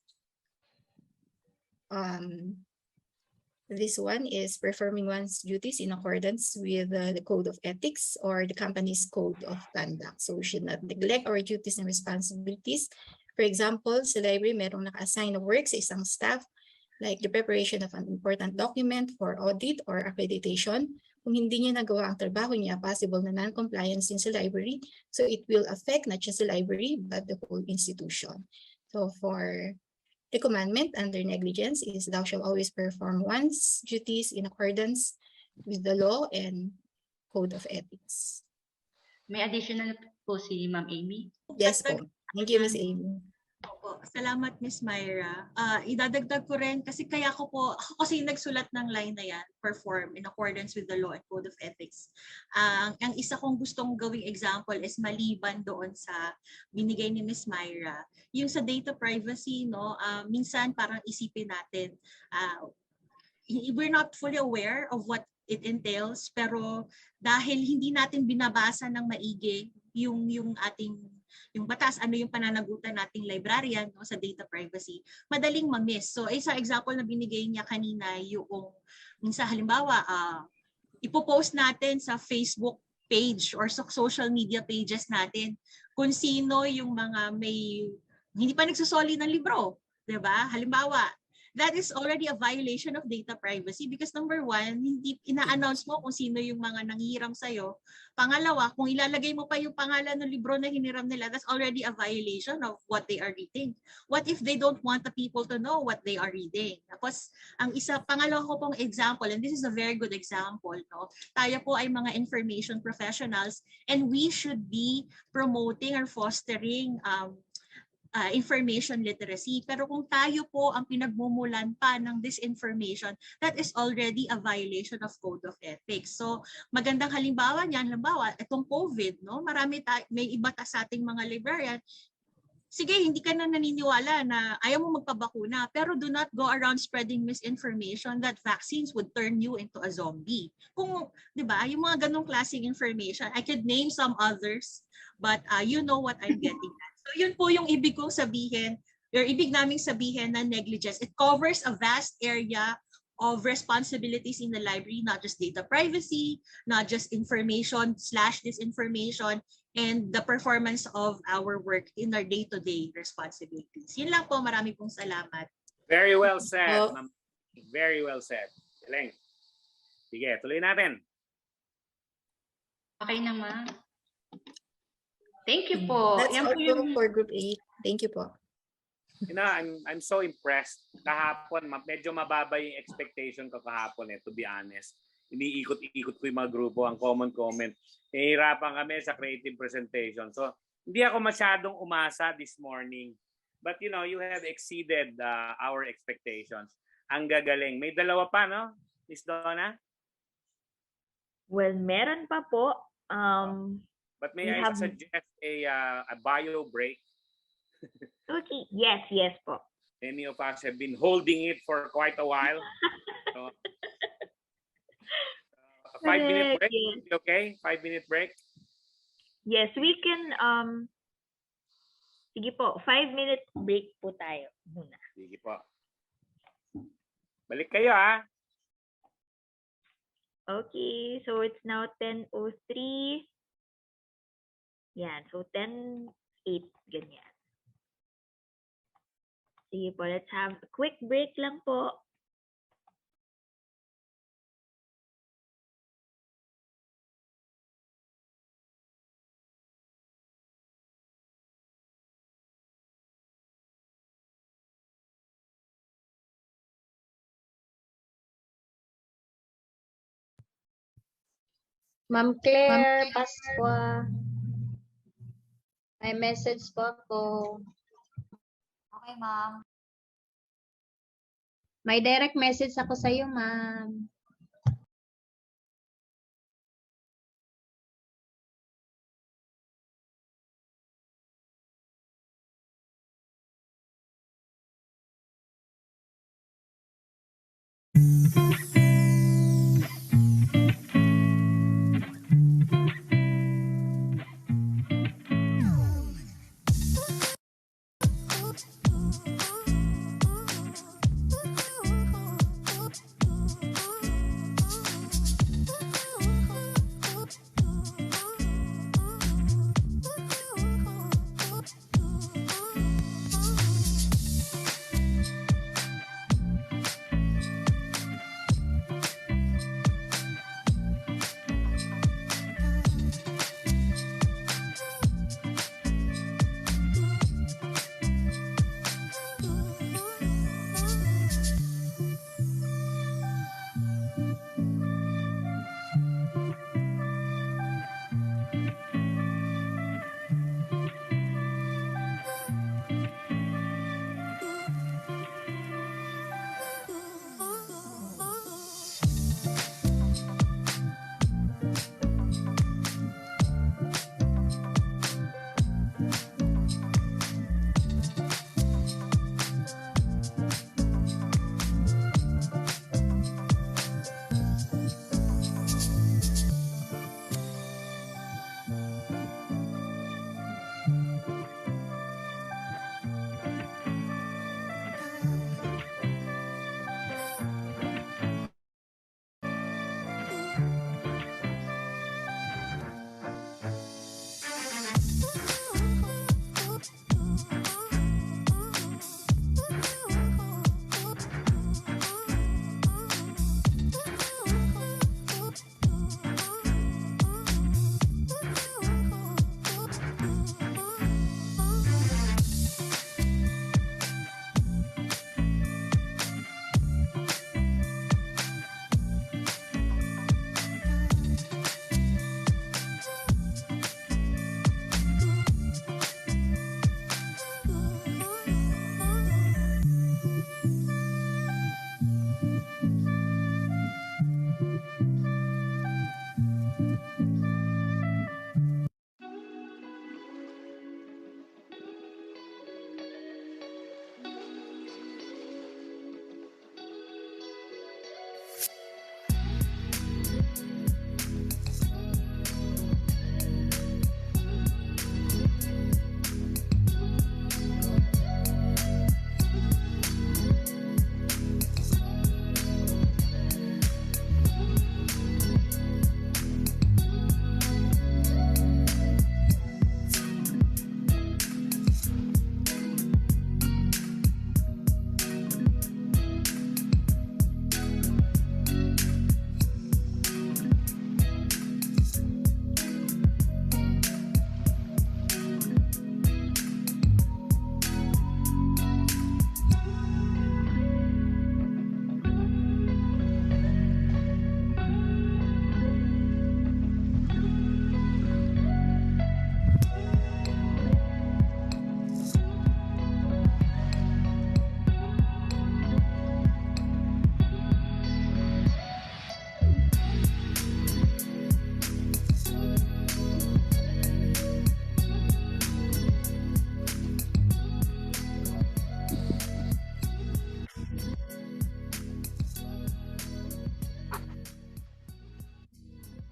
This one is performing one's duties in accordance with the code of ethics or the company's code of conduct. So we should not neglect our duties and responsibilities. For example, sa library, merong naka-assign na work sa isang staff, like the preparation of an important document for audit or accreditation. Kung hindi niya nagawa ang trabaho niya, possible na non-compliance din sa library. So it will affect not just the library, but the whole institution. So for the commandment under negligence is thou shalt always perform one's duties in accordance with the law and code of ethics. May additional po si Ma'am Amy? Yes po. Thank you, Ms. Amy. Opo. Salamat, Ms. Myra. Idadagdag ko rin kasi ako kasi nagsulat ng line na yan, perform in accordance with the law and code of ethics. Ang isa kong gustong gawing example is maliban doon sa binigay ni Ms. Myra. Yung sa data privacy, no, minsan parang isipin natin, we're not fully aware of what it entails, pero dahil hindi natin binabasa ng maigi yung ating yung batas, ano yung pananagutan nating librarian, no, sa data privacy, madaling ma-miss. So isang example na binigay niya kanina, yung minsan halimbawa, ipopost natin sa Facebook page or sa social media pages natin kung sino yung mga may hindi pa nagsusoli ng libro, 'di ba? Halimbawa, that is already a violation of data privacy because number one, hindi ina-announce mo kung sino yung mga nanghihiram sa'yo. Pangalawa, kung ilalagay mo pa yung pangalan ng libro na hiniram nila, that's already a violation of what they are reading. What if they don't want the people to know what they are reading? Tapos, ang pangalawa ko pong example, and this is a very good example, no? Tayo po ay mga information professionals and we should be promoting or fostering information literacy. Pero kung tayo po ang pinagmumulan pa ng disinformation, that is already a violation of code of ethics. So magandang halimbawa niyan, halimbawa itong COVID, no? May iba sa ating mga librarian. Sige, hindi ka na naniniwala na ayaw mo magpabakuna, pero do not go around spreading misinformation that vaccines would turn you into a zombie. Kung, di ba, yung mga ganong klaseng information, I could name some others, but you know what I'm getting at. So yun po yung ibig kong sabihin, or ibig naming sabihin na negligence. It covers a vast area of responsibilities in the library, not just data privacy, not just information/disinformation, and the performance of our work in our day-to-day responsibilities. Yun lang po, marami pong salamat. Very well said, ma'am. Very well said. Galing. Sige, tuloy natin. Okay na, ma'am. Thank you po. That's all for Group 8. Thank you po. You know, I'm so impressed. Kahapon, medyo mababa yung expectation ko kahapon to be honest. Iniikot-ikot ko yung mga grupo, ang common comment. Nahihirapan kami sa creative presentation. So, hindi ako masyadong umasa this morning. But you know, you have exceeded our expectations. Ang gagaling. May dalawa pa, no? Miss Donna? Well, meron pa po. But may I suggest a bio break? Okay. Yes po. Many of us have been holding it for quite a while. So, a 5-minute break, okay? 5-minute break? Yes, we can, sige po, 5-minute break po tayo muna. Sige po. Balik kayo, ha? Okay, so it's now 10:03. Yan, so 10:08, ganyan. Sige po, let's have a quick break lang po. Ma'am Claire Pasqua. May message po ako. Okay, ma'am. May direct message ako sa iyo, ma'am.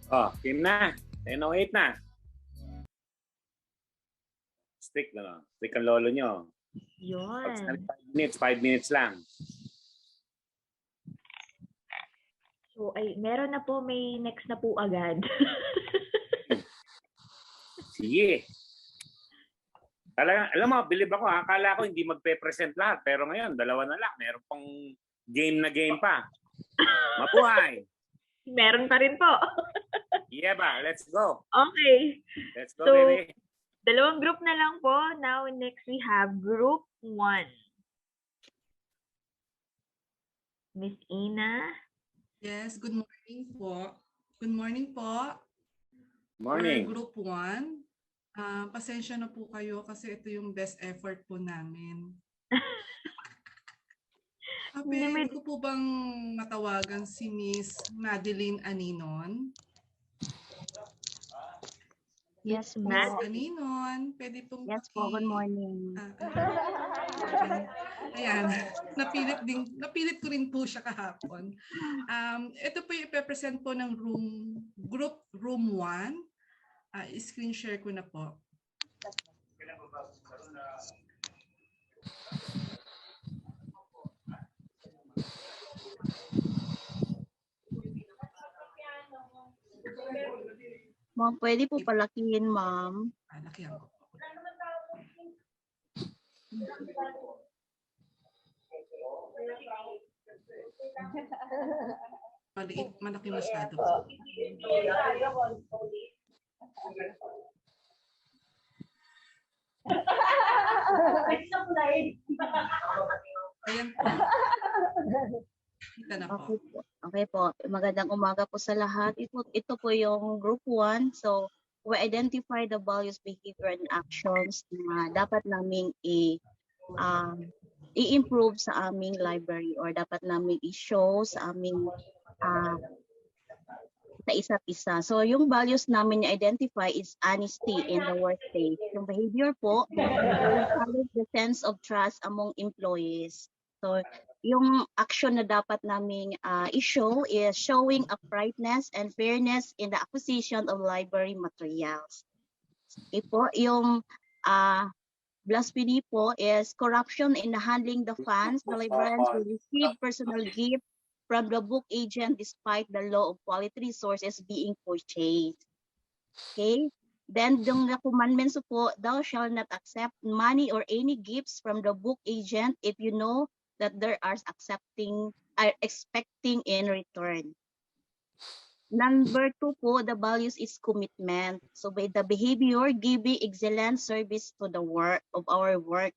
Oh, team na. 10:08 na. Stick na lang. Stick ang lolo nyo. Yun. 5 minutes lang. So, meron na po, may next na po agad. Sige. Alam mo, bilib ako. Akala ko hindi magpe-present lahat. Pero ngayon, dalawa na lang. Meron pang game na game pa. Mabuhay. Meron pa rin po. Yeah ba? Let's go. Okay. Let's go, So, baby. dalawang group na lang po. Now, next we have Group 1. Miss Ina. Yes, good morning po. Good morning po. Morning. For Group 1. Pasensya na po kayo kasi ito yung best effort po namin. Hindi ko po bang matawagan si Miss Madeline Aninon? Yes, Miss Aninon, pwede pong Yes po, good morning. Ayan, napilit ko rin po siya kahapon. Ito po yung ipepresent po ng Group Room 1. Screen share ko na po. Ma'am, pwede po palakihin, ma'am. Lakihan ko. Maliit, malaki masyado. Ayan po. Kita na po. Okay po. Magandang umaga po sa lahat. Ito po yung Group 1. So, we identify the values, behavior, and actions na dapat naming i-improve sa aming library or dapat naming i-show sa aming sa isa't isa. So, yung values namin i-identify is honesty in the workplace. Yung behavior po, encourage the sense of trust among employees. So, yung action na dapat naming i-show is showing uprightness and fairness in the acquisition of library materials. Okay po, yung blasphemy po is corruption in handling the funds. The librarians will receive personal gift from the book agent despite the law of quality resources being purchased. Okay? Then, the commandments po, thou shalt not accept money or any gifts from the book agent if you know that they are expecting in return. Number 2 po, the values is commitment. So by the behavior, giving excellent service to the work of our work.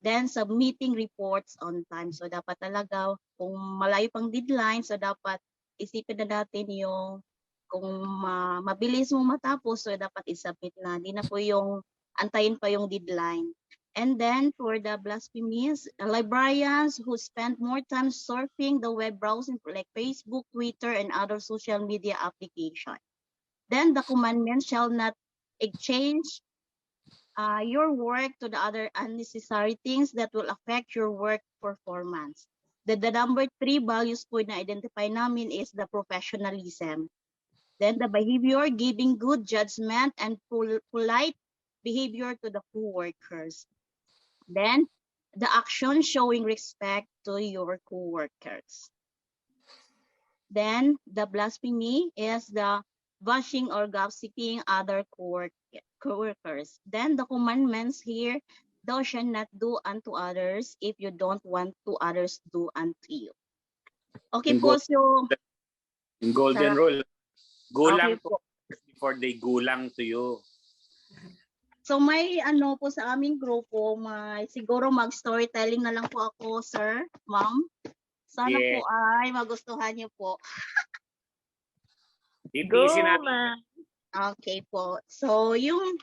Then submitting reports on time. So dapat talaga, kung malayo pang deadline, so dapat isipin na natin yung kung mabilis mo matapos, so dapat isubmit na. Hindi na po yung antayin pa yung deadline. And then for the blasphemies, librarians who spend more time surfing the web browsing like Facebook, Twitter, and other social media applications. Then the commandments shall not exchange your work to the other unnecessary things that will affect your work performance. The number 3 values po na identify namin is the professionalism. Then the behavior, giving good judgment and polite behavior to the co-workers. Then the action, showing respect to your co-workers. Then the blasphemy is the bashing or gossiping other co-workers. Then the commandments here, thou shalt not do unto others if you don't want to others do unto you. Okay po, so in golden rule, gulang okay po before they gulang to you. So may po sa aming grupo, may siguro mag-storytelling na lang po ako, sir, ma'am. Sana po ay magustuhan niyo po. Go, ma. Okay po. So yung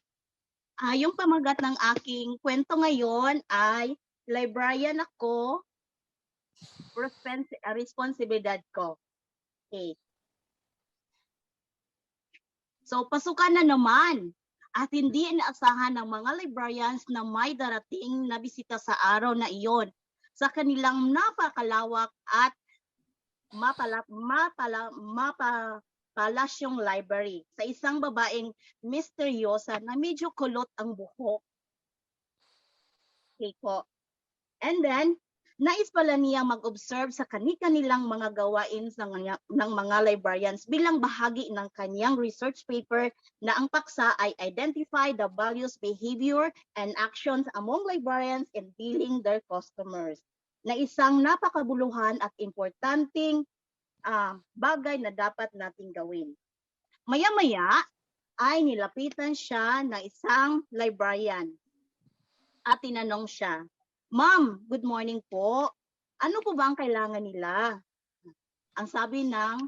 pamagat ng aking kwento ngayon ay librarian ako, responsibilidad ko. Okay. So pasukan na naman. At hindi inaasahan ng mga librarians na may darating na bisita sa araw na iyon sa kanilang napakalawak at Palasyong Library sa isang babaeng misteryosa na medyo kulot ang buhok. Okay po. And then, nais pala niya mag-observe sa kanilang mga gawain ng mga librarians bilang bahagi ng kanyang research paper na ang paksa ay identify the values, behavior, and actions among librarians in dealing their customers, na isang napakabuluhan at importanteng bagay na dapat nating gawin. Maya-maya ay nilapitan siya ng isang librarian at tinanong siya, "Ma'am, good morning po. Ano po ba ang kailangan nila?" Ang sabi ng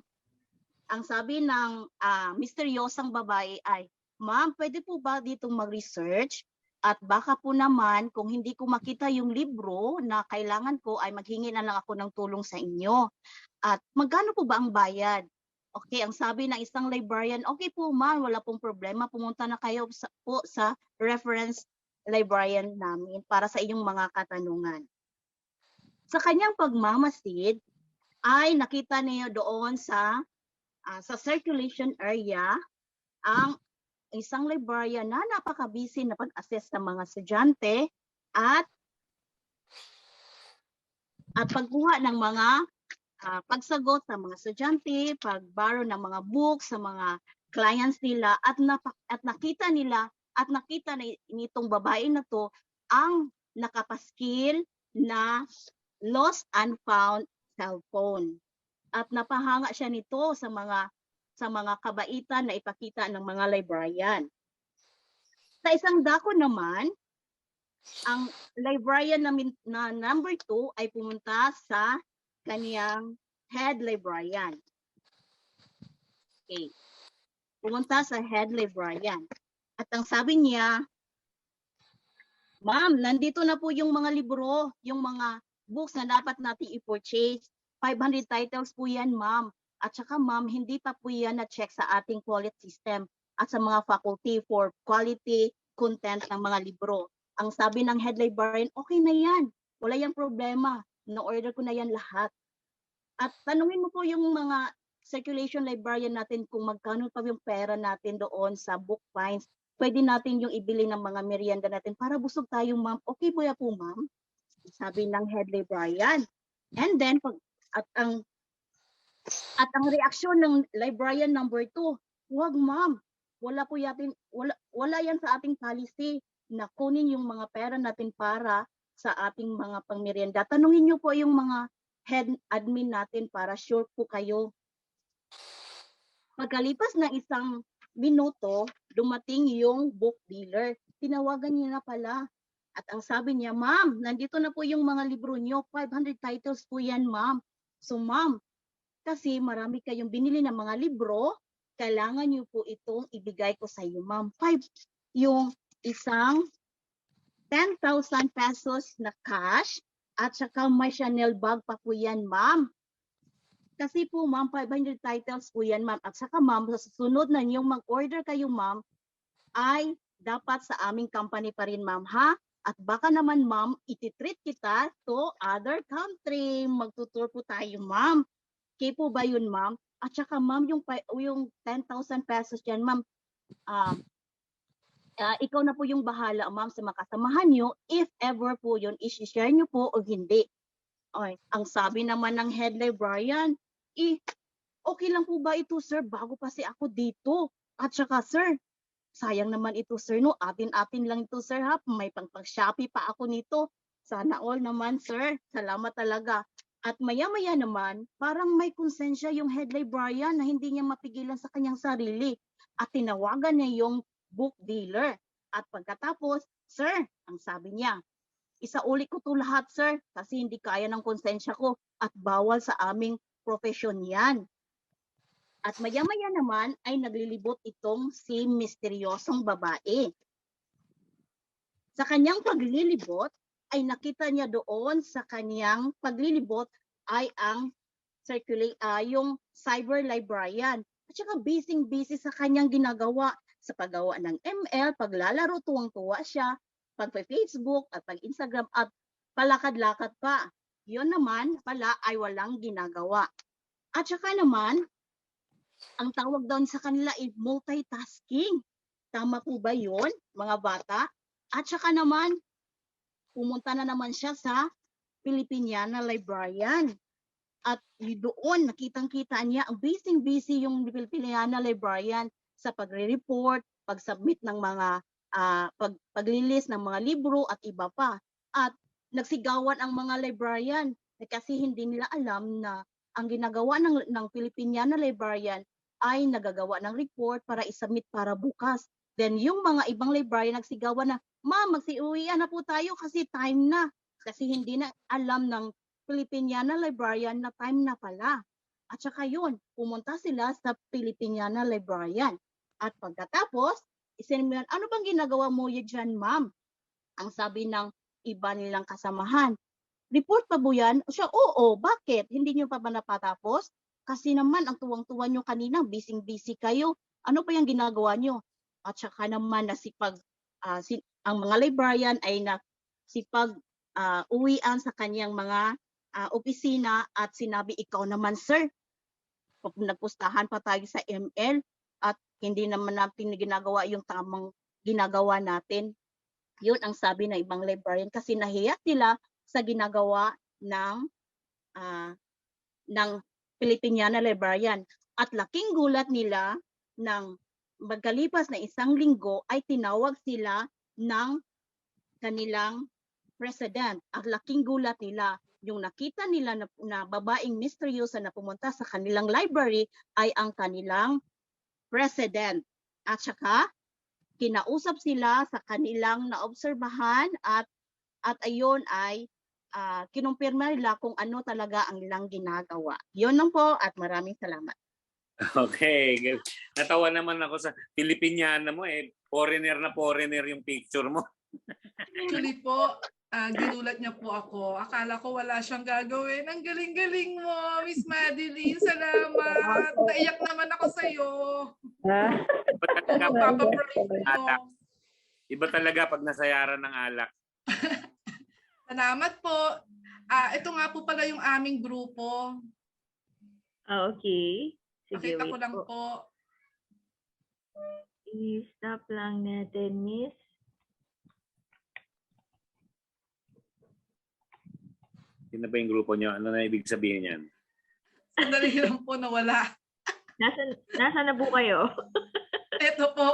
misteryosang babae ay, "Ma'am, pwede po ba ditong mag-research? At baka po naman kung hindi ko makita yung libro na kailangan ko ay maghingi na lang ako ng tulong sa inyo. At magkano po ba ang bayad?" Okay, ang sabi ng isang librarian, "Okay po ma'am, wala pong problema. Pumunta na kayo sa reference librarian namin para sa inyong mga katanungan." Sa kanyang pagmamasid, ay nakita niya doon sa circulation area ang isang librarian na napaka-busy na pag-assess ng mga estudyante at pagkuha ng mga pagsagot sa mga estudyante, pag-borrow ng mga books sa mga clients nila at nakita nitong babae na to ang nakapaskil na lost and found cellphone. At napahanga siya nito sa mga kabaitan na ipakita ng mga librarian. Sa isang dako naman, ang librarian na number 2 ay pumunta sa kaniyang head librarian. Okay. Pumunta sa head librarian. At ang sabi niya, "Ma'am, nandito na po yung mga libro, yung mga books na dapat natin i-purchase. 500 titles po yan, ma'am. At saka ma'am, hindi pa po yan na-check sa ating quality system at sa mga faculty for quality content ng mga libro." Ang sabi ng head librarian, "Okay na yan. Wala yung problema. Na-order ko na yan lahat. At tanungin mo po yung mga circulation librarian natin kung magkano pa yung pera natin doon sa book finds. Pwede natin yung ibili ng mga merienda natin para busog tayo, ma'am. Okay po ya po, ma'am?" Sabi ng head librarian. And then, at ang reaksyon ng librarian number 2, "Wag ma'am, wala yan sa ating policy na kunin yung mga pera natin para sa ating mga pangmerienda. Tanungin niyo po yung mga head admin natin para sure po kayo." Pagkalipas ng isang minuto, dumating yung book dealer. Tinawagan niya na pala. At ang sabi niya, "Ma'am, nandito na po yung mga libro niyo. 500 titles po yan, ma'am. So ma'am, kasi marami kayong binili ng mga libro, kailangan niyo po itong ibigay ko sa iyo, ma'am. Yung isang 10,000 pesos na cash at saka may Chanel bag pa po yan, ma'am. Kasi po, ma'am, 500 titles po yan, ma'am. At saka, ma'am, sa susunod na niyong mag-order kayo, ma'am, ay dapat sa aming company pa rin, ma'am, ha? At baka naman, ma'am, ititreat kita to other country. Magtutour po tayo, ma'am. Okay po ba yun, ma'am? At saka, ma'am, yung 10,000 pesos yan, ma'am, ikaw na po yung bahala, ma'am, sa makasamahan nyo. If ever po yun, i-share nyo po o hindi." Ay, ang sabi naman ng head librarian, "Okay lang po ba ito, sir? Bago pa si ako dito. At saka, sir, sayang naman ito, sir, no? Atin-atin lang ito, sir, ha? May pang-Shopee pa ako nito. Sana all naman, sir. Salamat talaga." At maya-maya naman, parang may konsensya yung head librarian na hindi niya mapigilan sa kanyang sarili. At tinawagan niya yung book dealer. At pagkatapos, "Sir," ang sabi niya, "isauli ko to lahat, sir, kasi hindi kaya ng konsensya ko at bawal sa aming profesyon yan." At maya-maya naman ay naglilibot itong si misteryosong babae. Sa kanyang paglilibot, ay nakita niya doon sa kanyang paglilibot ay yung cyber librarian. At saka busy sa kanyang ginagawa sa paggawa ng ML, paglalaro, tuwang-tuwa siya, pag-Facebook at pag-Instagram at palakad-lakad pa. Yun naman pala ay walang ginagawa. At saka naman, Ang tawag doon sa kanila ay multitasking. Tama po ba yun, mga bata? At saka naman, pumunta na naman siya sa Filipiniana Librarian. At doon, nakitang-kita niya, ang busy-busy yung Filipiniana Librarian sa pagre-report, pag-submit ng mga, paglilis ng mga libro at iba pa. At nagsigawan ang mga librarian kasi hindi nila alam na ang ginagawa ng Filipiniana Librarian ay nagagawa ng report para isubmit para bukas. Then yung mga ibang librarian nagsigawan na, ma'am, magsiuwian na po tayo kasi time na. Kasi hindi na alam ng Filipiniana Librarian na time na pala. At saka yun, pumunta sila sa Filipiniana Librarian. At pagkatapos, isinimihan, ano bang ginagawa mo dyan, ma'am? Ang sabi ng iba nilang kasamahan, report pa po yan? Siya, oo, bakit? Hindi nyo pa ba napatapos? Kasi naman, ang tuwang-tuwa nyo kanina, busy-busy kayo. Ano pa yung ginagawa nyo? At saka naman, ang mga librarian ay nasipag uwian sa kanyang mga opisina at sinabi, ikaw naman, sir, nagpustahan pa tayo sa ML at hindi naman natin ginagawa yung tamang ginagawa natin. Yun ang sabi ng ibang librarian kasi nahiya sila sa ginagawa ng Filipiniana Librarian. At laking gulat nila ng magkalipas na 1 linggo ay tinawag sila ng kanilang president. At laking gulat nila, yung nakita nila na babaeng misteryosa na pumunta sa kanilang library ay ang kanilang president. At saka, kinausap sila sa kanilang naobserbahan at ayon ay kinumpirma nila kung ano talaga ang nilang ginagawa. Yun lang po at maraming salamat. Okay. Natawa naman ako sa Filipiniana mo eh. Foreigner na foreigner yung picture mo. Actually po, ginulat niya po ako. Akala ko wala siyang gagawin. Ang galing-galing mo, Miss Madeline. Salamat. Naiyak naman ako sa'yo. Iba talaga pag nasayaran ng alak. Salamat po. Ito nga po pala yung aming grupo. Okay. Sige, Pakita ko wait lang po. po. I-stop lang natin, Miss. Sino ba yung grupo nyo? Ano na ibig sabihin yan? Sandali lang po nawala. Nasa na po kayo? Ito po.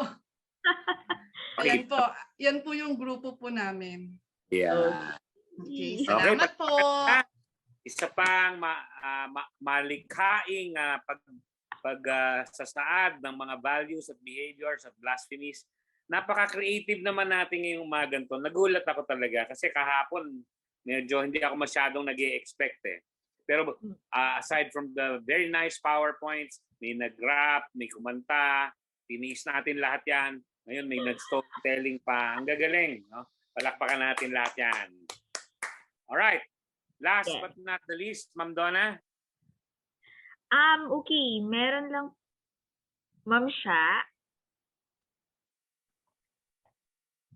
Ayan po. Yan po yung grupo po namin. Yeah. Okay. Salamat po. Isa pang malikhaing pagsasaad ng mga values at behaviors at blasphemies. Napaka-creative naman natin ngayong umagang to. Nagulat ako talaga kasi kahapon medyo hindi ako masyadong nag-i-expect eh. Pero aside from the very nice PowerPoints, may nag-rap, may kumanta, tinis natin lahat yan. Ngayon may nag-storytelling pa. Ang gagaling. No? Palakpakan natin lahat yan. Alright. Last but not the least, Ma'am Donna. Okay. Meron lang, Ma'am Sha.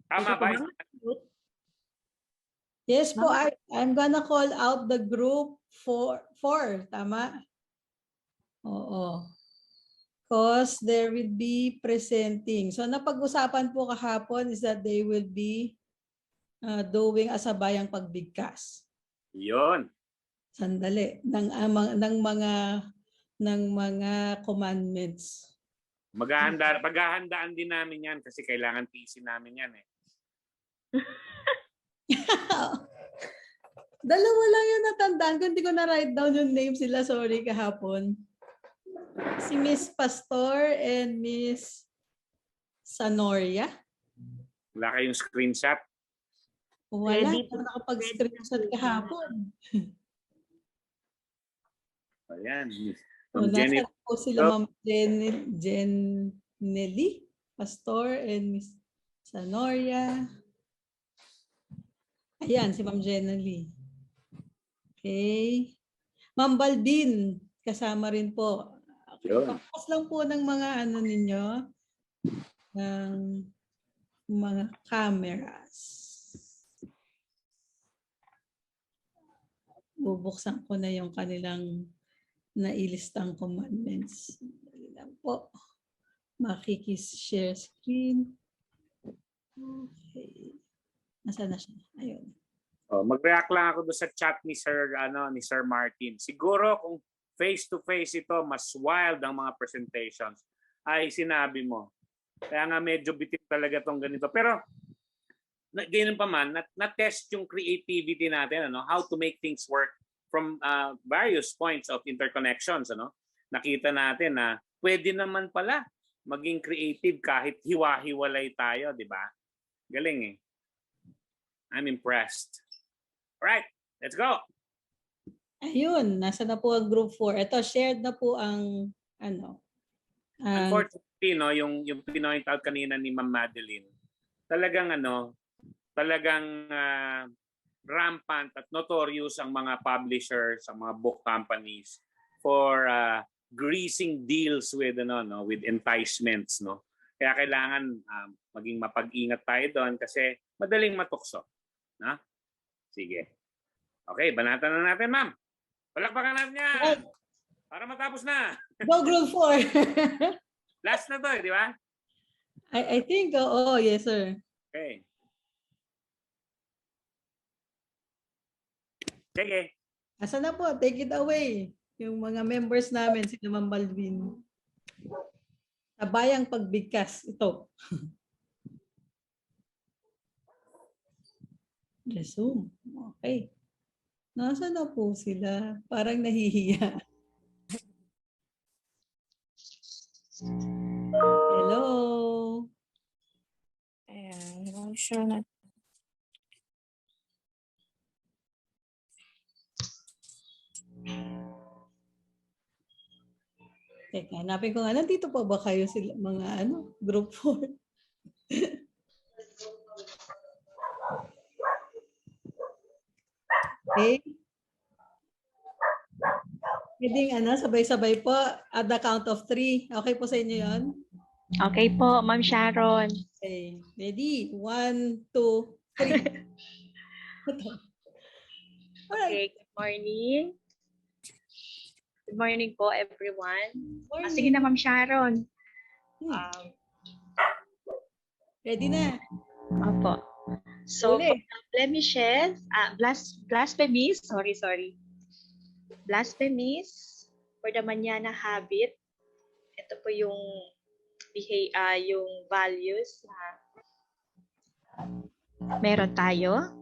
Tama ba? Yes po, I'm gonna call out the group for tama? Oo. Because there will be presenting. So napag-usapan po kahapon is that they will be doing asabayang pagbigkas. Yun. Sandali. Ng mga commandments. Paghahandaan din namin yan kasi kailangan PC namin yan eh. Dalawa lang yung natandaan ko. Hindi ko na-write down yung name sila. Sorry, kahapon. Si Miss Pastor and Miss Sanoria. Wala kayong screenshot? Wala. Hindi ko nakapag-screenshot kahapon. Ayan. Nasa po sila Ma'am Nelly, Pastor, and Miss Sanoria. Ayan, si Ma'am Jenny. Okay. Ma'am Baldin, kasama rin po. Pakas lang po ng mga ano ninyo, ng mga cameras. Bubuksan ko na yung kanilang nailistang commandments. lang po. Makikis-share screen. Okay. Nasaan na siya? Ayun. Oh, mag-react lang ako doon sa chat ni Sir Martin. Siguro kung face-to-face ito, mas wild ang mga presentations. Ay, sinabi mo. Kaya nga medyo bitin talaga tong ganito. Pero ganyan pa man, na-test yung creativity natin, how to make things work from various points of interconnections. Nakita natin na pwede naman pala maging creative kahit hiwa-hiwalay tayo, di ba? Galing eh. I'm impressed. Alright, let's go. Ayun, nasa na po ang group 4. Ito, shared na po ang Unfortunately, yung pinoint out kanina ni Ma'am Madeline, talagang rampant at notorious ang mga publishers, ang mga book companies for greasing deals with with enticements, no. Kaya kailangan maging mapag-ingat tayo doon kasi madaling matukso, na? Sige. Okay, banatan na natin, ma'am. Palakpakan natin yan. Para matapos na. Go group 4. Last na to, di ba? I think, yes, sir. Okay. Sige. Asa na po? Take it away. Yung mga members namin, si Ma'am Balvin. Tabayang pagbigkas. Ito. Resume. Okay. Nasa na po sila? Parang nahihiya. Hello. Ayan, I'm sure na. Teka, hanapin ko nga. Nandito pa ba kayo sila, mga group 4? Okay. Pwedeng sabay-sabay po at the count of 3. Okay po sa inyo yon? Okay po, Ma'am Sharon. Okay. Ready? 1, 2, 3. Okay, good morning. Good morning po, everyone. Morning. Sige na, Ma'am Sharon. Ready na? Opo. So, blemishes, blasphemies, sorry. Blasphemies for the manana habit. Ito po yung values na meron tayo.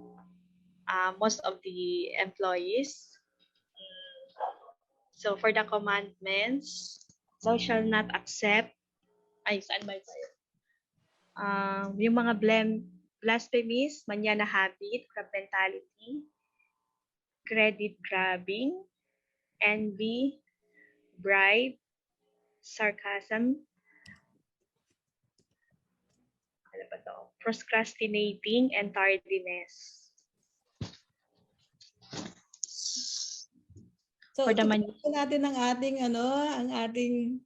Most of the employees. So, for the commandments, thou shall not accept. Ay, saan ba tayo? Yung mga blasphemies, manana habit, crab mentality, credit grabbing, envy, bribe, sarcasm, procrastinating, and tardiness. So, natin ang ating ang ating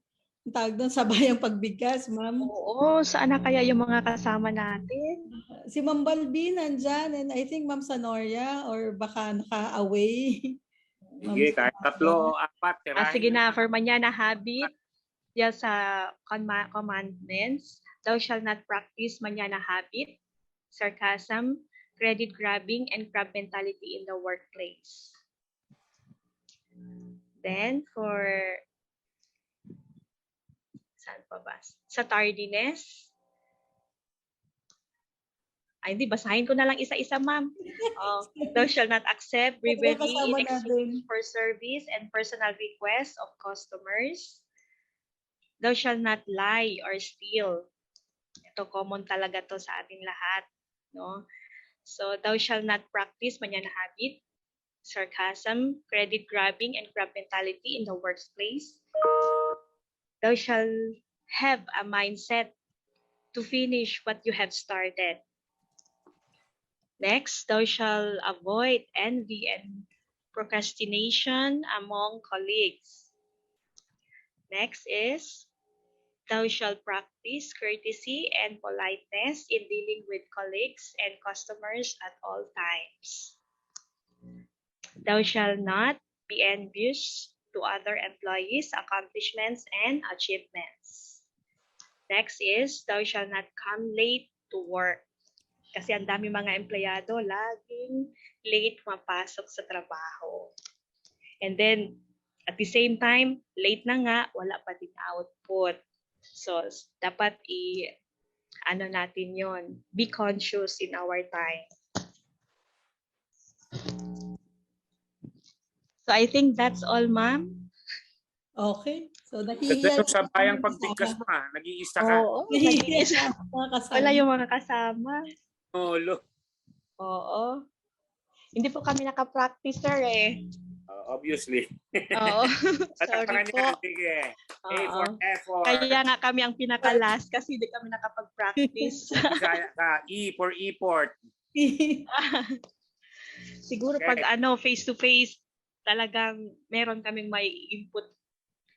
tawag doon, sabayang pagbigkas, ma'am. Oo, saan na kaya yung mga kasama natin? Si Ma'am Balbin nandyan, and I think Ma'am Sanoria, or baka naka-away. Sige, kahit 3 o 4. Sige na, for manana habit, sa commandments, thou shall not practice manana habit, sarcasm, credit grabbing, and crab mentality in the workplace. Then, saan pa ba? Sa tardiness. Ay, hindi, basahin ko na lang isa-isa, ma'am. Thou shall not accept bribery in exchange for service and personal requests of customers. Thou shall not lie or steal. Ito, common talaga to sa ating lahat. No? So, thou shall not practice manana habit, sarcasm, credit grabbing, and crab mentality in the workplace. Thou shall have a mindset to finish what you have started. Next, thou shall avoid envy and procrastination among colleagues. Next is, thou shall practice courtesy and politeness in dealing with colleagues and customers at all times. Thou shalt not be envious to other employees' accomplishments and achievements. Next is, thou shall not come late to work. Kasi ang dami mga empleyado, laging late mapasok sa trabaho. And then, at the same time, late na nga, wala pa din output. So, dapat ano natin yon, be conscious in our time. So I think that's all, ma'am. Okay. So Ganda yung sabayang pagbigkas pa. Nag-iisa ka. Oo. Wala yung mga kasama. Olo. Oo. Hindi po kami nakapractice, sir eh. Obviously. Oo. Sorry po. Sige. A for effort. Kaya nga kami ang pinaka-last kasi hindi kami nakapag-practice. Kaya ka. E for effort. Siguro Okay. pag face-to-face, talagang meron kaming may input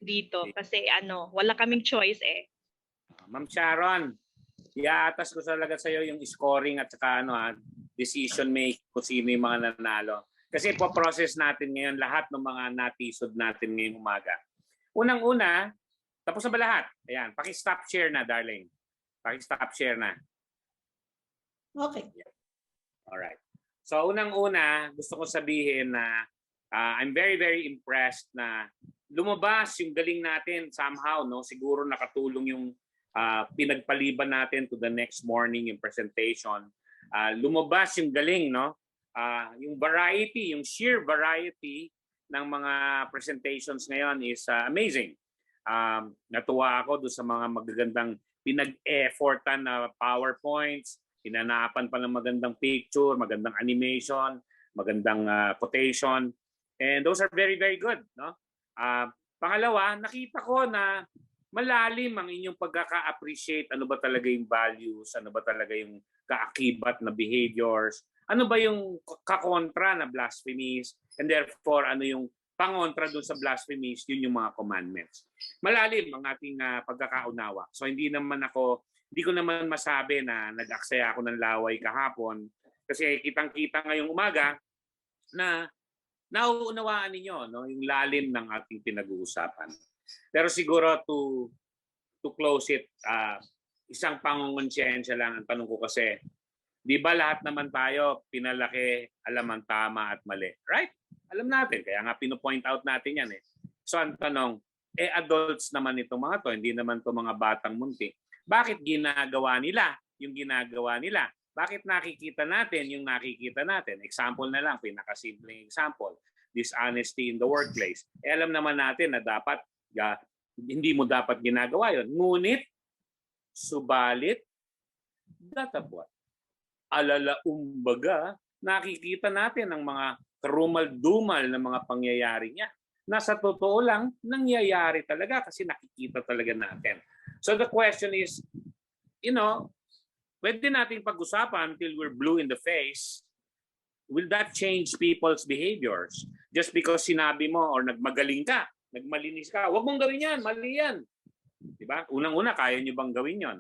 dito kasi wala kaming choice eh. Ma'am Sharon, iaatas ko talaga sa iyo yung scoring at saka decision making kung sino yung mga nanalo. Kasi po-process natin ngayon lahat ng mga natisod natin ngayong umaga. Unang-una, tapos na ba lahat? Ayan, paki-stop share na, darling. Paki-stop share na. Okay. Alright. So unang-una, gusto ko sabihin na I'm very, very impressed na lumabas yung galing natin somehow, no? Siguro nakatulong yung pinagpaliban natin to the next morning yung presentation. Lumabas yung galing, no? Yung variety, yung sheer variety ng mga presentations ngayon is amazing. Natuwa ako doon sa mga magagandang pinag-effortan na PowerPoints, hinanapan pa ng magandang picture, magandang animation, magandang quotation. And those are very, very good, no? Pangalawa, nakita ko na malalim ang inyong pagkaka-appreciate ano ba talaga yung values, ano ba talaga yung kaakibat na behaviors, ano ba yung kakontra na blasphemies, and therefore ano yung pangontra doon sa blasphemies, yun yung mga commandments. Malalim ang ating pagkakaunawa. So hindi ko naman masabi na nag-aksaya ako ng laway kahapon kasi kitang-kita ngayong umaga na nauunawaan ninyo, no, yung lalim ng ating pinag-uusapan. Pero siguro to close it, isang pangungonsensya lang ang tanong ko kasi, di ba lahat naman tayo pinalaki alam ang tama at mali? Right? Alam natin. Kaya nga pino-point out natin yan eh. So ang tanong, adults naman itong mga to, hindi naman to mga batang munti. Bakit ginagawa nila yung ginagawa nila? Bakit nakikita natin yung nakikita natin? Example na lang, pinakasimpleng example. Dishonesty in the workplace. Alam naman natin na dapat, hindi mo dapat ginagawa yon. Ngunit, subalit, datapwat. Alalaumbaga, nakikita natin ang mga karumal-dumal na mga pangyayari niya. Na sa totoo lang, nangyayari talaga kasi nakikita talaga natin. So the question is, pwede nating pag-usapan until we're blue in the face. Will that change people's behaviors? Just because sinabi mo or nagmagaling ka, nagmalinis ka, huwag mong gawin yan, mali yan. Diba? Unang-una, kaya nyo bang gawin yon?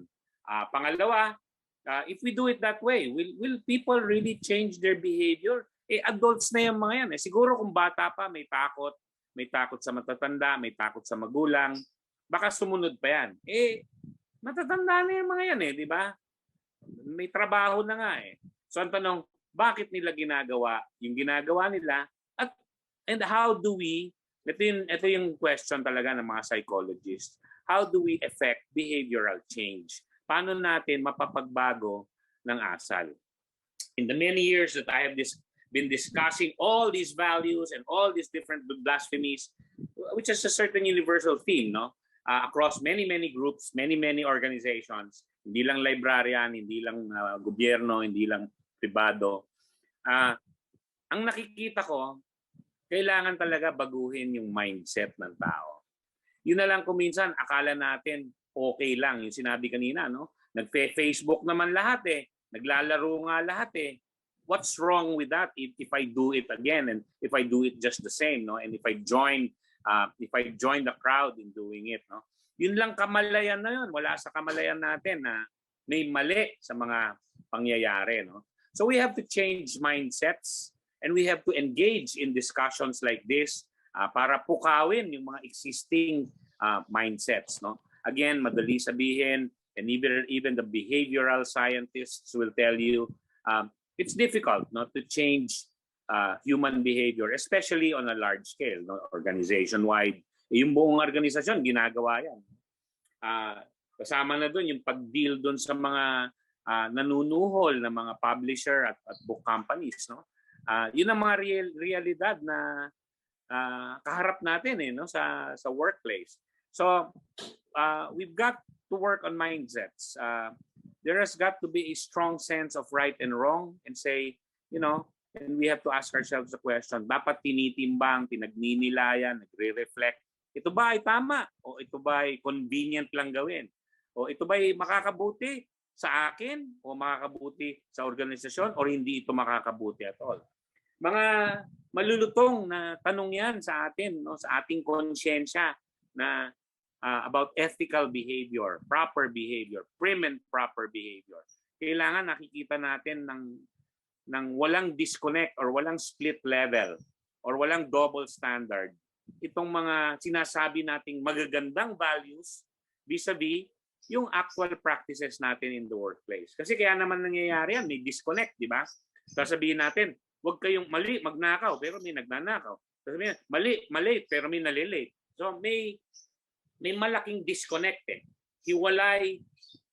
Pangalawa, if we do it that way, will people really change their behavior? Adults na yung mga yan. Siguro kung bata pa, may takot sa matatanda, may takot sa magulang, baka sumunod pa yan. Matatanda na yung mga yan di ba? May trabaho na nga So ang tanong, bakit nila ginagawa yung ginagawa nila? And how do we, ito yung question talaga ng mga psychologists, how do we affect behavioral change? Paano natin mapapagbago ng asal? In the many years that I have been discussing all these values and all these different blasphemies, which is a certain universal theme, no? Across many groups, many organizations, hindi lang librarian, hindi lang gobyerno, hindi lang pribado. Ang nakikita ko, kailangan talaga baguhin yung mindset ng tao. Yun na lang kung minsan, akala natin okay lang. Yung sinabi kanina, no? Nag-Facebook naman lahat Naglalaro nga lahat What's wrong with that if I do it again and if I do it just the same, no? And if I join the crowd in doing it, no? Yun lang kamalayan na yun. Wala sa kamalayan natin na may mali sa mga pangyayari, no? So we have to change mindsets and we have to engage in discussions like this para pukawin yung mga existing mindsets. No? Again, madali sabihin, and even the behavioral scientists will tell you it's difficult to change human behavior, especially on a large scale, organization-wide. Yung buong organisasyon, ginagawa yan. Kasama na doon yung pag-deal doon sa mga nanunuhol na mga publisher at book companies. No? Yun ang mga realidad na kaharap natin sa workplace. So we've got to work on mindsets. There has got to be a strong sense of right and wrong and say, and we have to ask ourselves the question, dapat tinitimbang, pinagninilayan, nagre-reflect, ito ba ay tama? O ito ba ay convenient lang gawin? O ito ba ay makakabuti sa akin? O makakabuti sa organisasyon? O hindi ito makakabuti at all? Mga malulutong na tanong yan sa atin, sa ating konsyensya na about ethical behavior, proper behavior, prim and proper behavior. Kailangan nakikita natin ng walang disconnect or walang split level or walang double standard itong mga sinasabi nating magagandang values vis-a-vis yung actual practices natin in the workplace. Kasi kaya naman nangyayari yan, may disconnect, di ba? Sasabihin natin, huwag kayong mali, magnakaw, pero may nagnanakaw. Sasabihin, mali, pero may nalilate. So may malaking disconnect eh. Hiwalay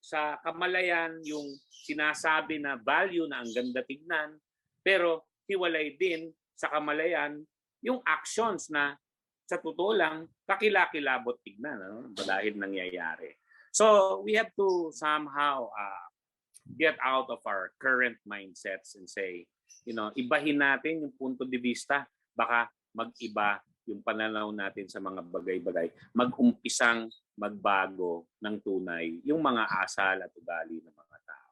sa kamalayan yung sinasabi na value na ang ganda tignan, pero hiwalay din sa kamalayan yung actions na sa totoo lang, kakilakilabot tignan dahil nangyayari. So we have to somehow get out of our current mindsets and say, ibahin natin yung punto de vista, baka mag-iba yung pananaw natin sa mga bagay-bagay. Mag-umpisang magbago ng tunay yung mga asal at ugali ng mga tao.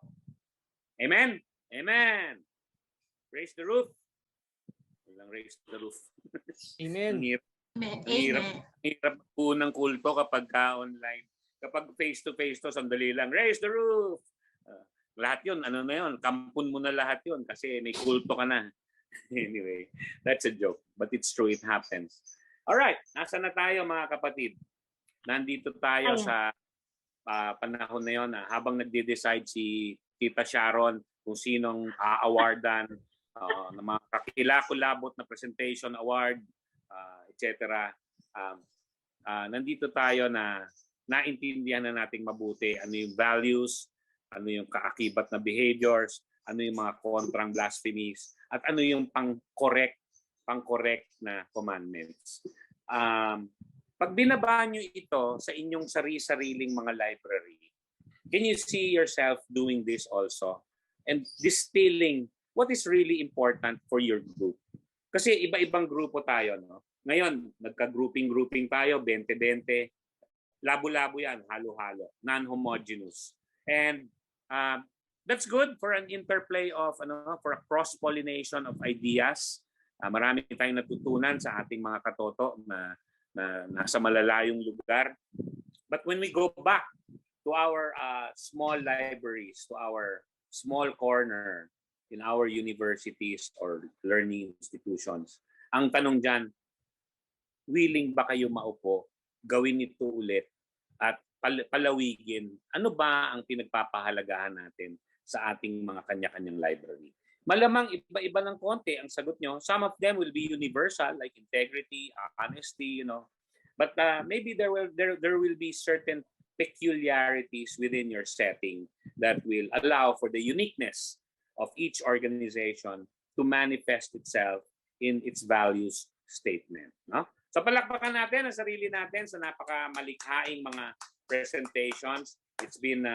Amen? Amen! Raise the roof. Raise the roof. Amen. Hirap po ng kulto kapag online. Kapag face-to-face to, sandali lang, raise the roof! Lahat yun, ano na yun, kampun mo na lahat yun kasi may kulto ka na. Anyway, that's a joke. But it's true, it happens. Alright, nasa na tayo mga kapatid? Nandito tayo sa panahon na yun habang nagde-decide si Tita Sharon kung sinong aawardan ng mga kakilakulabot na presentation award, etc. Nandito tayo na naintindihan na nating mabuti ano yung values, ano yung kaakibat na behaviors, ano yung mga kontrang blasphemies, at ano yung pang-correct na commandments. Pag binaba nyo ito sa inyong sari-sariling mga library, can you see yourself doing this also? And distilling what is really important for your group. Kasi iba-ibang grupo tayo, no? Ngayon, nagka-grouping tayo, 20-20. Labo-labo yan, halo-halo, non-homogeneous. And that's good for an interplay of, for a cross-pollination of ideas. Marami tayong natutunan sa ating mga katoto na nasa malalayong lugar. But when we go back to our small libraries, to our small corner in our universities or learning institutions, ang tanong dyan, willing ba kayo maupo, gawin ito ulit, at palawigin, ano ba ang pinagpapahalagahan natin sa ating mga kanya-kanyang library? Malamang iba-iba ng konti ang sagot nyo. Some of them will be universal, like integrity, honesty, But maybe there will be certain peculiarities within your setting that will allow for the uniqueness of each organization to manifest itself in its values statement. No? So palakpakan natin ang sarili natin sa napakamalikhaing mga presentations. It's been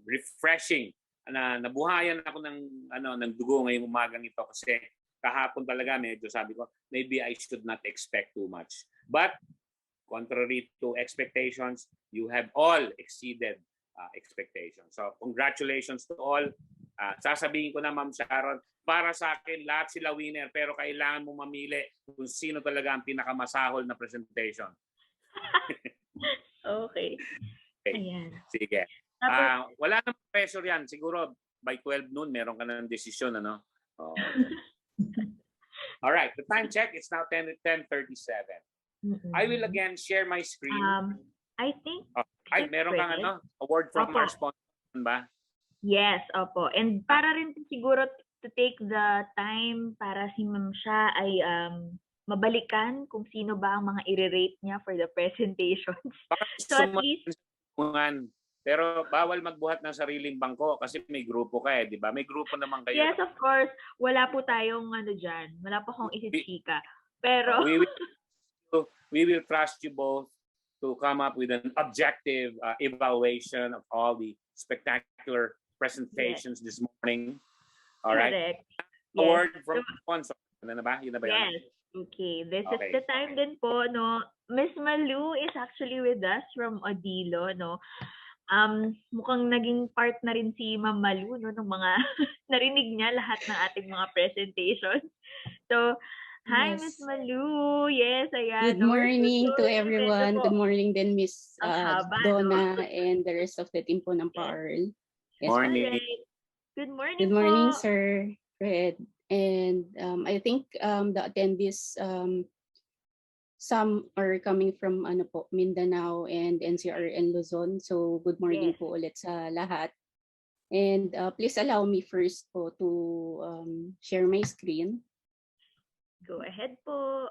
refreshing. Nabuhayan ako ng dugo ngayong umagang ito kasi kahapon talaga medyo sabi ko, maybe I should not expect too much. But contrary to expectations, you have all exceeded expectations. So congratulations to all. Sasabihin ko na, Ma'am Sharon, para sa akin, lahat sila winner, pero kailangan mo mamili kung sino talaga ang pinakamasahol na presentation. Okay. Ayan. Sige. Wala namang pressure yan. Siguro by 12 noon, meron ka ng desisyon, Oh. All right. The time check is now 10:37. I will again share my screen. I think Ay, meron kang Fred. award from Opo. our sponsor ba? Yes, opo. And para rin siguro to take the time para si Ma'am siya ay mabalikan kung sino ba ang mga i-rate niya for the presentations. So at least pero bawal magbuhat ng sariling bangko kasi may grupo ka di ba? May grupo naman kayo. yes, of course. Wala po tayong dyan. Wala po akong isichika. Pero we will trust you both to come up with an objective evaluation of all the spectacular presentations this morning. All right. Correct. Award Yes. from sponsor. Yun na ba? Yes. Okay. This is Okay. the time din po, no. Miss Malu is actually with us from Odilo, no. Mukhang naging part na rin si Ma'am Malu, no, ng mga narinig niya lahat ng ating mga presentations. So, hi, Yes. Miss Malu. Yes, ayan. Good No, we're so morning to sorry. Medyo everyone. po Good morning din Miss ang haba, Donna no? and the rest of the team po ng PAARL. Yes, po. Morning. Alright. Good morning Good morning, po. Sir Fred. And I think the attendees, some are coming from Mindanao and NCR and Luzon. So good morning Yes. po ulit sa lahat. And please allow me first po to share my screen. Go ahead po.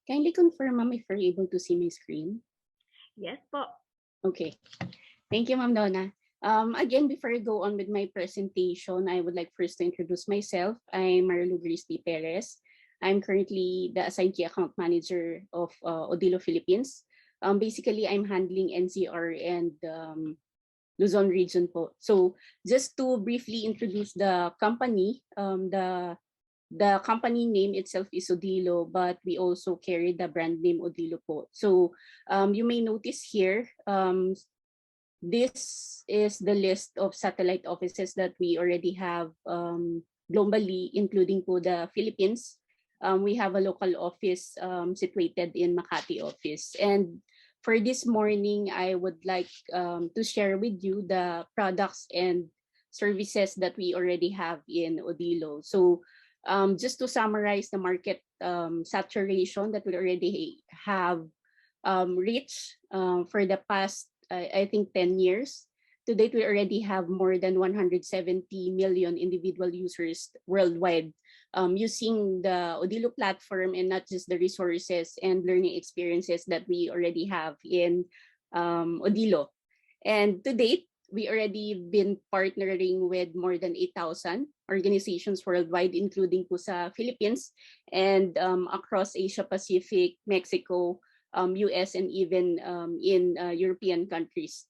Kindly confirm, ma'am, if you're able to see my screen. Yes po. Okay. Thank you, Ma'am Donna. Again, before I go on with my presentation, I would like first to introduce myself. I'm Marilu Gristy Perez. I'm currently the assigned key account manager of Odilo Philippines. Basically, I'm handling NCR and Luzon region po. So just to briefly introduce the company, the company name itself is Odilo, but we also carry the brand name Odilo po. So you may notice here, this is the list of satellite offices that we already have globally, including po the Philippines. We have a local office situated in Makati office. And for this morning, I would like to share with you the products and services that we already have in Odilo. So just to summarize the market saturation that we already have reached for the past, I think, 10 years. To date, we already have more than 170 million individual users worldwide using the Odilo platform, and not just the resources and learning experiences that we already have in Odilo. And to date, we already been partnering with more than 8,000 organizations worldwide, including po sa Philippines and across Asia Pacific, Mexico, US, and even in European countries.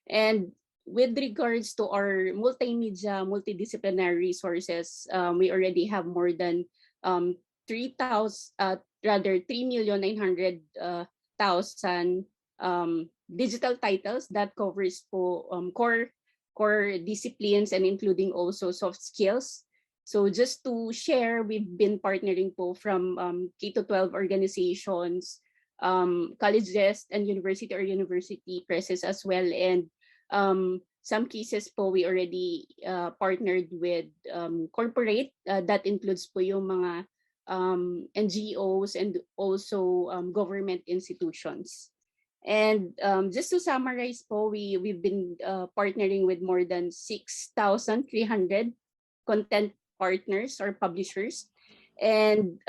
And with regards to our multimedia, multidisciplinary resources, we already have more than 3,900,000 digital titles that covers po core disciplines and including also soft skills. So just to share, we've been partnering po from K-12 organizations, colleges and university or university presses as well, and some cases po we already partnered with corporate that includes po yung mga NGOs and also government institutions. And just to summarize po, we've been partnering with more than 6,300 content partners or publishers. And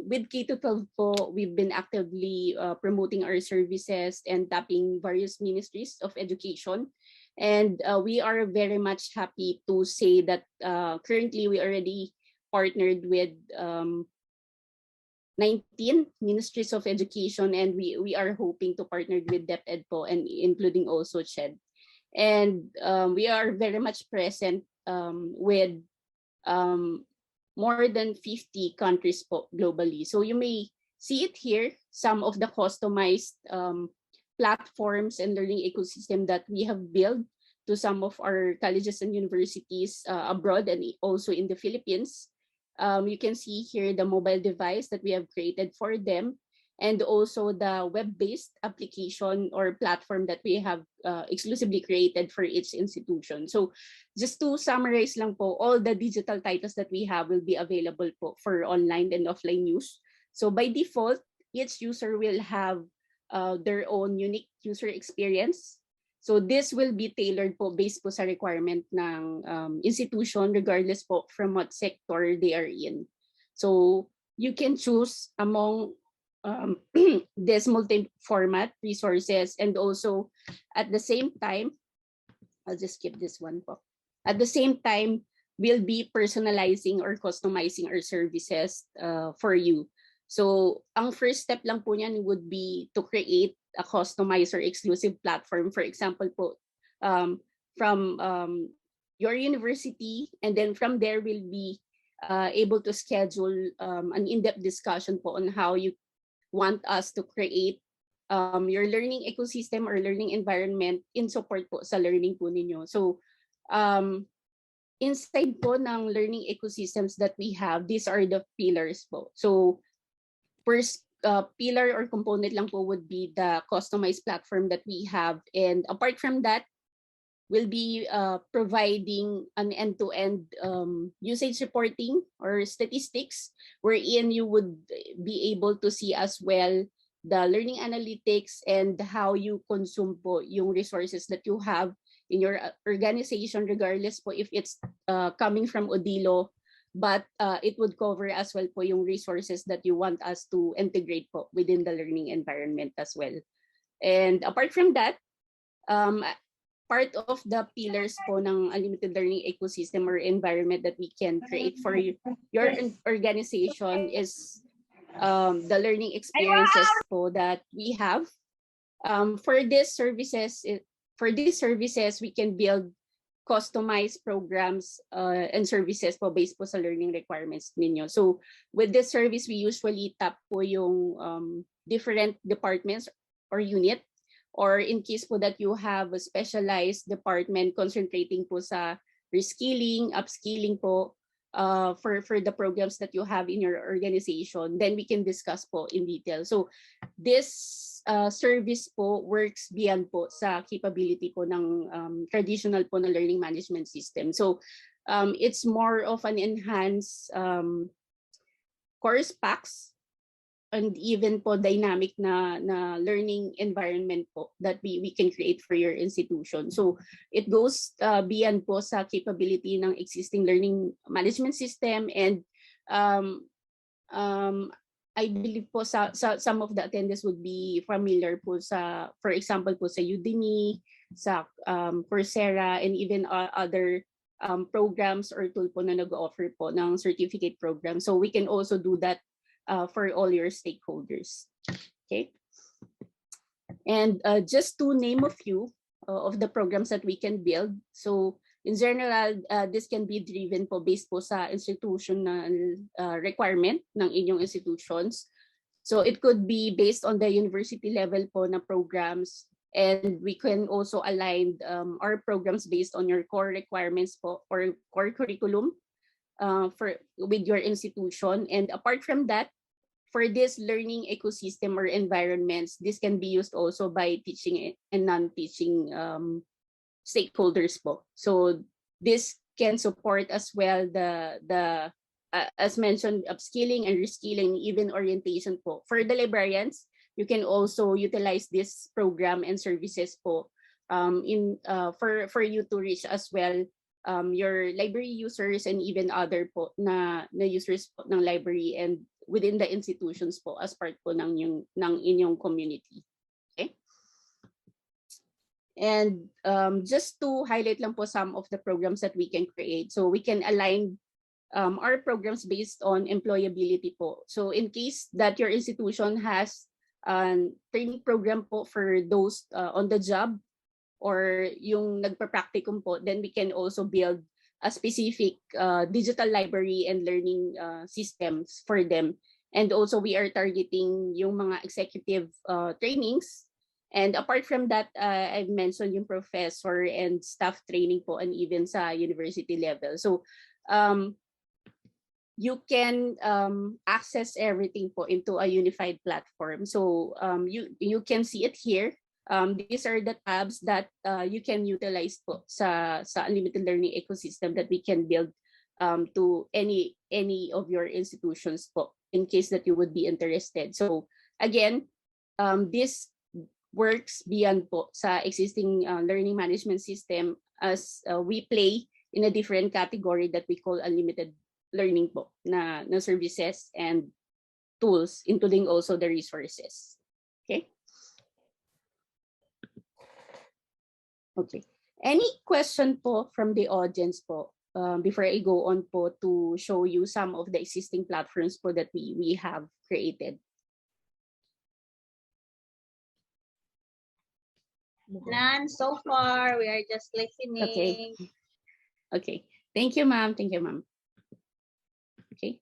with K-12 po, we've been actively promoting our services and tapping various ministries of education. And we are very much happy to say that currently we already partnered with 19 ministries of education, and we are hoping to partner with DepEd po, and including also CHED. And we are very much present with more than 50 countries po globally. So you may see it here, some of the customized platforms and learning ecosystem that we have built to some of our colleges and universities abroad and also in the Philippines. You can see here the mobile device that we have created for them. and also the web-based application or platform that we have exclusively created for each institution. So just to summarize lang po, all the digital titles that we have will be available po for online and offline use. So by default, each user will have their own unique user experience. So this will be tailored po based po sa requirement ng institution regardless po from what sector they are in. So you can choose among this multi-format resources, and also at the same time, I'll just skip this one po. At the same time, we'll be personalizing or customizing our services for you. So ang first step lang po niyan would be to create a customized or exclusive platform. For example po, from your university, and then from there we'll be able to schedule an in-depth discussion po on how you want us to create your learning ecosystem or learning environment in support po sa learning po ninyo. So inside po ng learning ecosystems that we have, these are the pillars po. So first pillar or component lang po would be the customized platform that we have. And apart from that, we'll be providing an end-to-end usage reporting or statistics, wherein you would be able to see as well the learning analytics and how you consume po yung resources that you have in your organization, regardless po if it's coming from Odilo, but it would cover as well po yung resources that you want us to integrate po within the learning environment as well. And apart from that, part of the pillars po ng unlimited learning ecosystem or environment that we can create for your organization is the learning experiences po that we have. For these services, we can build customized programs and services po based po sa learning requirements ninyo. So with this service, we usually tap po yung different departments or unit, or in case po that you have a specialized department concentrating po sa reskilling, upskilling po for the programs that you have in your organization, then we can discuss po in detail. So this service po works beyond po sa capability po ng traditional po na learning management system. So it's more of an enhanced course packs and even po dynamic na learning environment po that we can create for your institution. So it goes beyond po sa capability ng existing learning management system, and I believe po some of the attendees would be familiar po sa, for example po sa Udemy, sa Coursera, and even other programs or tool po na nag-offer po ng certificate program. So we can also do that for all your stakeholders. Okay. And just to name a few of the programs that we can build. So in general, this can be driven po based po sa institutional requirement ng inyong institutions. So it could be based on the university level po na programs, and we can also align our programs based on your core requirements po or core curriculum with your institution. And apart from that, for this learning ecosystem or environments, this can be used also by teaching and non-teaching stakeholders po. So this can support as well the as mentioned, upskilling and reskilling, even orientation po. For the librarians, you can also utilize this program and services po for you to reach as well your library users and even other po na users po ng library and within the institutions po as part po ng inyong community. Okay? And just to highlight lang po some of the programs that we can create. So we can align our programs based on employability po. So in case that your institution has a training program po for those on the job or yung nagpa-practicum po, then we can also build a specific digital library and learning systems for them. And also we are targeting yung mga executive trainings. And apart from that, I've mentioned yung professor and staff training po and even sa university level. So you can access everything po into a unified platform. So you can see it here. These are the tabs that you can utilize po sa unlimited learning ecosystem that we can build to any of your institutions po, in case that you would be interested. So again, this works beyond po sa existing learning management system, as we play in a different category that we call unlimited learning po na services and tools, including also the resources. Okay. Okay. Any question po from the audience po before I go on po to show you some of the existing platforms po that we have created? None so far. We are just listening. Okay. Okay. Thank you, ma'am. Thank you, ma'am. Okay.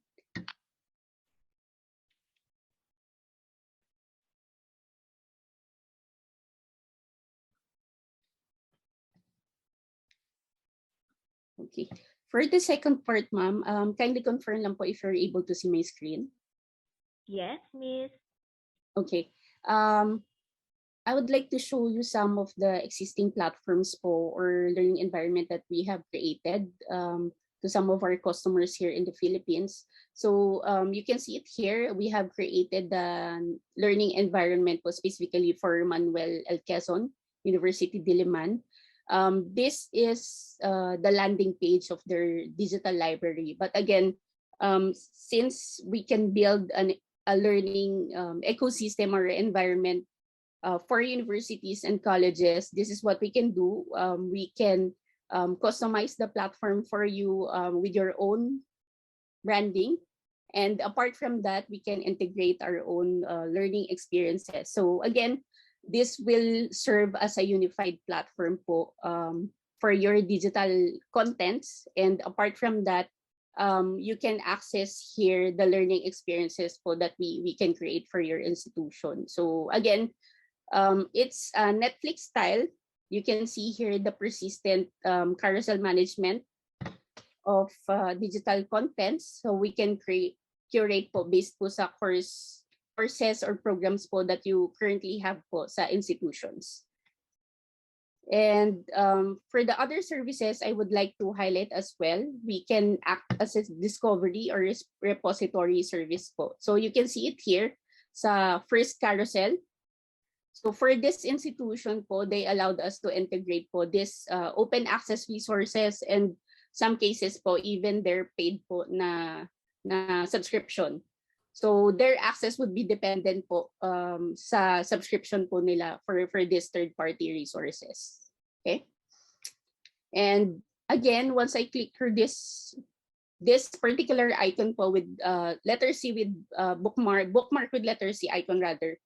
Okay. For the second part, ma'am, kindly confirm lang po if you're able to see my screen. Yes, Miss. Okay. I would like to show you some of the existing platforms po or learning environment that we have created to some of our customers here in the Philippines. So you can see it here. We have created the learning environment po specifically for Manuel L. Quezon University Diliman. This is the landing page of their digital library. But again, since we can build a learning ecosystem or environment for universities and colleges, this is what we can do. We can customize the platform for you with your own branding. And apart from that, we can integrate our own learning experiences. So again, this will serve as a unified platform po, for your digital contents. And apart from that, you can access here the learning experiences po that we can create for your institution. So again, it's Netflix style. You can see here the persistent carousel management of digital contents. So we can curate po based po sa courses or programs po that you currently have po sa institutions. And for the other services, I would like to highlight as well, we can act as a discovery or repository service po. So you can see it here sa first carousel. So for this institution po, they allowed us to integrate po this open access resources, and some cases po even their paid po na subscription. So their access would be dependent po sa subscription po nila for this third-party resources. Okay? And again, once I click through this particular icon po with letter C with bookmark with letter C icon rather,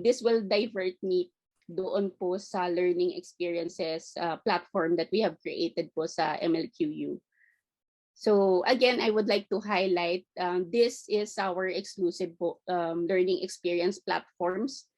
this will divert me doon po sa learning experiences platform that we have created po sa MLQU. So again, I would like to highlight this is our exclusive learning experience platforms.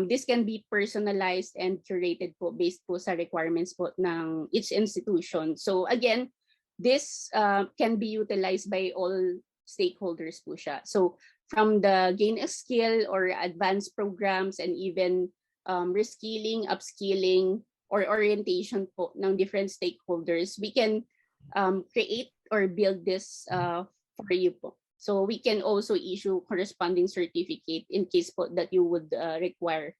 This can be personalized and curated po based po sa requirements po ng each institution. So again, this can be utilized by all stakeholders po siya. So from the gain a skill or advanced programs and even reskilling, upskilling, or orientation po ng different stakeholders, we can create or build this for you po. So we can also issue corresponding certificate in case po that you would require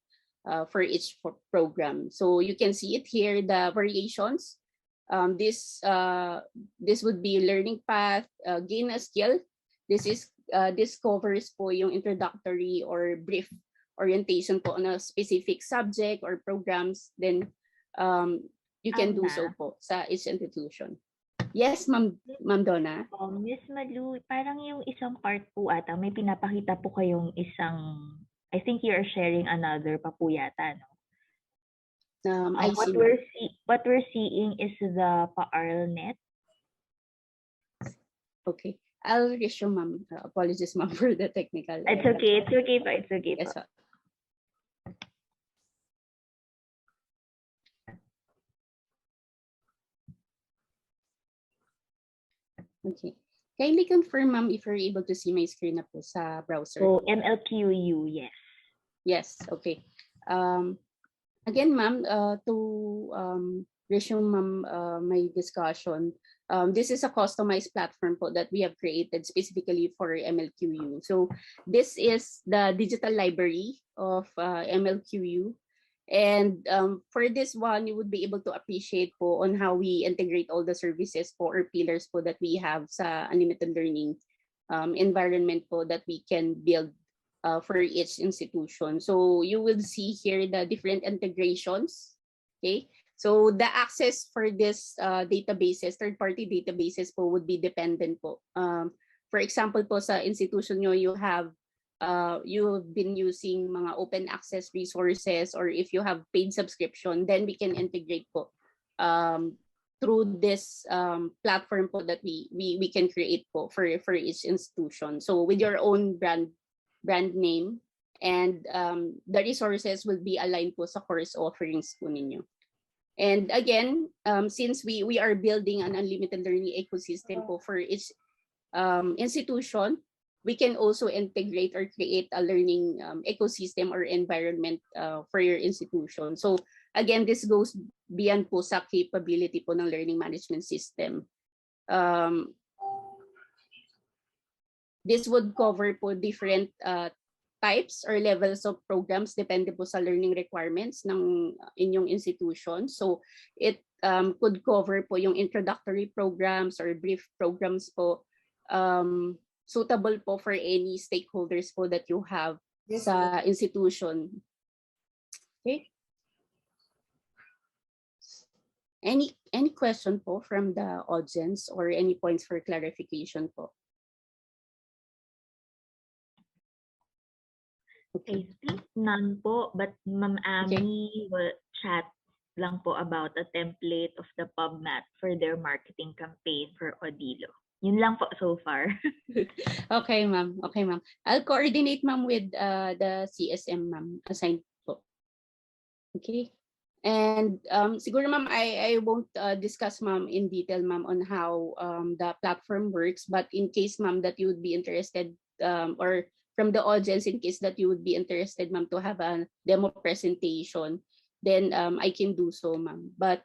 for each program. So you can see it here, the variations. This would be learning path, gain a skill. This covers po yung introductory or brief orientation po on a specific subject or programs. Then you can do so po sa each institution. Yes, Ma'am Donna. Miss Malu, parang yung isang part po ata, may pinapakita po kayong isang, I think you are sharing another pa po yata, no? What we're seeing is the PAARL net. Okay. I'll resume, ma'am. Apologies, ma'am, for the technical. It's okay. It's okay pa. It's okay pa. Yes, okay. Kindly confirm, ma'am, if you're able to see my screen na po sa browser. So, MLQU, yes. Yes, okay. Again, ma'am, to resume, ma'am, my discussion, this is a customized platform po that we have created specifically for MLQU. So this is the digital library of MLQU. And for this one, you would be able to appreciate po on how we integrate all the services po or pillars po that we have sa unlimited learning environment po that we can build for each institution. So you will see here the different integrations. Okay, so the access for this databases, third-party databases po would be dependent po. For example po sa institution nyo, you've been using mga open access resources, or if you have paid subscription, then we can integrate po through this platform po that we can create po for each institution. So with your own brand name, and the resources will be aligned po sa course offerings po ninyo. And again, since we are building an unlimited learning ecosystem po for each institution, we can also integrate or create a learning ecosystem or environment for your institution. So again, this goes beyond po sa capability po ng learning management system. This would cover po different types or levels of programs depende po sa learning requirements ng inyong institution. So it could cover po yung introductory programs or brief programs po, suitable po for any stakeholders po that you have sa institution. Okay. Any question po from the audience or any points for clarification po? Okay, none po, but Ma'am Ami will chat lang po about a template of the PubMat for their marketing campaign for Odilo. Yun lang po so far. Okay, ma'am. Okay, ma'am. I'll coordinate, ma'am, with the CSM, ma'am, assigned po. Okay. And siguro, ma'am, I won't discuss, ma'am, in detail, ma'am, on how the platform works. But in case, ma'am, that you would be interested, or from the audience, in case that you would be interested, ma'am, to have a demo presentation, then I can do so, ma'am. But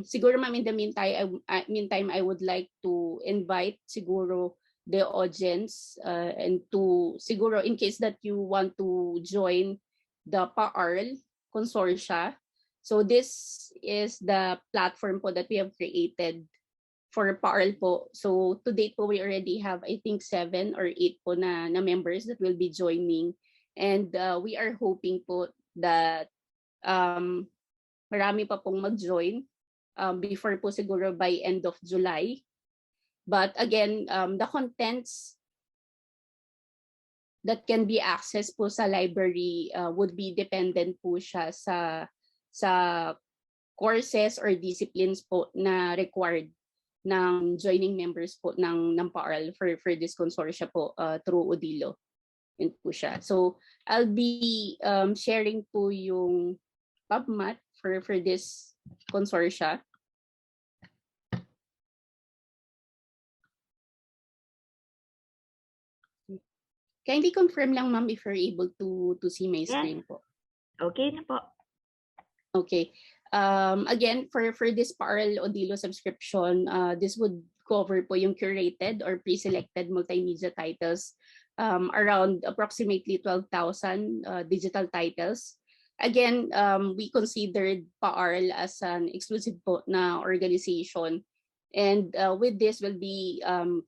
siguro, ma'am, in the meantime, I would like to invite siguro the audience and to siguro in case that you want to join the PAARL consortia. So this is the platform po that we have created for PAARL po. So to date po, we already have, I think, 7 or 8 po na members that will be joining. And we are hoping po that marami pa pong mag-join before po siguro by end of July. But again, the contents that can be accessed po sa library would be dependent po siya sa courses or disciplines po na required ng joining members po ng PAARL for this consortia po through Odilo. Yun po siya. So I'll be sharing po yung PubMat for this consortia. Kindly confirm lang, ma'am, if you're able to see my screen po. Okay na po. Okay. Again, for this PAARL Odilo subscription, this would cover po yung curated or pre-selected multimedia titles, around approximately 12,000 digital titles. Again, we considered PAARL as an exclusive po na organization. And with this, we'll be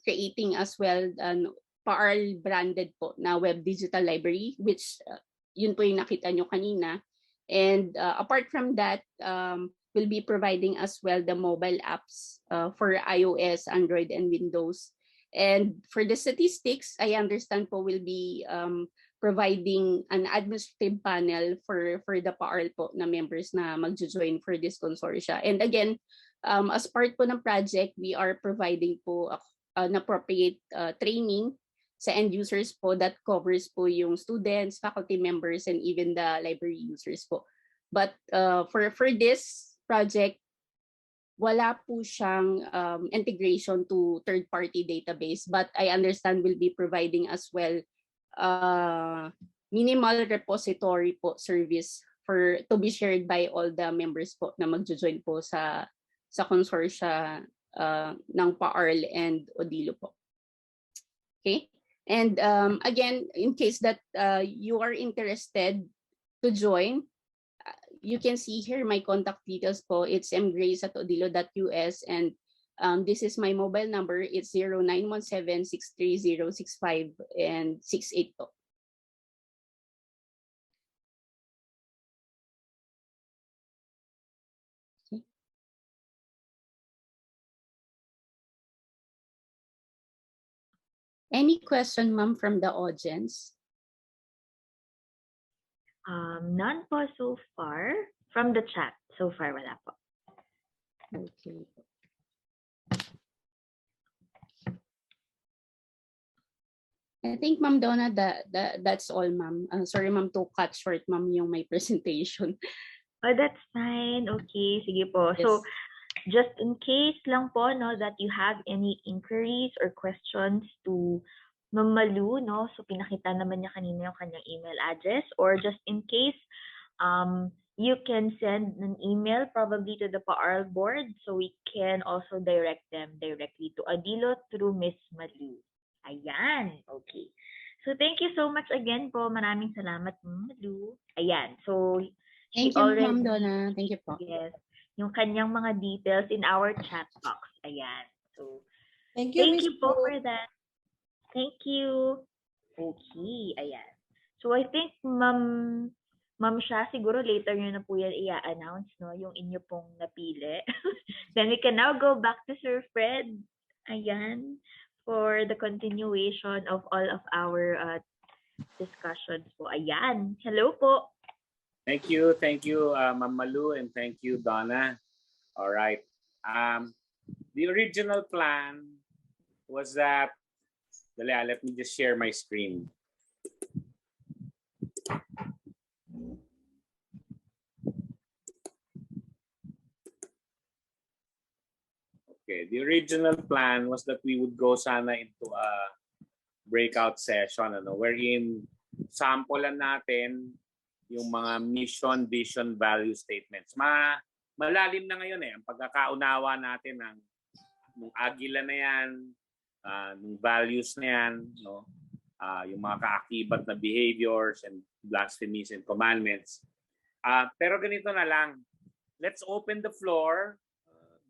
creating as well an PAARL branded po na web digital library, which yun po yung nakita nyo kanina. And apart from that, we'll be providing as well the mobile apps for iOS, Android, and Windows. And for the statistics, I understand po will be providing an administrative panel for the PAARL po na members na mag-join for this consortia. And again, as part po ng project, we are providing po an appropriate training sa end users po that covers po yung students, faculty members, and even the library users po. But for this project, wala po siyang integration to third-party database, but I understand will be providing as well minimal repository po service to be shared by all the members po na magjo-join po sa consortia ng PAARL and Odilo po. Okay? And again, in case that you are interested to join, you can see here my contact details po. It's mgrace@odilo.us, and this is my mobile number. It's 0917-630-65 and 68 po. Okay. Any question, ma'am, from the audience? None po so far. From the chat, so far wala po. Okay. I think, Ma'am Donna, that's all, ma'am. Sorry, ma'am, to cut short, ma'am, yung my presentation. Oh, that's fine. Okay, sige po. Yes. So, just in case lang po, no, that you have any inquiries or questions to Ma'am Malu, no? So, pinakita naman niya kanina yung kanyang email address, or just in case, you can send an email probably to the PAARL board, so we can also direct them directly to Odilo through Miss Malu. Ayan, okay. So, thank you so much again po. Maraming salamat, Ma'am Malu. Ayan, so, Thank you, Ma'am Donna. Thank you po. Yes, yung kanyang mga details in our chat box. Ayan. So, Thank you, thank Miss you po Malu. for that. Thank you. Okay, ayan. So, I think, Ma'am Sha, siguro later nyo na po yan i-announce, no? Yung inyo pong napili. Then we can now go back to Sir Fred. Ayan. For the continuation of all of our discussions po. Ayan. Hello po. Thank you, Ma'am Malu, and thank you, Donna. All right. The original plan was that, let me just share my screen. Okay, the original plan was that we would go sana into a breakout session, wherein sampulan natin yung mga mission, vision, value statements. Malalim na ngayon ang pagkakaunawa natin ng agila na yan, ng values na yan, no? Yung mga kaakibat na behaviors and blasphemies and commandments. Pero ganito na lang. Let's open the floor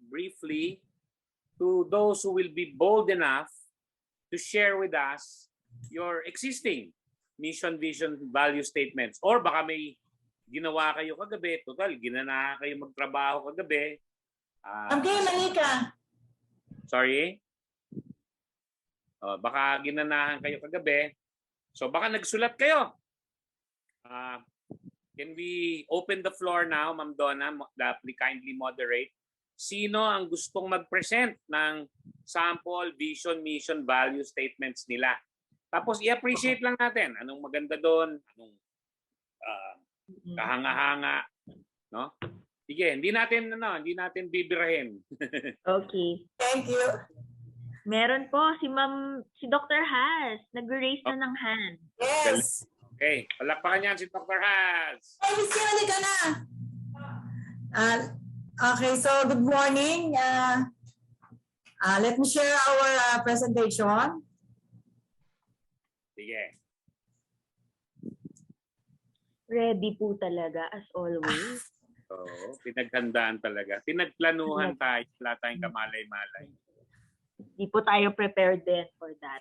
briefly to those who will be bold enough to share with us your existing mission, vision, value statements. Or baka may ginawa kayo kagabi. Total, ginana kayo magtrabaho kagabi. Okay, Manika. Sorry? Baka ginanahan kayo kagabi. So baka nagsulat kayo. Can we open the floor now, Ma'am Donna? Kindly moderate. Sino ang gustong mag-present ng sample, vision, mission, value statements nila? Tapos i-appreciate lang natin anong maganda doon, anong kahanga-hanga, no? Sige, hindi natin bibirahin. Okay. Thank you. Meron po si Dr. Has, nag-raise na ng hand. Yes. Okay, palakpakan niyan si Dr. Has. Hey, Miss Kimali ka na. Okay, so good morning. Let me share our presentation. Sige. Ready po talaga, as always. Oo, pinaghandaan talaga. Pinagplanuhan tayo, wala tayong kamalay-malay. Hindi po tayo prepared din for that.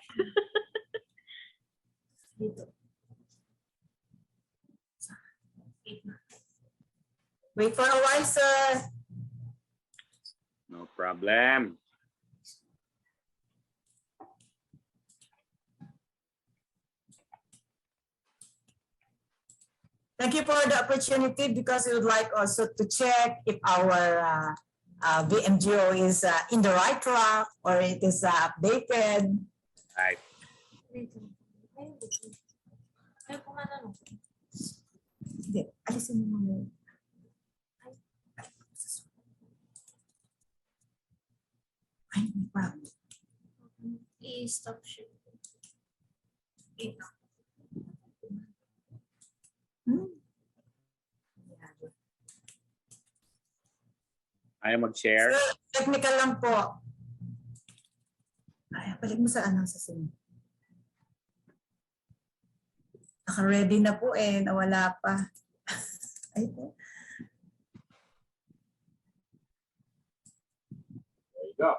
Wait for a while, sir. No problem. Thank you for the opportunity, because we would like also to check if our VMGO is in the right track or it is updated. Right. Hindi, alisin mo muna. I-stop share. Ayaw mag-share? Sir, technical lang po. Ay, balik mo sa ano, sa sim. Naka-ready na po eh, nawala pa. Ay po. There you go.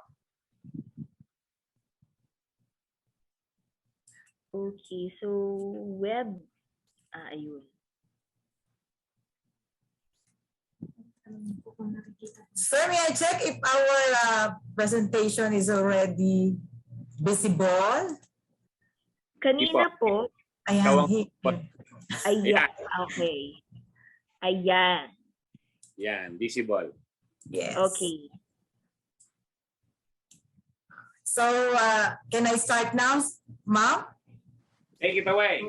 Okay, so web, ayun. Sir, may I check if our presentation is already visible? Kanina po, Ayan. ayan, okay. Ayan. Yan, visible. Yes. Okay. So, can I start now, ma'am? Take it away.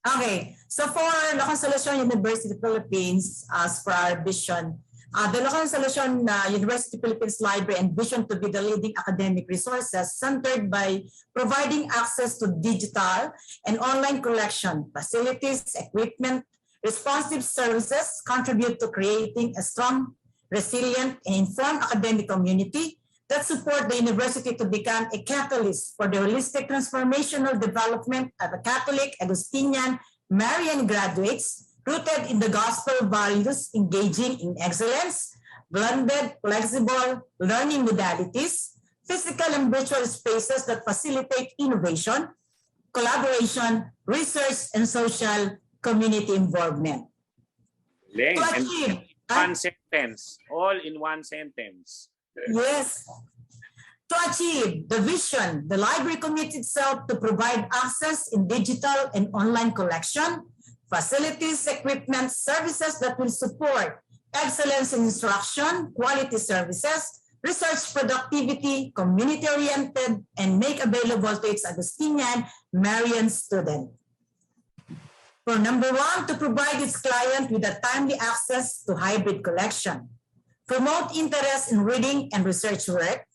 Okay. So for Local Solution University Philippines, as per our vision, the Local Solution University Philippines Library and vision to be the leading academic resources centered by providing access to digital and online collection, facilities, equipment, responsive services contribute to creating a strong, resilient, and informed academic community that support the university to become a catalyst for the holistic transformational development of a Catholic, Augustinian, Marian graduates rooted in the gospel values, engaging in excellence, blended, flexible learning modalities, physical and virtual spaces that facilitate innovation, collaboration, research, and social community involvement. Ling, To and achieve, one sentence. All in one sentence. Yes. To achieve the vision, the library commits itself to provide access in digital and online collection, facilities, equipment, services that will support excellence in instruction, quality services, research productivity, community-oriented, and make available to its Augustinian Marian student. For number one, to provide its client with a timely access to hybrid collection, promote interest in reading and research work,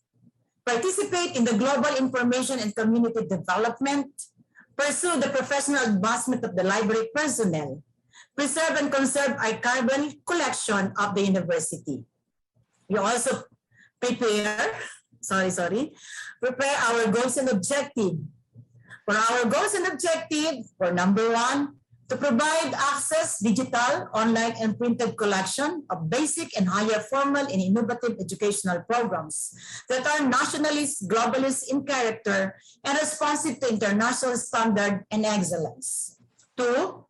participate in the global information and community development, pursue the professional advancement of the library personnel, preserve and conserve archival collection of the university. We also prepare our goals and objectives. For our goals and objectives, for number one, to provide access, digital, online, and printed collection of basic and higher formal and innovative educational programs that are nationalist, globalist in character, and responsive to international standard and excellence. Two,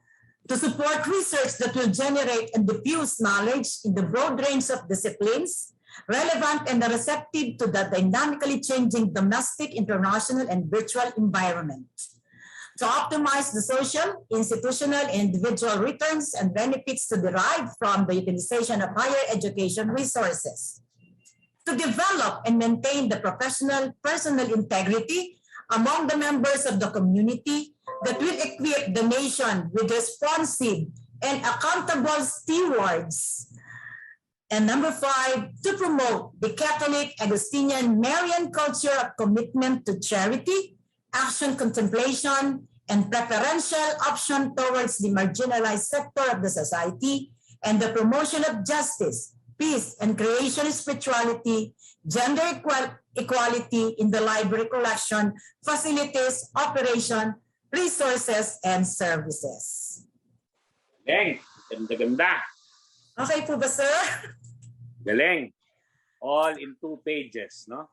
to support research that will generate and diffuse knowledge in the broad range of disciplines, relevant and receptive to the dynamically changing domestic, international, and virtual environment. To optimize the social, institutional, and individual returns and benefits to derive from the utilization of higher education resources. To develop and maintain the professional, personal integrity among the members of the community that will equip the nation with responsive and accountable stewards. And number five, to promote the Catholic, Augustinian, Marian culture of commitment to charity, action, contemplation, and preferential option towards the marginalized sector of the society, and the promotion of justice, peace, and creation spirituality, gender equality in the library collection, facilities, operation, resources, and services. Galing. Ganda-ganda. Okay po ba, sir? Galing. All in 2 pages, no?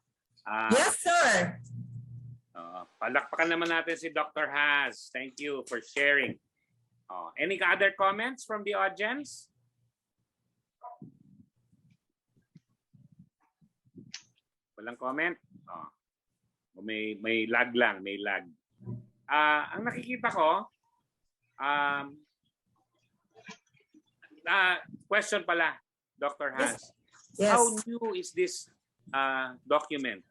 Yes, sir. Palakpakan naman natin si Dr. Has. Thank you for sharing. Any other comments from the audience? Walang comment? May lag lang, may lag. Ang nakikita ko, question pala, Dr. Has. Yes. How new is this document?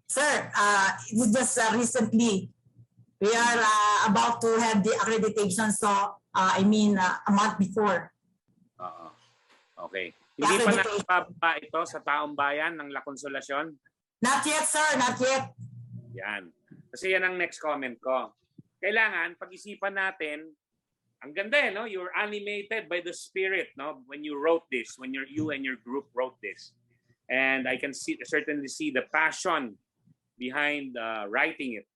Sir, it's just recently. We are about to have the accreditation, so I mean a month before. Okay. Hindi pa nakababa ito sa taong bayan ng La Consolacion? Not yet, sir. Not yet. Yan. Kasi yan ang next comment ko. Kailangan pag-isipan natin, ang ganda no? You're animated by the spirit, no? When you wrote this, when you and your group wrote this. And I can certainly see the passion behind writing it,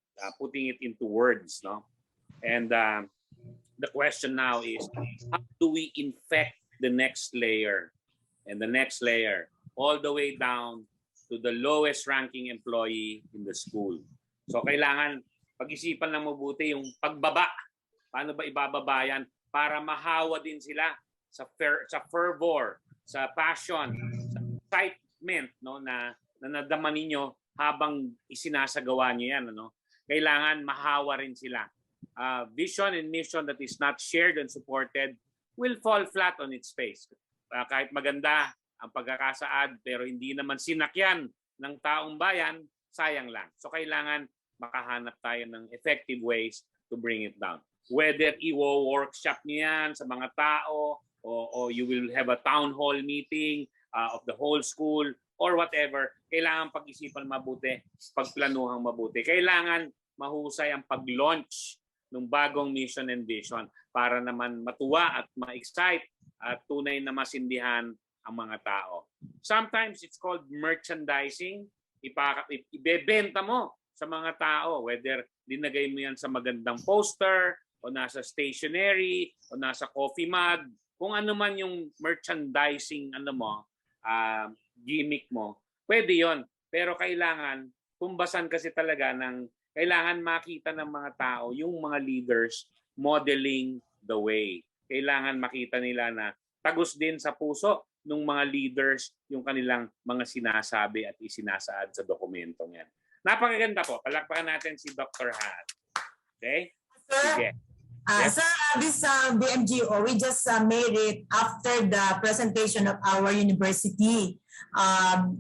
putting it into words, no? And the question now is, how do we infect the next layer and the next layer all the way down to the lowest ranking employee in the school? So kailangan pag-isipan ng mabuti yung pagbaba. Paano ba ibababa yan para mahawa din sila sa fervor, sa passion, sa excitement, no, na nadama ninyo habang isinasagawa niyo yan, ano? Kailangan mahawa rin sila. Vision and mission that is not shared and supported will fall flat on its face. Kahit maganda ang pagkakasaad pero hindi naman sinakyan ng taong bayan, sayang lang. So kailangan makahanap tayo ng effective ways to bring it down. Whether i-workshop niyo yan sa mga tao o you will have a town hall meeting of the whole school or whatever, kailangan pag-isipan mabuti, pagplanuhang mabuti. Kailangan mahusay ang pag-launch ng bagong mission and vision para naman matuwa at ma-excite at tunay na masindihan ang mga tao. Sometimes it's called merchandising. Ibebenta mo sa mga tao, whether dinagay mo yan sa magandang poster o nasa stationery o nasa coffee mug, kung ano man yung merchandising gimmick mo, pwede yon. Pero kailangan, tumbasan kasi talaga ng kailangan makita ng mga tao, yung mga leaders modeling the way. Kailangan makita nila na tagos din sa puso ng mga leaders yung kanilang mga sinasabi at isinasaad sa dokumentong yan. Napakaganda po. Palakpakan natin si Dr. Hat. Okay? Sige. Sir, this VMGO, we just made it after the presentation of our university.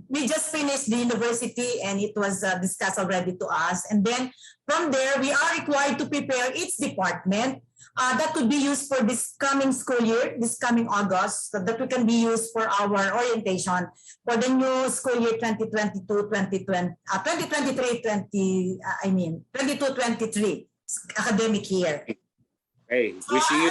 We just finished the university and it was discussed already to us. And then from there, we are required to prepare each department that could be used for this coming school year, this coming August, so that we can be used for our orientation for the new school year 2022-2023, 22-23 academic year. Hey, wishing you.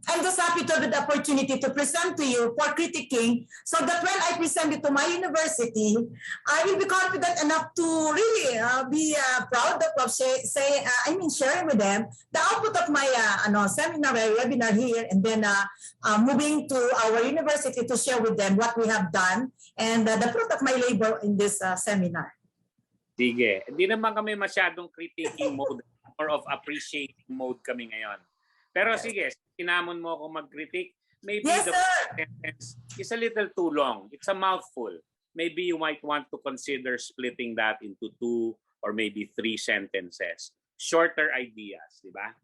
I'm just happy to have the opportunity to present to you for critiquing so that when I present it to my university, I will be confident enough to really be proud of sharing with them the output of my seminar, webinar here, and then moving to our university to share with them what we have done and the fruit of my labor in this seminar. Sige. Hindi naman kami masyadong critiquing mode or of appreciating mode kami ngayon. Pero sige, kinamon mo ako mag-critique. Maybe the sentence is a little too long. It's a mouthful. Maybe you might want to consider splitting that into 2 or maybe 3 sentences. Shorter ideas, di ba?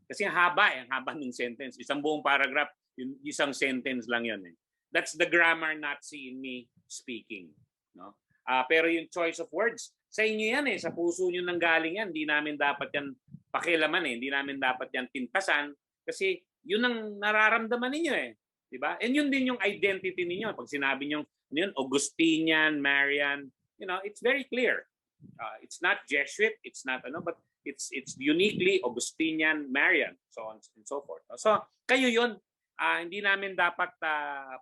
Kasi ang haba ng sentence. Isang buong paragraph, isang sentence lang yun. That's the grammar Nazi in me speaking. No? Pero yung choice of words, sa inyo yan sa puso nyo nang galing yan. Hindi namin dapat yan pakialaman hindi namin dapat yan pintasan kasi yun ang nararamdaman ninyo di ba? And yun din yung identity ninyo. Pag sinabi nyo, Augustinian, Marian, it's very clear. It's not Jesuit, it's not but it's uniquely Augustinian, Marian, so on and so forth. So kayo yun, hindi namin dapat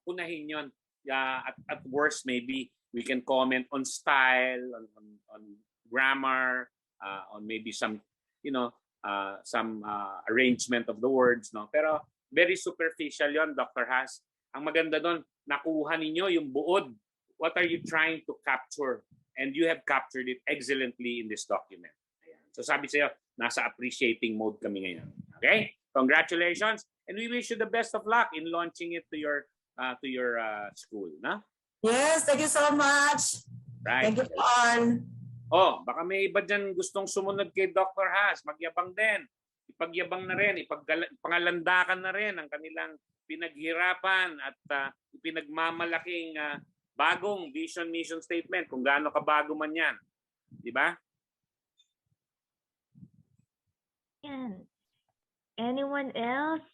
punahin yun. At worst, maybe we can comment on style, on grammar, on maybe some arrangement of the words, no? Pero very superficial yon, Dr. Has. Ang maganda doon, nakuha ninyo yung buod. What are you trying to capture? And you have captured it excellently in this document. Ayan. So sabi sa'yo, nasa appreciating mode kami ngayon. Okay? Congratulations. And we wish you the best of luck in launching it to your school. No? Yes, thank you so much. Right. Thank you, PAARL. Baka may iba dyan gustong sumunod kay Dr. Has, magyabang din. Ipagyabang na rin, ipangalandakan na rin ang kanilang pinaghirapan at pinagmamalaking bagong vision mission statement, kung gaano kabago man yan. Di ba? Anyone else?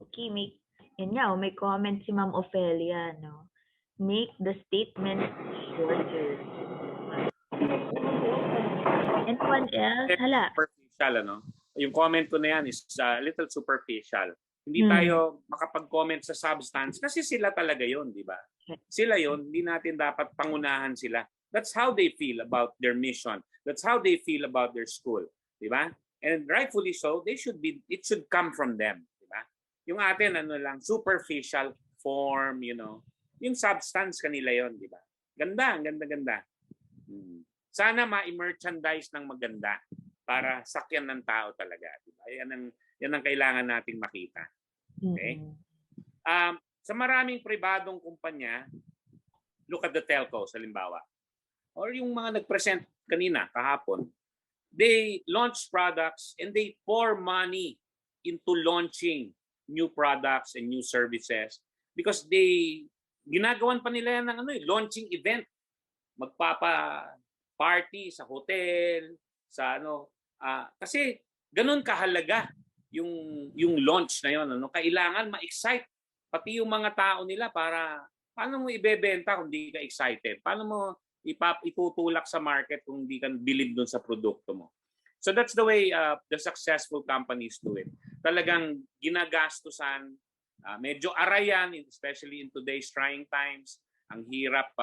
Okay, Yun nga, may comment si Ma'am Ophelia, no? Make the statement shorter. And what else? Hala. Superficial, ano? Yung comment ko na yan is a little superficial. Hindi tayo makapag-comment sa substance kasi sila talaga yon, di ba? Sila yon, hindi natin dapat pangunahan sila. That's how they feel about their mission. That's how they feel about their school, di ba? And rightfully so, it should come from them, di ba? Yung atin, ano lang, superficial form, you know. Yung substance kanila yon, di ba? Ganda, ganda. Sana ma-merchandise ng maganda para sakyan ng tao talaga, di ba? Yan ang kailangan nating makita. Okay? Sa maraming pribadong kumpanya, look at the telcos, halimbawa. Or yung mga nag-present kanina, kahapon, they launch products and they pour money into launching new products and new services because ginagawan pa nila yan ng launching event. Magpapa-party sa hotel, sa kasi ganun kahalaga yung launch na yon, kailangan ma-excite pati yung mga tao nila para paano mo ibebenta kung di ka excited? Paano mo itutulak sa market kung di ka believe doon sa produkto mo? So that's the way the successful companies do it. Talagang ginagastusan, medyo arayan, especially in today's trying times. Ang hirap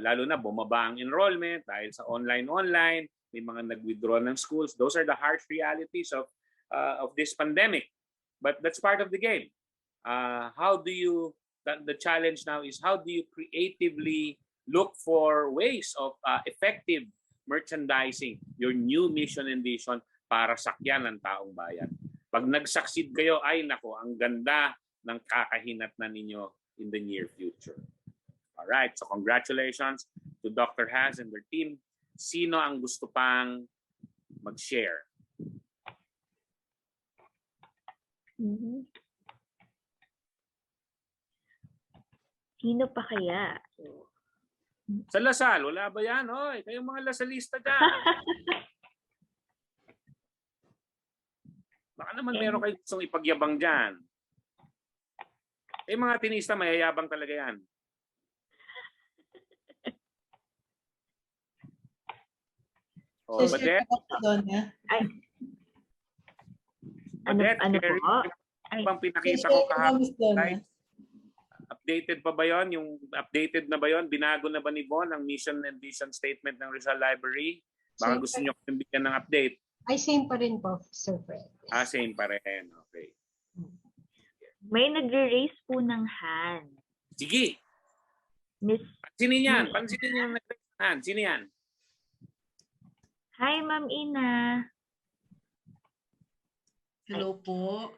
lalo na bumaba ang enrollment dahil sa online, may mga nag-withdraw ng schools. Those are the harsh realities of this pandemic. But that's part of the game. The challenge now is how do you creatively look for ways of effective merchandising your new mission and vision para sakyan ng taong bayan. Pag nag-succeed kayo, ay nako, ang ganda ng kakahinatnan ninyo in the near future. All right, so congratulations to Dr. Has and their team. Sino ang gusto pang mag-share? Sino pa kaya? Sa Lasal, wala ba yan? Hoy, kayong mga Lasalista dyan. Baka naman meron kayo gustong ipagyabang dyan. Mga tinista, mayayabang talaga yan. Badet? Badet, bang pinakita ko kahapon? Updated pa ba yun? Yung updated na ba yun? Binago na ba ni Bon ang mission and vision statement ng Rizal Library? Baka gusto nyo kong bigyan ng update. Ay, same pa rin po, Sir Fred. Same pa rin. Okay. May nagre-raise po ng hand. Sige. Pansinin yan. Pansinin yan ang nag-raise ng hand. Sino yan? Hi, Ma'am Ina. Hello po.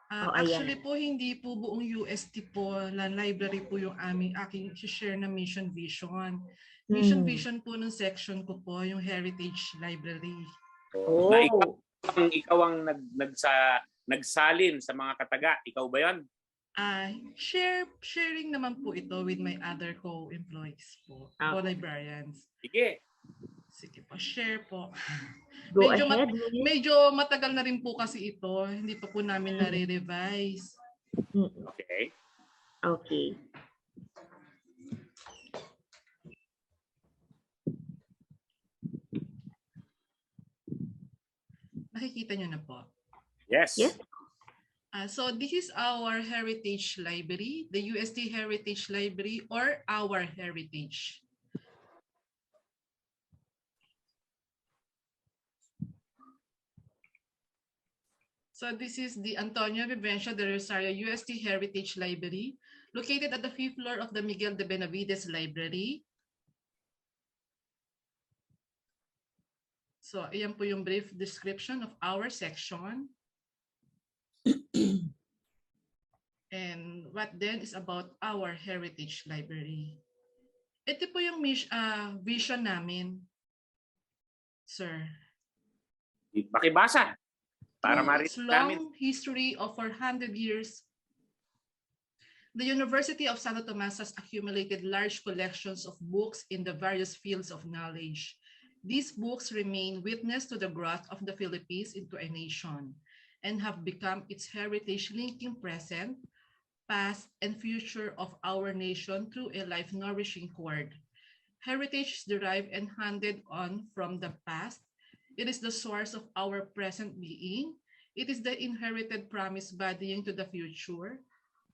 Actually po, hindi po buong UST po, library po yung aking share na mission vision. Mission vision po ng section ko po, yung Heritage Library. Na ikaw ang nagsalin sa mga kataga. Ikaw ba yan? Sharing naman po ito with my other co-employees po, co-librarians. Sige po, share po. Medyo matagal na rin po kasi ito. Hindi pa po namin nare-revise. Okay. Okay. Nakikita nyo na po? Yes. So this is our Heritage Library, the UST Heritage Library or our Heritage. So this is the Antonio Vivencio de Rosario UST Heritage Library, located at the 5th floor of the Miguel de Benavides Library. So ayan po yung brief description of our section. And what then is about our Heritage Library. Ito po yung vision namin, sir. Pakibasa. Para its long history of 400 years, the University of Santo Tomas has accumulated large collections of books in the various fields of knowledge. These books remain witness to the growth of the Philippines into a nation and have become its heritage linking present, past, and future of our nation through a life-nourishing cord. Heritage is derived and handed on from the past. It is the source of our present being. It is the inherited promise bodying to the future.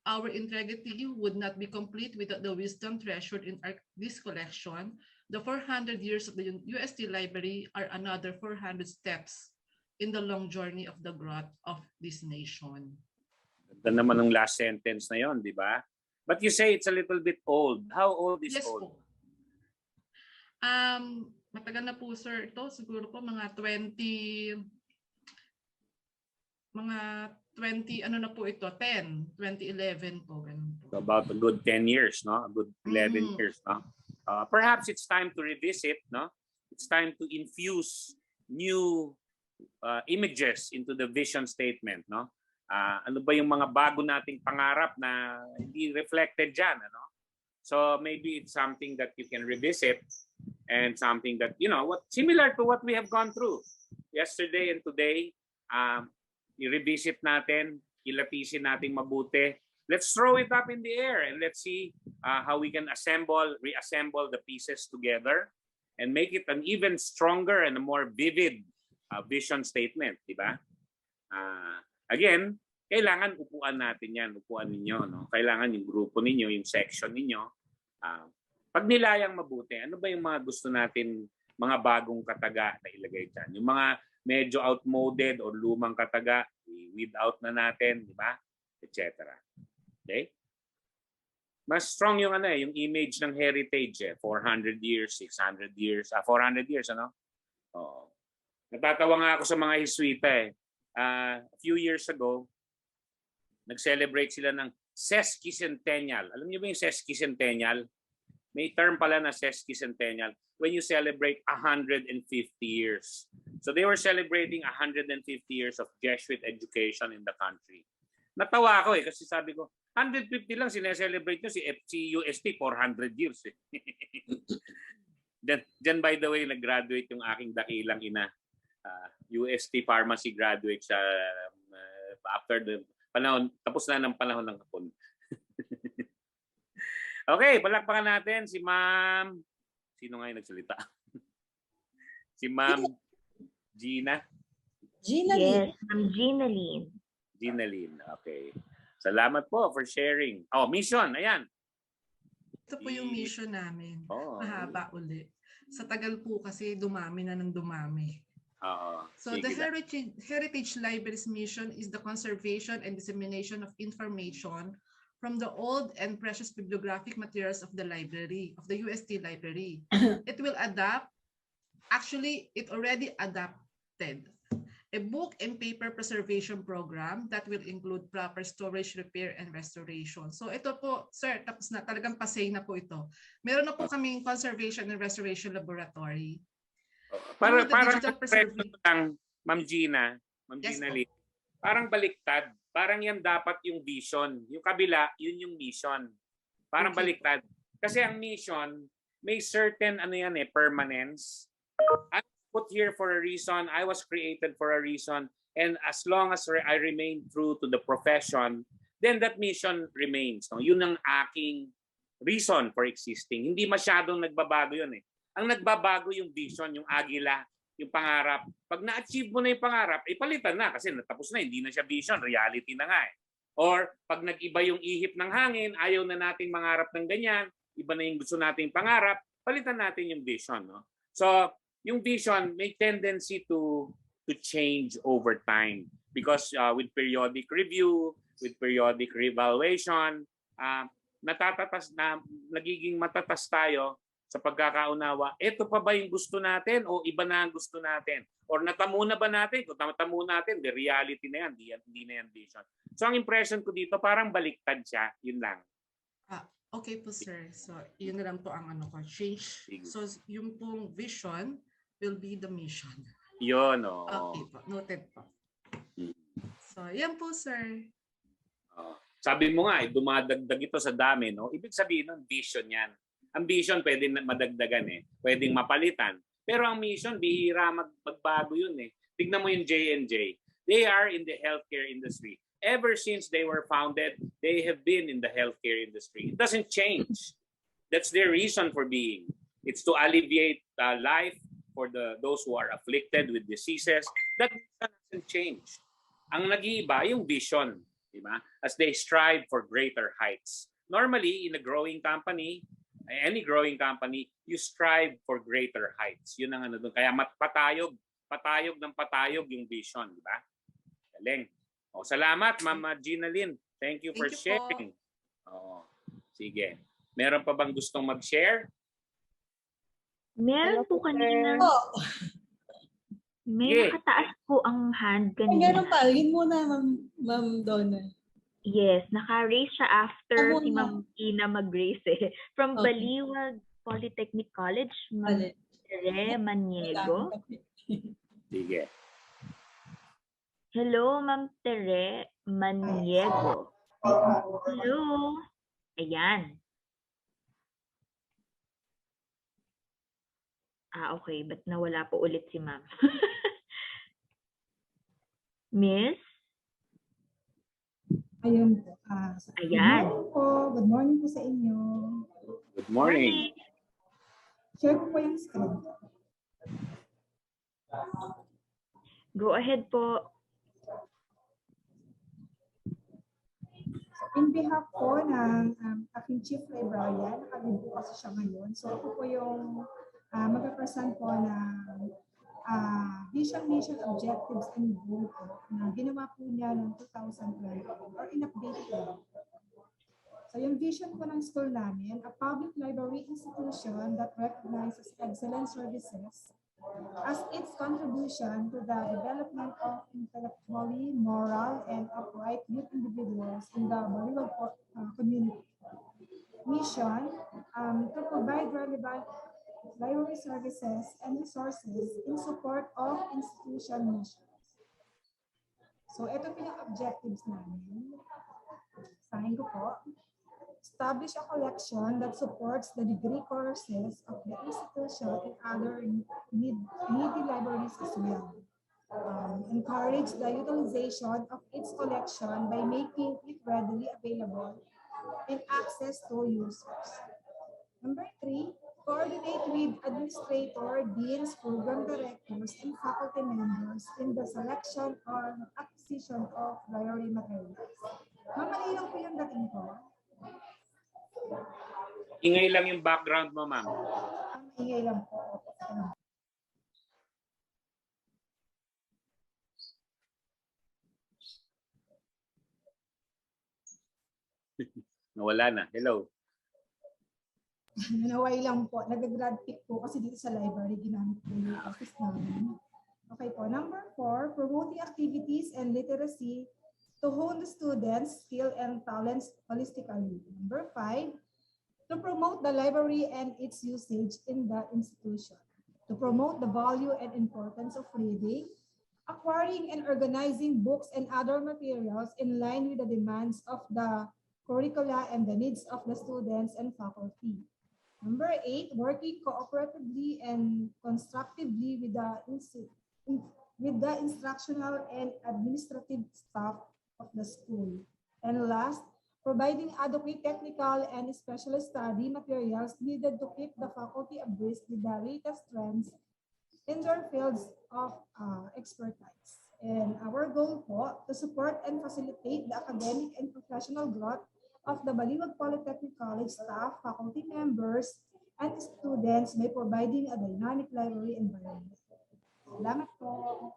Our integrity would not be complete without the wisdom treasured in this collection. The 400 years of the UST Library are another 400 steps in the long journey of the growth of this nation. Ganda naman ng last sentence na yon, di ba? But you say it's a little bit old. How old is Yes old? po. Matagal na po, sir. Ito siguro po mga 20, ano na po ito, 2011 po. Ganun po. So about a good 10 years, no? A good 11 years, no? Perhaps it's time to revisit, no? It's time to infuse new images into the vision statement, no? Ano ba yung mga bago nating pangarap na hindi reflected dyan, ano? So maybe it's something that you can revisit and something that, you know, similar to what we have gone through yesterday and today. I-revisit natin, ilatisin natin mabuti. Let's throw it up in the air and let's see how we can reassemble the pieces together and make it an even stronger and a more vivid vision statement, di ba? Again, kailangan upuan natin yan, upuan ninyo, no? Kailangan yung grupo ninyo, yung section ninyo. Pag nilayang mabuti, ano ba yung mga gusto natin, mga bagong kataga na ilagay dyan? Yung mga medyo outmoded o lumang kataga, i-weed out na natin, di ba? Etc. Okay? Mas strong yung yung image ng heritage, 400 years, 600 years, 400 years, ano? Oo. Natatawa nga ako sa mga Jesuita a few years ago, nag-celebrate sila ng sesquicentennial. Alam niyo ba yung sesquicentennial? May term pala na sesquicentennial when you celebrate 150 years. So they were celebrating 150 years of Jesuit education in the country. Natawa ako kasi sabi ko, 150 lang sineselebrate nyo, si UST 400 years. Diyan by the way, nag-graduate yung aking dakilang ina. UST Pharmacy graduate siya after the panahon, tapos na ng panahon ng hapon. Okay, palakpakan natin si Ma'am. Sino nga yung nagsalita? Si Ma'am Gina. Yes, Ma'am Gina Lynn. Gina Lynn, okay. Salamat po for sharing. Oh, mission, ayan. Ito po yung mission namin. Mahaba uli. Sa tagal po kasi dumami na ng dumami. So the Heritage Library's mission is the conservation and dissemination of information from the old and precious bibliographic materials of the library, of the UST Library. It will adapt, actually it already adapted, a book and paper preservation program that will include proper storage, repair, and restoration. So ito po, sir, tapos na, talagang pasay na po ito. Meron na po kaming conservation and restoration laboratory. Parang Ma'am Gina Lee, parang baliktad. Parang yan dapat yung vision. Yung kabila, yun yung mission. Parang baliktad. Kasi ang mission, may certain permanence. I was put here for a reason. I was created for a reason. And as long as I remain true to the profession, then that mission remains. No? Yun ang aking reason for existing. Hindi masyadong nagbabago yun . Ang nagbabago yung vision, yung agila, yung pangarap. Pag na-achieve mo na yung pangarap, palitan na kasi natapos na, hindi na siya vision, reality na nga . Or pag nag-iba yung ihip ng hangin, ayaw na nating mangarap ng ganyan, iba na yung gusto nating pangarap, palitan natin yung vision. No? So, yung vision may tendency to change over time because with periodic review, with periodic reevaluation, nagiging matatas tayo sa pagkakaunawa, ito pa ba yung gusto natin o iba na ang gusto natin? Or natamo na ba natin? Kung natamo natin, the reality na yan, hindi na yan vision. So ang impression ko dito, parang baliktad siya, yun lang. Okay po sir, so yun na lang po ang change. So yung pong vision will be the mission. Yun, Okay po, noted po. So yan po sir. Sabi mo nga, dumadagdag ito sa dami, no? Ibig sabihin ng vision yan. Ang vision pwede madagdagan pwedeng mapalitan. Pero ang mission, bihira magbago yun Tignan mo yung J&J. They are in the healthcare industry. ever since they were founded, they have been in the healthcare industry. It doesn't change. That's their reason for being. It's to alleviate life for those who are afflicted with diseases. That doesn't change. Ang nag-iiba, yung vision, di ba? As they strive for greater heights. Normally, in a growing company, any growing company, you strive for greater heights. Yun ang ano doon. Kaya patayog ng patayog yung vision, di ba? Galing. O, salamat, Ma'am Gina Lynn. Thank you for sharing. O, sige. Meron pa bang gustong mag-share? Meron po kanina. May nakataas po ang hand kanina. Meron pa. Yun muna, Ma'am Donna. Yes, naka-raise siya after si Ma'am Ina mag-raise eh. From Baliwag Polytechnic College, Ma'am Tere Maniego. Sige. Hello, Ma'am Tere Maniego. Hello. Ayan. Okay. Ba't nawala po ulit si Ma'am? Miss? Ayun po. Ayan. Good morning po sa inyo. Good morning. Share ko po yung screen. Go ahead po. In behalf po ng aking Chief Librarian, nakagod po kasi siya ngayon. So ako po yung mag-present po ng vision, mission, objectives, and goal po na ginawa po niya noong 2020 or in-update po. So yung vision po ng school namin, a public library institution that recognizes excellent services as its contribution to the development of intellectually, moral, and upright youth individuals in the Baliwag community. Mission, to provide relevant library services and resources in support of institution missions. So ito po yung objectives namin. Sahin ko po. Establish a collection that supports the degree courses of the institution and other needy libraries as well. Encourage the utilization of its collection by making it readily available and access to users. Number 3, coordinate with administrator, deans, program directors, and faculty members in the selection or acquisition of library materials. Mamalilang po yung dating ko. Ingay lang yung background mo, ma'am. Ingay lang po. Nawala na. Hello. Naway lang po. Nag-grad pick po kasi dito sa library ginamit po yung office namin. Okay po. Number 4, promoting activities and literacy to hone the students' skill and talents holistically. Number 5, to promote the library and its usage in the institution. To promote the value and importance of reading, acquiring and organizing books and other materials in line with the demands of the curricula and the needs of the students and faculty. Number 8, working cooperatively and constructively with the instructional and administrative staff of the school. And last, providing adequate technical and specialist study materials needed to keep the faculty abreast with the latest trends in their fields of expertise. And our goal po, to support and facilitate the academic and professional growth of the Baliwag Polytechnic College staff, faculty members, and students by providing a dynamic library environment. Salamat po.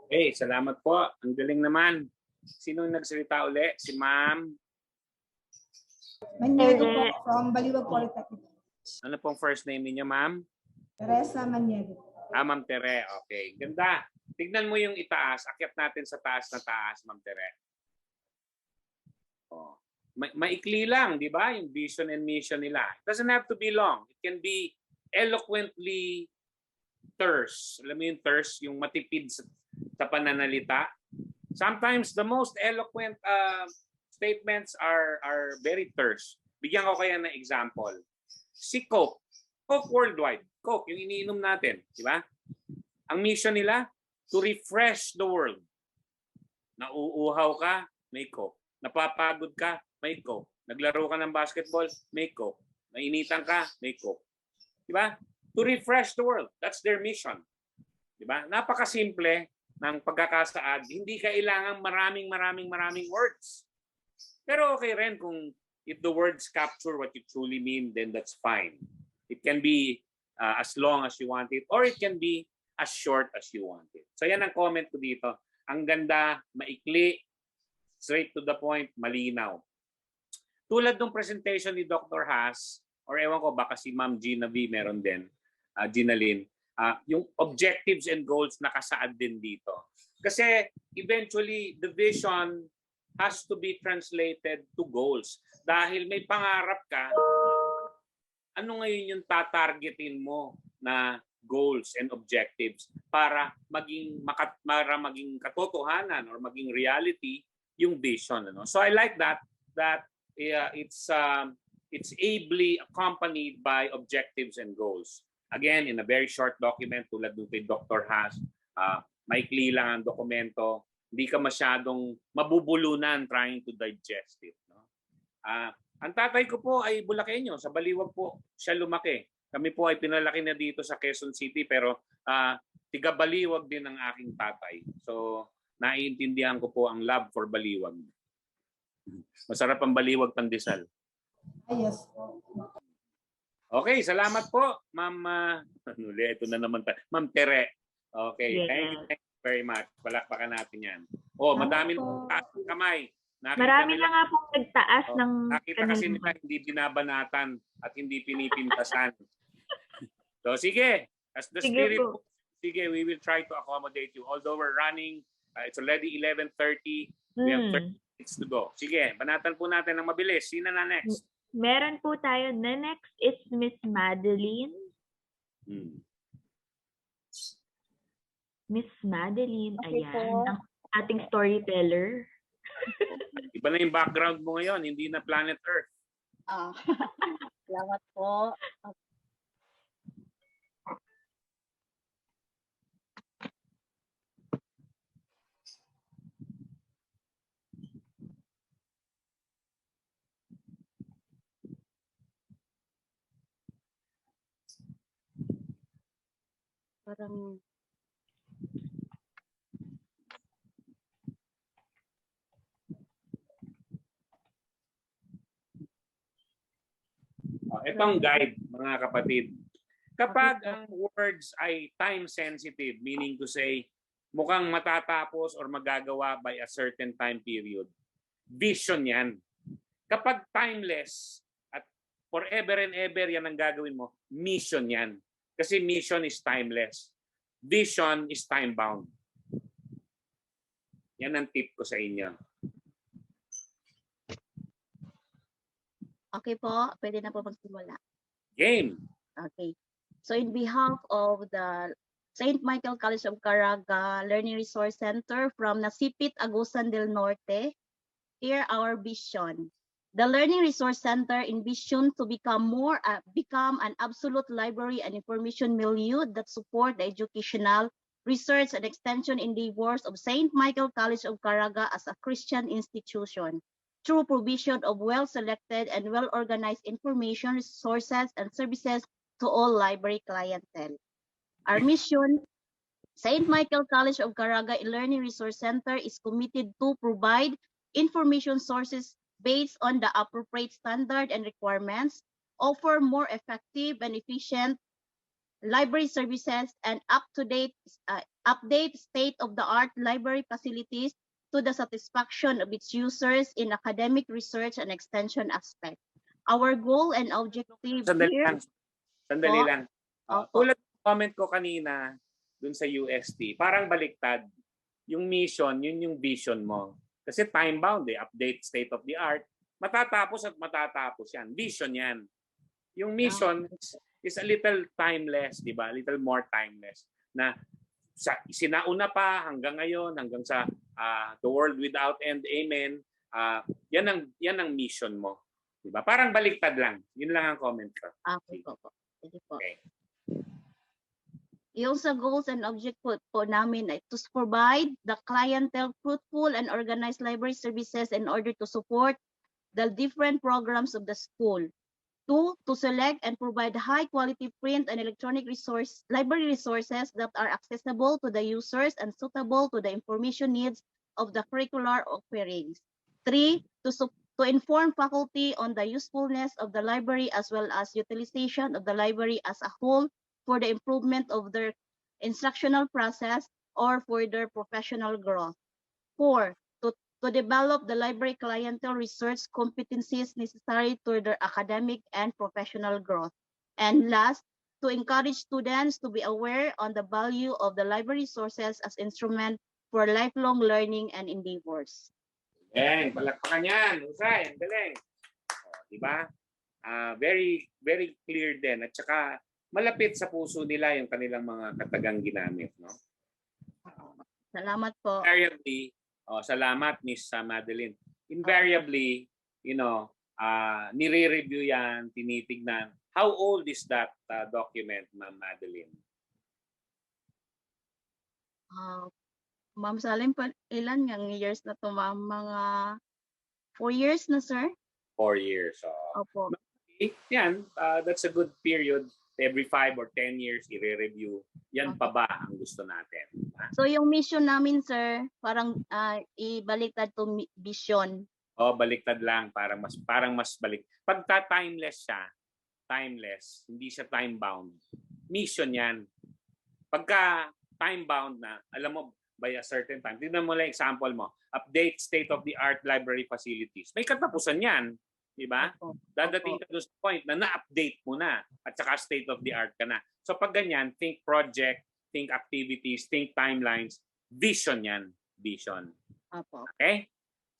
Hey, salamat po. Ang galing naman. Sino yung nagsalita uli? Si Ma'am? Maniego po from Baliwag Polytechnic. Ano pong first name niyo, Ma'am? Teresa Maniego. Ma'am Tere. Okay. Ganda. Tignan mo yung itaas. Akyat natin sa taas na taas, Ma'am Tere. Oh. Maikli lang, di ba? Yung vision and mission nila. It doesn't have to be long. It can be eloquently terse. Alam mo yung terse, yung matipid sa pananalita. Sometimes the most eloquent statements are very terse. Bigyan ko kaya ng example. Si Coke Worldwide. Coke, yung iniinom natin, di ba? Ang mission nila, to refresh the world. Nauuhaw ka, may coke. Napapagod ka, may coke. Naglaro ka ng basketball, may coke. Nainitan ka, may coke. Diba? To refresh the world. That's their mission. Diba? Napakasimple ng pagkakasaad. Hindi kailangan maraming words. Pero okay rin kung if the words capture what you truly mean, then that's fine. It can be as long as you want it, or it can be as short as you want it. So yan ang comment ko dito. Ang ganda, maikli, straight to the point, malinaw. Tulad ng presentation ni Dr. Haas, or ewan ko, baka si Ma'am Gina V meron din, Gina Lynn, yung objectives and goals nakasaad din dito. Kasi eventually, the vision has to be translated to goals. Dahil may pangarap ka, ano ngayon yung tatargetin mo na goals and objectives para maging katotohanan or maging reality yung vision. Ano? So I like that it's ably accompanied by objectives and goals. Again, in a very short document tulad ng kay Dr. Haas, maikli lang ang dokumento, hindi ka masyadong mabubulunan trying to digest it. No? Ang tatay ko po ay Bulakenyo, sa Baliwag po siya lumaki. Kami po ay pinalaki na dito sa Quezon City pero tiga Baliwag din ang aking tatay. So naiintindihan ko po ang love for Baliwag. Masarap ang Baliwag pandesal. Yes. Okay, salamat po, Ma'am. Ito na naman Ma'am Tere. Okay, Yes. thank you very much. Palakpakan natin yan. Oh, madami ng taas ng kamay. Marami na nga pong nagtaas ng Nakita kasi nila hindi binabanatan at hindi pinipintasan. So sige, as the spirit moves, sige, we will try to accommodate you. Although we're running, it's already 11:30. We have 30 minutes to go. Sige, banatan po natin ng mabilis. Sino na next? Meron po tayo. The next is Miss Madeline. Miss Madeline, ayan. Ang ating storyteller. Iba na yung background mo ngayon, hindi na planet Earth. Salamat po. Parang Itong guide, mga kapatid. Kapag ang words ay time sensitive, meaning to say, mukhang matatapos or magagawa by a certain time period, vision yan. Kapag timeless at forever and ever yan ang gagawin mo, mission yan. Kasi mission is timeless. Vision is time-bound. Yan ang tip ko sa inyo. okay po, pwede na po magsimula. Game! Okay. So in behalf of the St. Michael College of Caraga Learning Resource Center from Nasipit, Agusan del Norte, here our vision. The Learning Resource Center envisioned to become an absolute library and information milieu that support the educational, research, and extension endeavors of St. Michael College of Caraga as a Christian institution, through provision of well-selected and well-organized information, resources, and services to all library clientele. Our mission, St. Michael College of Caraga Learning Resource Center is committed to provide information sources based on the appropriate standard and requirements, offer more effective and efficient library services, and update state-of-the-art library facilities to the satisfaction of its users in academic research and extension aspect. Our goal and objective Sandali here... lang. Tulad ng comment ko kanina dun sa UST, parang baliktad. Yung mission, yun yung vision mo. Kasi time-bound update state of the art. Matatapos at matatapos yan. Vision yan. Yung mission is a little timeless, di ba? A little more timeless. Na sinauna pa hanggang ngayon, hanggang sa the world without end, amen. Yan ang mission mo. Di ba? Parang baliktad lang. Yun lang ang comment ko. Okay po. Okay. Yung sa goals and object po namin ay to provide the clientele fruitful and organized library services in order to support the different programs of the school. 2, to select and provide high-quality print and electronic library resources that are accessible to the users and suitable to the information needs of the curricular offerings. 3, to inform faculty on the usefulness of the library as well as utilization of the library as a whole for the improvement of their instructional process or for their professional growth. 4, to develop the library clientele research competencies necessary to their academic and professional growth. And last, to encourage students to be aware on the value of the library sources as instrument for lifelong learning and endeavors. Palakpakan yan. Husay, ang galing. Diba? Very, very clear din. At saka, malapit sa puso nila yung kanilang mga katagang ginamit. No? Salamat po. Invariably, salamat, Miss Madeline. Invariably, nire-review yan, tinitignan. How old is that document, Ma'am Madeline? Ma'am Salim, ilan yung years na to, ma'am? Mga 4 years na, sir? 4 years. Opo. Yan, that's a good period. Every 5 or 10 years, i-review. Yan pa ba ang gusto natin? So yung mission namin, sir, parang ibaliktad to vision. Baliktad lang. Parang mas balik. Pagka timeless siya, timeless, hindi siya time-bound. Mission yan. Pagka time-bound na, alam mo, by a certain time. Tignan mo lang example mo. Update state-of-the-art library facilities. May katapusan yan. Diba? Dadating ka doon sa point na na-update mo na at saka state-of-the-art ka na. So pag ganyan, think project, think activities, think timelines. Vision yan. Vision. Okay?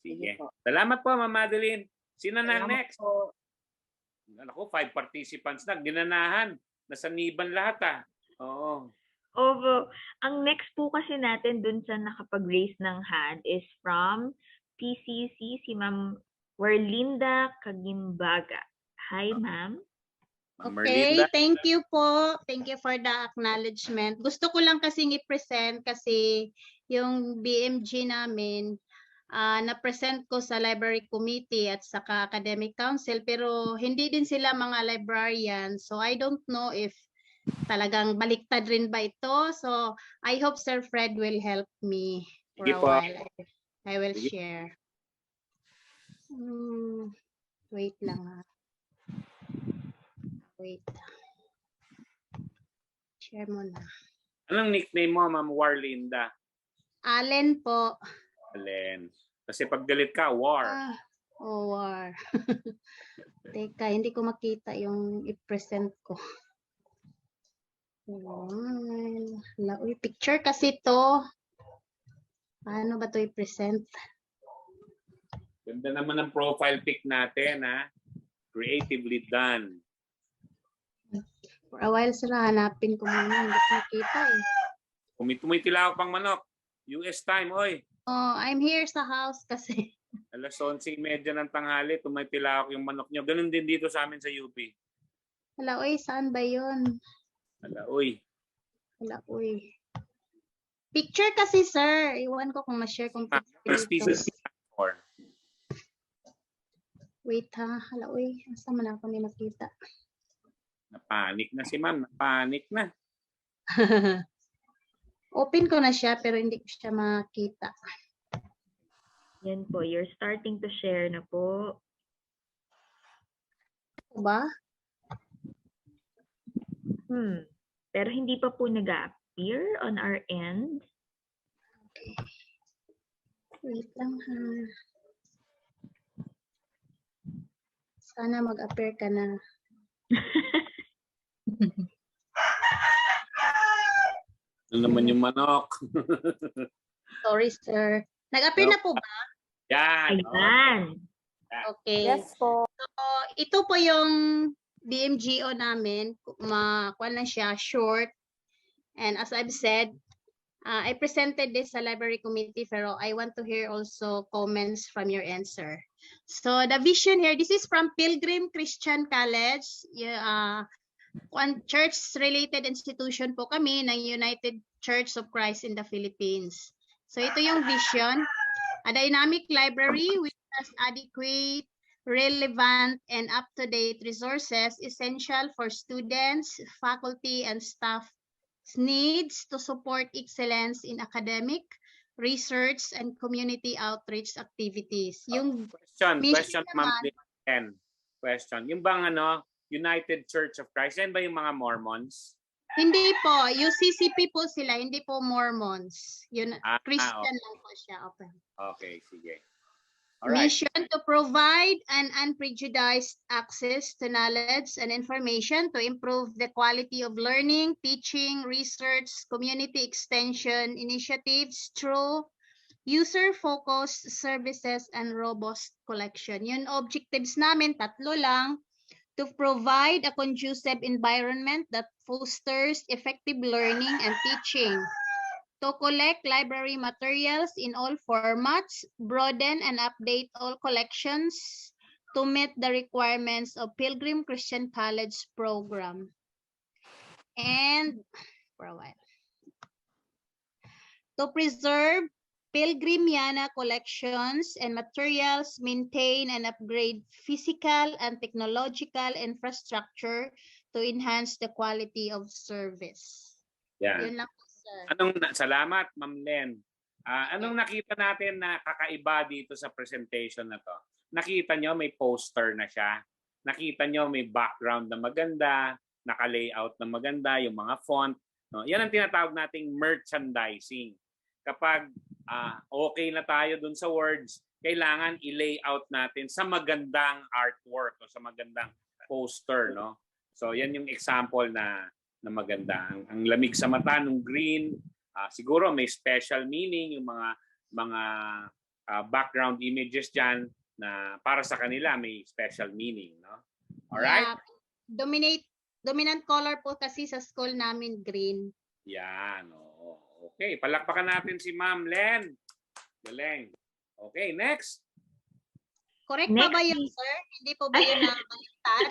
Sige. Salamat po, Ma'am Madeline. Sino na next? Ako, 5 participants na. Ginanahan. Nasa niban lahat Oo. Opo. Ang next po kasi natin dun sa nakapag-raise ng hand is from PCC, si Ma'am Werlinda Kagimbaga. Hi, ma'am. Okay, thank you po. Thank you for the acknowledgement. Gusto ko lang kasing i-present kasi yung BMG namin, na-present ko sa library committee at saka academic council, pero hindi din sila mga librarian. So I don't know if talagang baliktad rin ba ito. So I hope Sir Fred will help me for a while. I will share. Wait lang Wait. Share mo na. Anong nickname mo, Ma'am Warlinda? Allen po. Allen. Kasi pag galit ka, War. War. Teka, hindi ko makita yung i-present ko. Picture kasi to. Paano ba to i-present? Ganda naman ang profile pic natin, Creatively done. For a while, sila hanapin ko muna. Hindi ko makita Tumitilao pang manok. US time, oy. I'm here sa house kasi. Alas 11:30 ng tanghali, tumitilao yung manok nyo. Ganun din dito sa amin sa UP. Hala, oy, saan ba yun? Hala, oy. Picture kasi, sir. Iwan ko kung ma-share kung picture. Wait ha. Hala, oy. Asa man ako may makita. Napanik na si ma'am. Napanik na. Open ko na siya pero hindi ko siya makita. Yan po. You're starting to share na po. Ba? Pero hindi pa po nag-appear on our end. Okay. Wait lang ha. Sana mag-appear ka na. Ano naman yung manok? Sorry, sir. Nag-appear na po ba? Yan. Okay. Yes po. So, ito po yung VMGO namin. Makuha lang siya, short. And as I've said, I presented this sa library committee, pero I want to hear also comments from your answer. So the vision here, this is from Pilgrim Christian College. church-related institution po kami ng United Church of Christ in the Philippines. So ito yung vision, a dynamic library which has adequate, relevant, and up-to-date resources essential for students, faculty, and staff needs to support excellence in academic, research, and community outreach activities. Yung Question, Ma'am Ken. Question. Yung bang United Church of Christ, yan ba yung mga Mormons? Hindi po. UCCP po sila, hindi po Mormons. Yun, Christian okay. lang po siya. Okay. Okay, sige. Alright. Mission to provide an unprejudiced access to knowledge and information to improve the quality of learning, teaching, research, community extension initiatives through user-focused services and robust collection. Yun objectives namin, 3 lang. To provide a conducive environment that fosters effective learning and teaching. To collect library materials in all formats, broaden and update all collections to meet the requirements of Pilgrim Christian College program. And for a while. To preserve Pilgrimiana collections and materials, maintain and upgrade physical and technological infrastructure to enhance the quality of service. Yan. Yun lang po, sir. Salamat, Ma'am Len. Anong nakita natin na kakaiba dito sa presentation na to? Nakita nyo may poster na siya. Nakita nyo may background na maganda, naka-layout na maganda, yung mga font. No? Yan ang tinatawag nating merchandising. Kapag okay na tayo dun sa words, kailangan i-layout natin sa magandang artwork o sa magandang poster, no? So yan yung example na maganda. Ang lamig sa mata ng green, siguro may special meaning yung mga background images diyan na para sa kanila may special meaning, no? All right? Yeah. Dominant color po kasi sa school namin green. Yan, oo. Okay, palakpakan natin si Ma'am Len. Galing. Okay, next. Correct pa ba yun, sir? Hindi po ba yun nakakalimutan?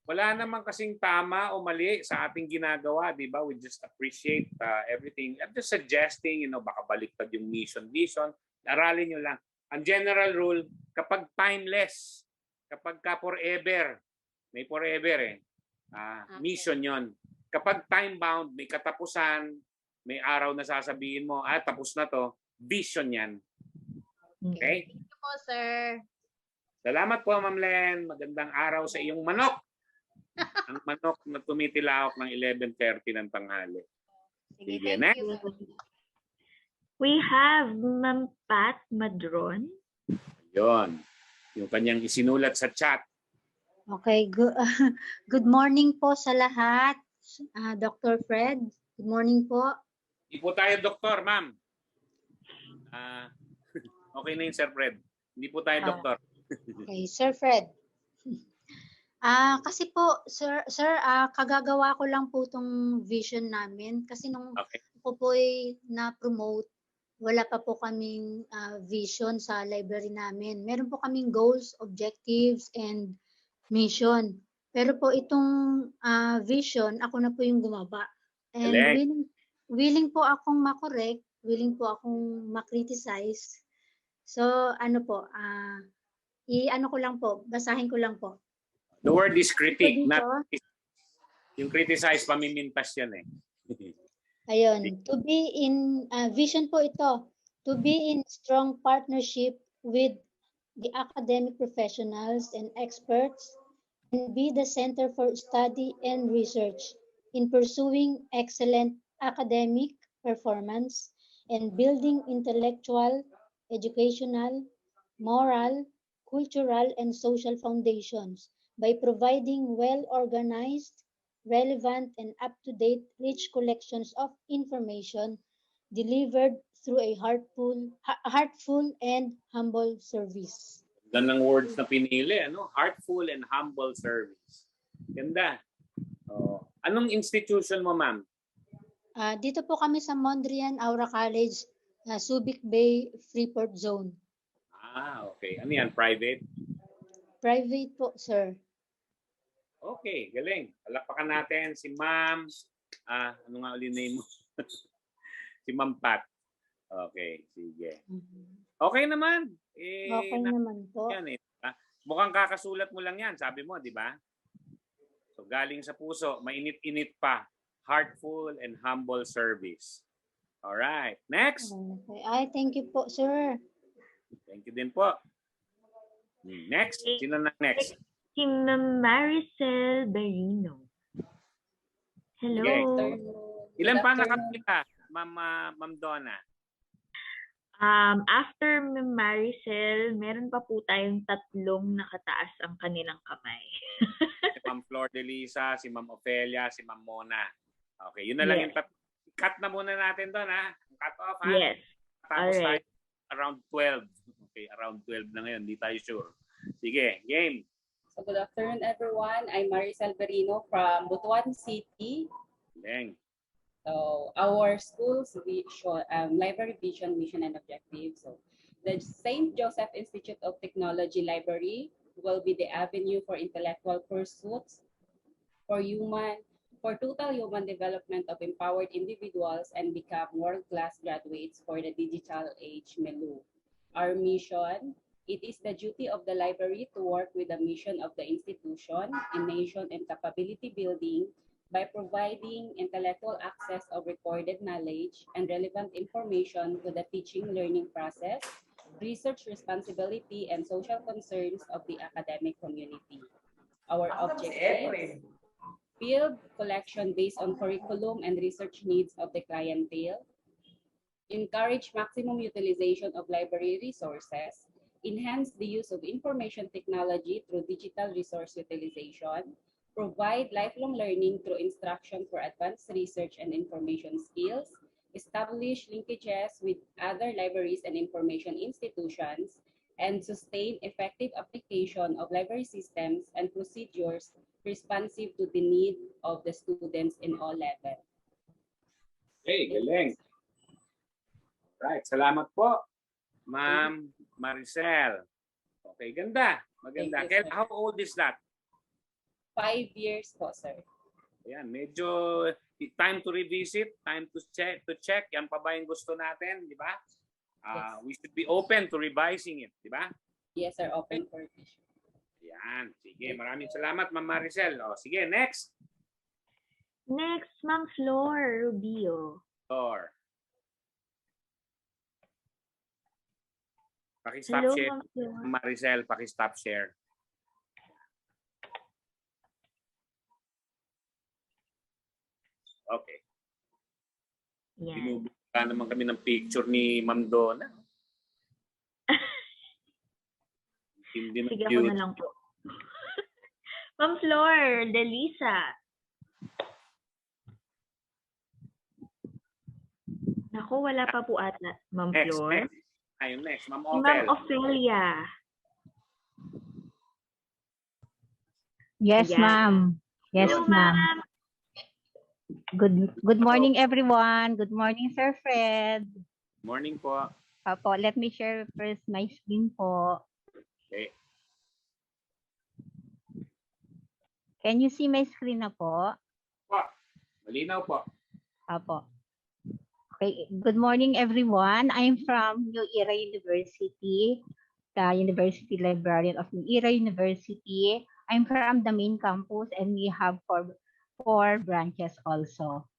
Wala naman kasing tama o mali sa ating ginagawa, di ba? We just appreciate everything. I'm just suggesting, baka baliktad yung mission, vision. Aralin nyo lang. Ang general rule, kapag timeless, kapag ka forever, may forever mission yon. Kapag time-bound, may katapusan, may araw na sasabihin mo, tapos na to, vision yan. Okay? Thank you po, sir. Salamat po, Ma'am Len. Magandang araw sa iyong manok. Ang manok na tumitilawak ng 11:30 ng tanghali. Sige, next. We have Ma'am Pat Madron. Yun. Yung kanyang isinulat sa chat. Okay, good morning po sa lahat. Dr. Fred, good morning po. Hindi po tayo doktor, ma'am. Okay na yun, Sir Fred. Hindi po tayo doktor. Okay, Sir Fred. Kasi po, Sir, kagagawa ko lang po itong vision namin. Kasi nung ako po ay na-promote, wala pa po kaming vision sa library namin. Meron po kaming goals, objectives, and mission. Pero po itong vision, ako na po yung gumaba. And willing po akong makorek, willing po akong makriticize. So, i-ano ko lang po, basahin ko lang po. The word is critique, not yung criticize, pamimintas yan eh. Ayun, to be in, vision po ito, to be in strong partnership with the academic professionals and experts and be the center for study and research in pursuing excellent academic performance and building intellectual, educational, moral, cultural, and social foundations by providing well-organized, relevant, and up-to-date rich collections of information delivered through a heartful and humble service. Gandang words na pinili, Heartful and humble service. Ganda. Anong institution mo, ma'am? Dito po kami sa Mondrian Aura College, Subic Bay, Freeport Zone. Okay. Ano yan? Private? Private po, sir. Okay, galing. Palakpakan natin si Ma'am, ano nga ulit name mo? Si Ma'am Pat. Okay, sige. Okay naman. Okay naman po. Yan eh. Mukhang kakasulat mo lang yan, sabi mo, di ba? So galing sa puso, mainit-init pa. Heartful and humble service. Alright, next. Okay. Ay, thank you po, sir. Thank you din po. Next, sino na next? Si Ma'am Maricel Berino. Hello. Okay. Ilan pa nakapila, Ma'am Donna? After Ma'am Maricel, meron pa po tayong 3 nakataas ang kanilang kamay. Si Ma'am Flor de Lisa, si Ma'am Ofelia, si Ma'am Mona. Okay, yun na lang yung cut na muna natin doon, ha? Cut off, ha? Yes. Tapos Alright. tayo around 12. Okay, around 12 na ngayon. Hindi tayo sure. Sige, game. So good afternoon, everyone. I'm Maricel Berino from Butuan City. Deng. So our school's vision, library vision, mission, and objective. So the St. Joseph Institute of Technology Library will be the avenue for intellectual pursuits, for total human development of empowered individuals and become world-class graduates for the digital age milieu. Our mission, it is the duty of the library to work with the mission of the institution in nation and capability building by providing intellectual access of recorded knowledge and relevant information to the teaching learning process, research responsibility, and social concerns of the academic community. Our objectives: field collection based on curriculum and research needs of the clientele, encourage maximum utilization of library resources, enhance the use of information technology through digital resource utilization, provide lifelong learning through instruction for advanced research and information skills, establish linkages with other libraries and information institutions, and sustain effective application of library systems and procedures responsive to the need of the students in all levels. Okay, galing. Right, salamat po, Ma'am Maricel. Okay, ganda. Maganda. Thank you, sir. How old is that? 5 years po, sir. Ayan, medyo time to revisit, time to check. Yan pa ba yung gusto natin, di ba? Yes. We should be open to revising it, di ba? Yes, sir. Open for revision. Yan. Sige, maraming salamat, Ma'am Maricel. O, sige, next. Next, Ma'am Flor Rubio. Or paki-stop Hello, share. Ma'am Flor. Ma'am Maricel, paki-stop share. Okay. Yan. Binubuka naman kami ng picture ni Ma'am Donna. Hindi na Sige, ako na lang po. Ma'am Flor de Lisa. Naku, wala pa po ata, Ma'am Next, Flor. next. Ayun, next. Ma'am Si Ma'am Ophel. Ophelia. Yes, Ayan. ma'am. Yes, Hello, ma'am. ma'am. Good morning, everyone. Good morning, Sir Fred. Morning po. Opo, let me share first my screen po. Okay. Can you see my screen na po? Po. Malinaw po. Opo. Okay, good morning, everyone. I'm from New Era University, the University Librarian of New Era University. I'm from the main campus and we have four branches also.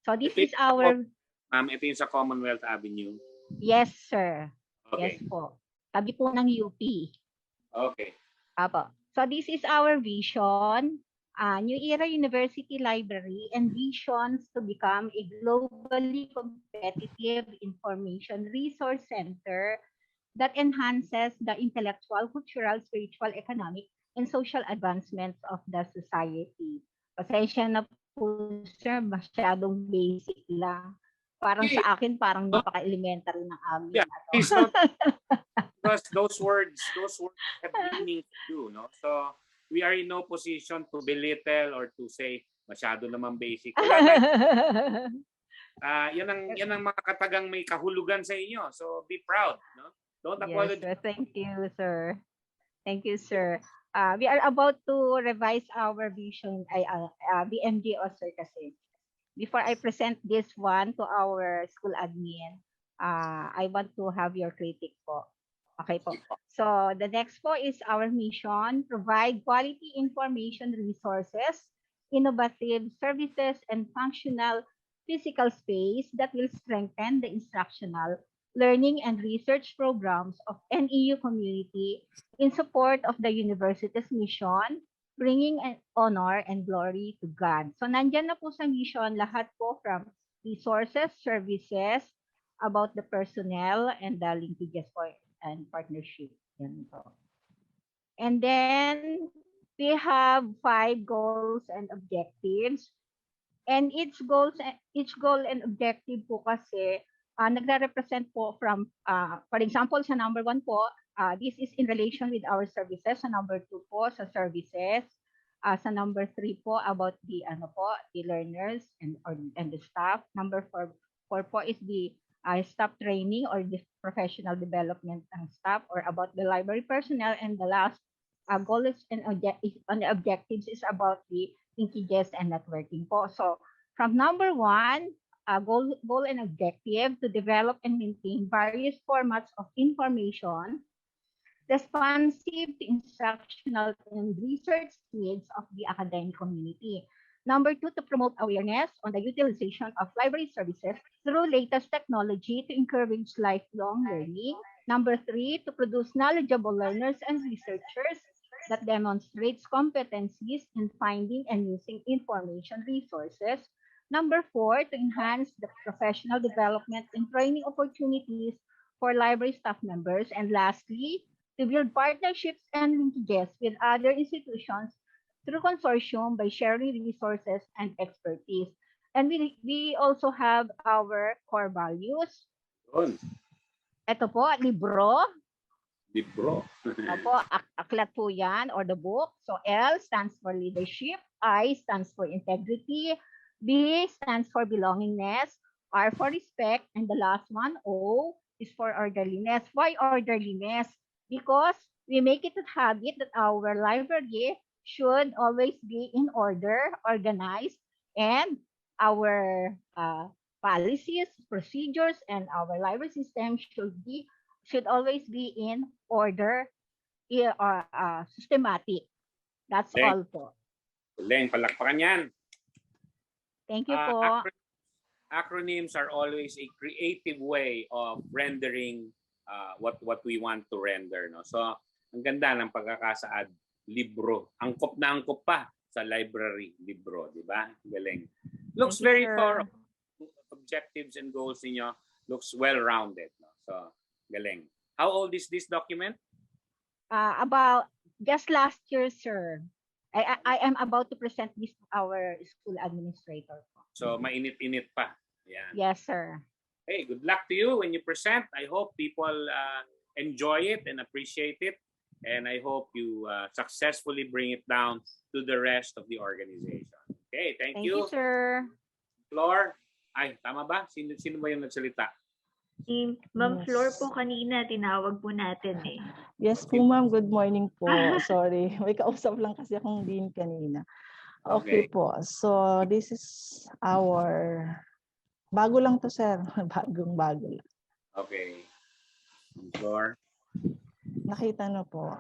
So this is our... Ma'am, ito yung sa Commonwealth Avenue. Yes, sir. Okay. Yes po. Tabi po ng UP. Okay. Apo. So this is our vision, New Era University Library envisions to become a globally competitive information resource center that enhances the intellectual, cultural, spiritual, economic, and social advancements of the society. Pasensya na po, sir, masyadong basic lang. Parang sa akin, parang napaka-elementary ng amin. Yeah, please don't, because those words have meaning too, no? So we are in no position to belittle or to say masyado naman basic. Yan ang mga katagang may kahulugan sa inyo. So be proud, no? Don't apologize. Yes, sir. Thank you, sir. Thank you, sir. we are about to revise our vision, VMGO, sir, kasi. Before I present this one to our school admin, I want to have your critic po. Okay po. So the next po is our mission: provide quality information resources, innovative services, and functional physical space that will strengthen the instructional, learning, and research programs of NEU community in support of the university's mission, bringing honor and glory to God. So nandyan na po sa mission lahat po from resources, services, about the personnel, and the linkages po and partnership. Yan po. And then we have 5 goals and objectives. And each goal and objective po kasi nagre-represent po from, for example, sa number 1 po, this is in relation with our services. Sa number 2 po, sa services. Sa number 3 po, about the the learners and the staff. Number 4 po is the staff training or the professional development ng staff, or about the library personnel. And the last goal is on the objectives is about the linkages and networking po. So from number 1, goal and objective to develop and maintain various formats of information responsive to instructional and research needs of the academic community. Number 2, to promote awareness on the utilization of library services through latest technology to encourage lifelong learning. Number 3, to produce knowledgeable learners and researchers that demonstrates competencies in finding and using information resources. Number 4, to enhance the professional development and training opportunities for library staff members. And lastly, to build partnerships and linkages with other institutions through consortium by sharing resources and expertise. And we also have our core values. Ito po, libro. Libro. Opo, aklat po yan, or the book. So L stands for leadership, I stands for integrity, B stands for belongingness, R for respect, and the last one, O, is for orderliness. Why orderliness? Because we make it a habit that our library should always be in order, organized, and our policies, procedures, and our library system should always be in order, systematic. That's Leng. all po. Leng, palakpakan yan. Thank you po. Acronyms are always a creative way of rendering what we want to render. No? So, ang ganda ng pagkakasaad, libro. Angkop na angkop pa sa library, libro. Di ba? Galing. Looks very thorough. Objectives and goals ninyo looks well-rounded. No? So, galing. How old is this document? About just last year, sir. I am about to present this to our school administrator. So, mainit-init pa. Yeah. Yes, sir. Hey, good luck to you when you present. I hope people enjoy it and appreciate it. And I hope you successfully bring it down to the rest of the organization. Okay, thank you. Thank you, sir. Flor, ay, tama ba? Sino ba yung nagsalita? Si Ma'am Flor po kanina, tinawag po natin eh. Yes po ma'am, good morning po. Sorry, may kausap lang kasi akong din kanina. Okay po, so this is our, bago lang to sir, bagong-bago lang. Okay. Flor. Nakita na po.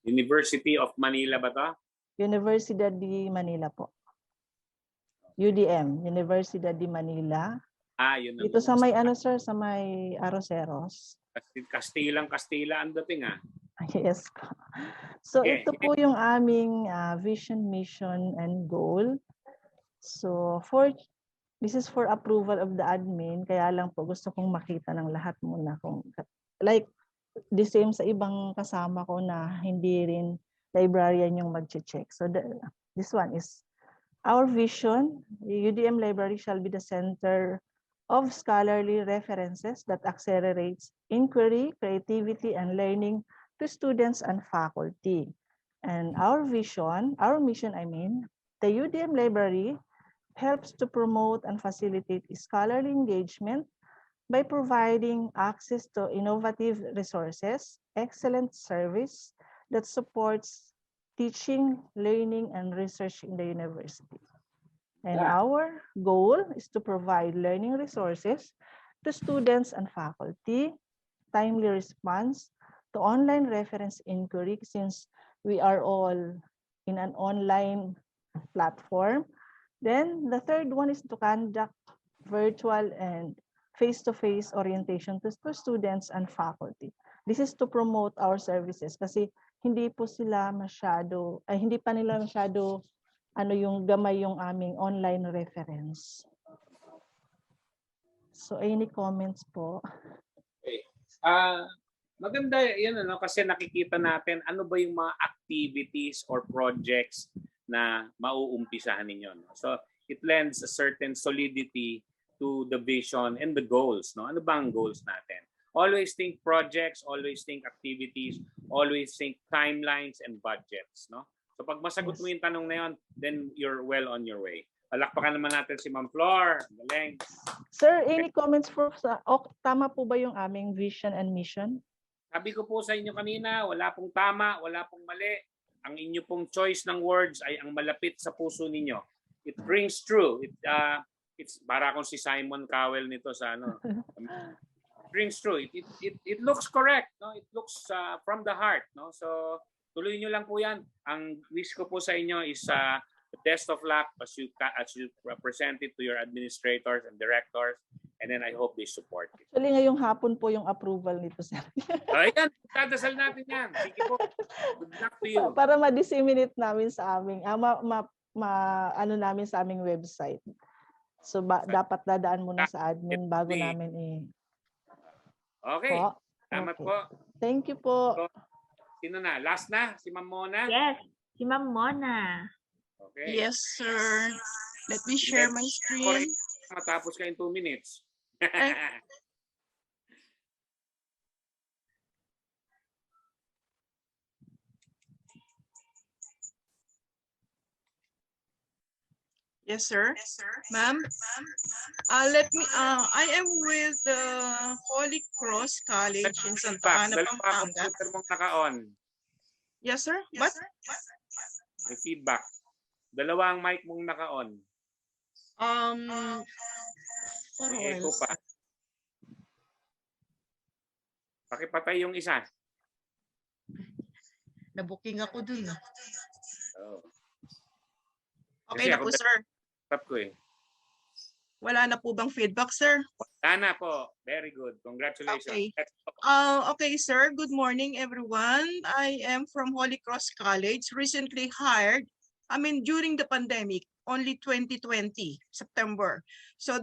University of Manila ba to? Universidad de Manila po. UDM, Universidad de Manila. Yun dito sa may ano sir, sa may Arroceros. Kastila ang dating ah. Yes po. So ito po yung aming vision, mission, and goal. So this is for approval of the admin. Kaya lang po gusto kong makita ng lahat muna kung like the same sa ibang kasama ko na hindi rin librarian yung mag-check. So this one is our vision. The UDM Library shall be the center of scholarly references that accelerates inquiry, creativity, and learning to students and faculty. And our mission, the UDM Library helps to promote and facilitate scholarly engagement by providing access to innovative resources, excellent service, that supports teaching, learning, and research in the university. And our goal is to provide learning resources to students and faculty, timely response to online reference inquiry since we are all in an online platform. Then the third one is to conduct virtual and face-to-face orientation to students and faculty. This is to promote our services kasi hindi po sila masyado, hindi pa nila masyado yung gamay yung aming online reference. So any comments po? Okay. Maganda yan kasi nakikita natin ano ba yung mga activities or projects na mauumpisahan ninyo. No? So it lends a certain solidity to the vision and the goals. No? Ano ba ang goals natin? Always think projects, always think activities, always think timelines and budgets. No? So pag masagot mo yung tanong na yun, then you're well on your way. Palakpakan naman natin si Ma'am Flor. Galing. Sir, any comments for tama po ba yung aming vision and mission? Sabi ko po sa inyo kanina, wala pong tama, wala pong mali. Ang inyo pong choice ng words ay ang malapit sa puso ninyo. It rings true. It's para akong si Simon Cowell nito sa ano. It rings true. It looks correct, no? It looks from the heart, no? So tuloy niyo lang po 'yan. Ang wish ko po sa inyo is the best of luck as you present it to your administrators and directors, and then I hope they support it. Actually, ngayong hapon po yung approval nito, sir. Ayan, dadasal natin yan. Sige po. Good luck to you. Para ma-disseminate namin sa aming, ano namin sa aming website. So dapat dadaan muna sa admin bago namin Okay. Po. Salamat Okay. po. Thank you po. So, sino na? Last na? Si Ma'am Mona? Yes, si Ma'am Mona. Okay. Yes, sir. Let me share my screen. Matapos ka in 2 minutes. Yes, sir. Ma'am, I am with the Holy Cross College in Santa Ana, Pampanga. Computer mong naka-on. Yes, sir. What? May feedback. Dalawang mic mong naka-on. For May echo pa. Pakipatay yung isa. Nabooking ako dun. Oh. Okay na po, sir. Stop ko eh. Wala na po bang feedback, sir? Wala na po. Very good. Congratulations. Okay. Okay, sir. Good morning, everyone. I am from Holy Cross College, recently hired. During the pandemic, only 2020, September. So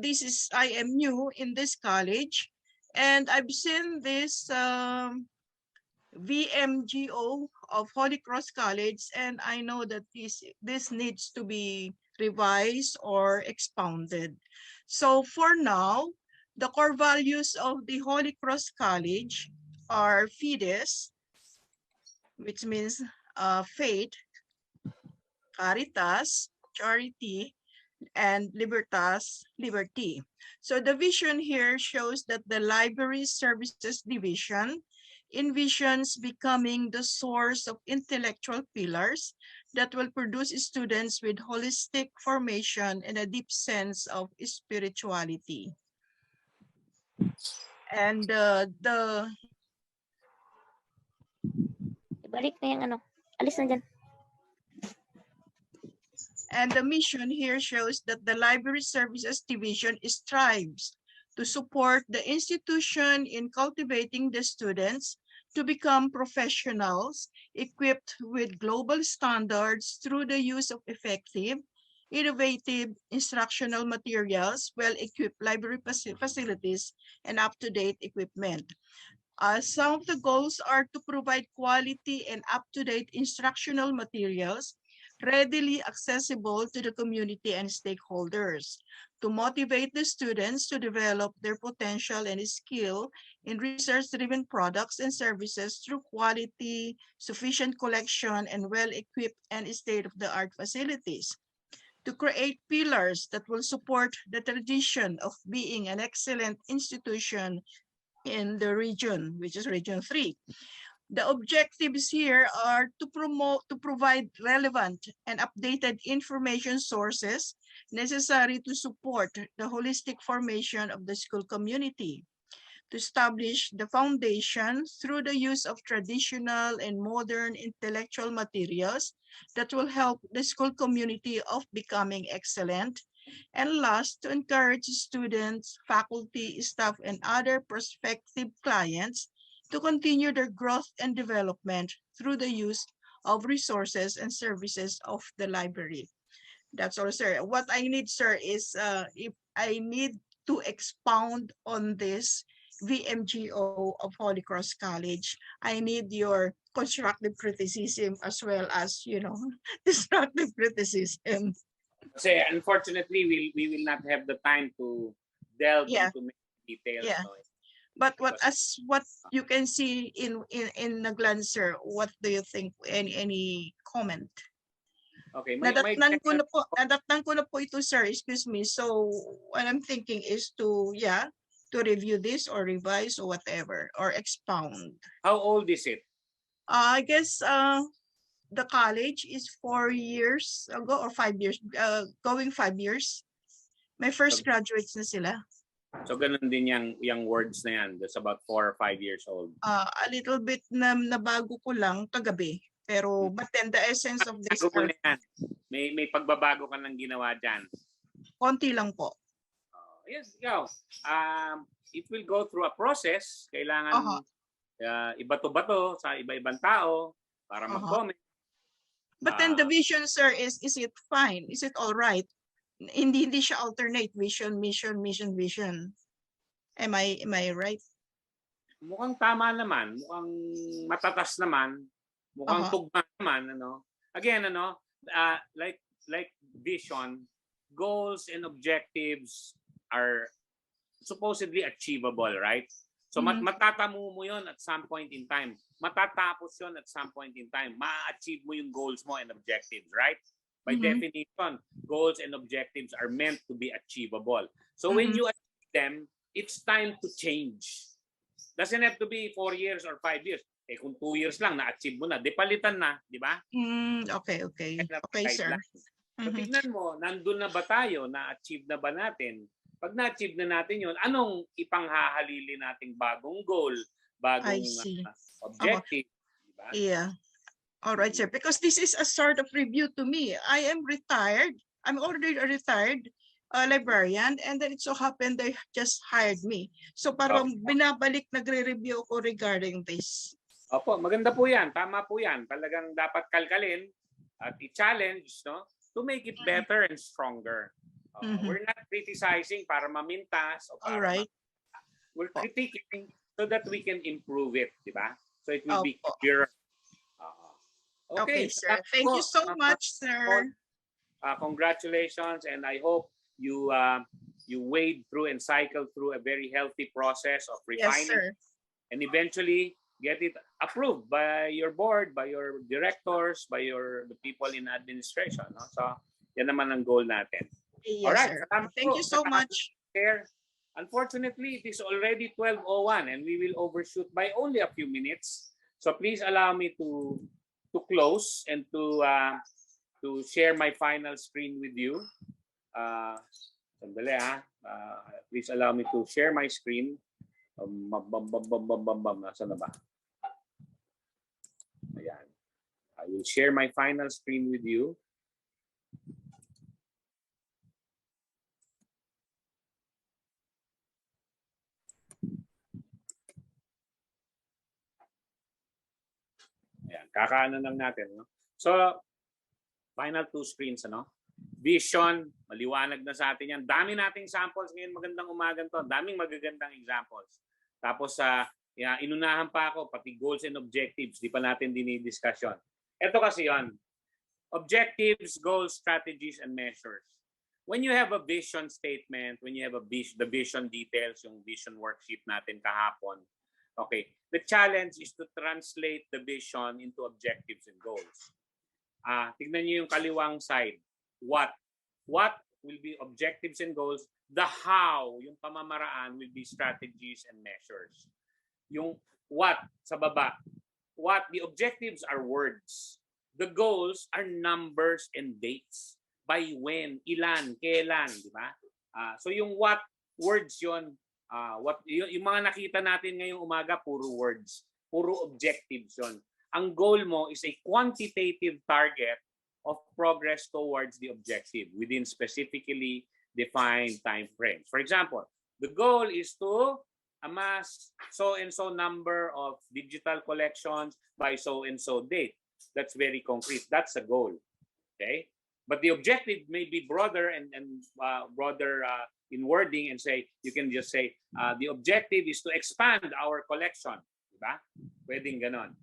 I am new in this college, and I've seen this VMGO of Holy Cross College, and I know that this needs to be revised or expounded. So for now, the core values of the Holy Cross College are fides, which means faith, caritas, charity, and libertas, liberty. So the vision here shows that the Library Services Division envisions becoming the source of intellectual pillars that will produce students with holistic formation and a deep sense of spirituality. And Ibalik na yung ano. Alis na dyan. And the mission here shows that the Library Services Division strives to support the institution in cultivating the students to become professionals equipped with global standards through the use of effective, innovative instructional materials, well-equipped library facilities, and up-to-date equipment. Some of the goals are to provide quality and up-to-date instructional materials readily accessible to the community and stakeholders, to motivate the students to develop their potential and skill in research-driven products and services through quality, sufficient collection, and well-equipped and state-of-the-art facilities, to create pillars that will support the tradition of being an excellent institution in the region, which is Region 3, The objectives here are to provide relevant and updated information sources necessary to support the holistic formation of the school community, to establish the foundation through the use of traditional and modern intellectual materials that will help the school community of becoming excellent. And last, to encourage students, faculty, staff, and other prospective clients to continue their growth and development through the use of resources and services of the library. That's all, sir. What I need, sir, is if I need to expound on this VMGO of Holy Cross College, I need your constructive criticism as well as, destructive criticism. Kasi unfortunately, we will not have the time to delve into many details. Yeah. No? But what you can see in a glance, sir, what do you think? Any comment? Okay, Nadatnan ko na po ito, sir. Excuse me. So what I'm thinking is to review this or revise or whatever or expound. How old is it? I guess the college is 4 years ago or 5 years, going 5 years. My first graduates na sila. So ganun din yung words na yan. That's about 4 or 5 years old. A little bit na nabago ko lang kagabi. Pero but then the essence of this may pagbabago ka ng ginawa dyan. Konti lang po. Yes, it will go through a process. Kailangan ibato-bato sa iba-ibang tao para mag-comment. But then the vision, sir, is it fine? Is it all right? Hindi siya alternate vision. Am I right? Mukhang tama naman, mukhang matatas naman, mukhang tugma naman, ano. Again, like vision, goals and objectives are supposedly achievable, right? So matatamo mo 'yon at some point in time. Matatapos 'yon at some point in time. Ma-achieve mo yung goals mo and objectives, right? By definition, goals and objectives are meant to be achievable. So when you achieve them, it's time to change. Doesn't have to be 4 years or 5 years. Kung 2 years lang, na-achieve mo na, palitan na, di ba? Okay, sir. So tignan mo, nandun na ba tayo? Na-achieve na ba natin? Pag na-achieve na natin yun, anong ipanghahalili nating bagong goal, bagong objective? Diba? Yeah. All right, sir. Because this is a sort of review to me. I am retired. I'm already a retired librarian, and then it so happened they just hired me. So parang binabalik, nagre-review ko regarding this. Opo, maganda po yan. Tama po yan. Talagang dapat kalkalin at i-challenge, no, to make it better and stronger. We're not criticizing para mamintas o para we're critiquing so that we can improve it, di ba? So it will be clearer. Okay, sir. Thank you so much, sir. Congratulations, and I hope you wade through and cycle through a very healthy process of refining, and eventually get it approved by your board, by your directors, by the people in administration. No? So, yan naman ang goal natin. Yes, all right. Sir. Thank you so much. Unfortunately, it is already 12:01 and we will overshoot by only a few minutes. So please allow me to close and to share my final screen with you. Sandali please allow me to share my screen. Nasaan na ba? Ayan. I will share my final screen with you. Ayan, kakaanan lang natin. No? So, final 2 screens. Vision, maliwanag na sa atin yan. Dami nating samples ngayon, magandang umagan to. Daming magagandang examples. Tapos, inunahan pa ako, pati goals and objectives, di pa natin dinidiscussion. Ito kasi yon. Objectives, goals, strategies, and measures. When you have a vision statement, when you have the vision details, yung vision worksheet natin kahapon, okay, the challenge is to translate the vision into objectives and goals. Tignan niyo yung kaliwang side. What will be objectives and goals? The how, yung pamamaraan, will be strategies and measures. Yung what sa baba, the objectives are words. The goals are numbers and dates. By when, ilan, kailan, di ba? So yung what, words yon. Yung mga nakita natin ngayong umaga, puro words. Puro objectives yon. Ang goal mo is a quantitative target of progress towards the objective within specifically defined time frames. For example, the goal is to amass so-and-so number of digital collections by so-and-so date. That's very concrete. That's a goal. Okay? But the objective may be broader and broader in wording, and say, you can just say, the objective is to expand our collection. Diba? Pwedeng ganon.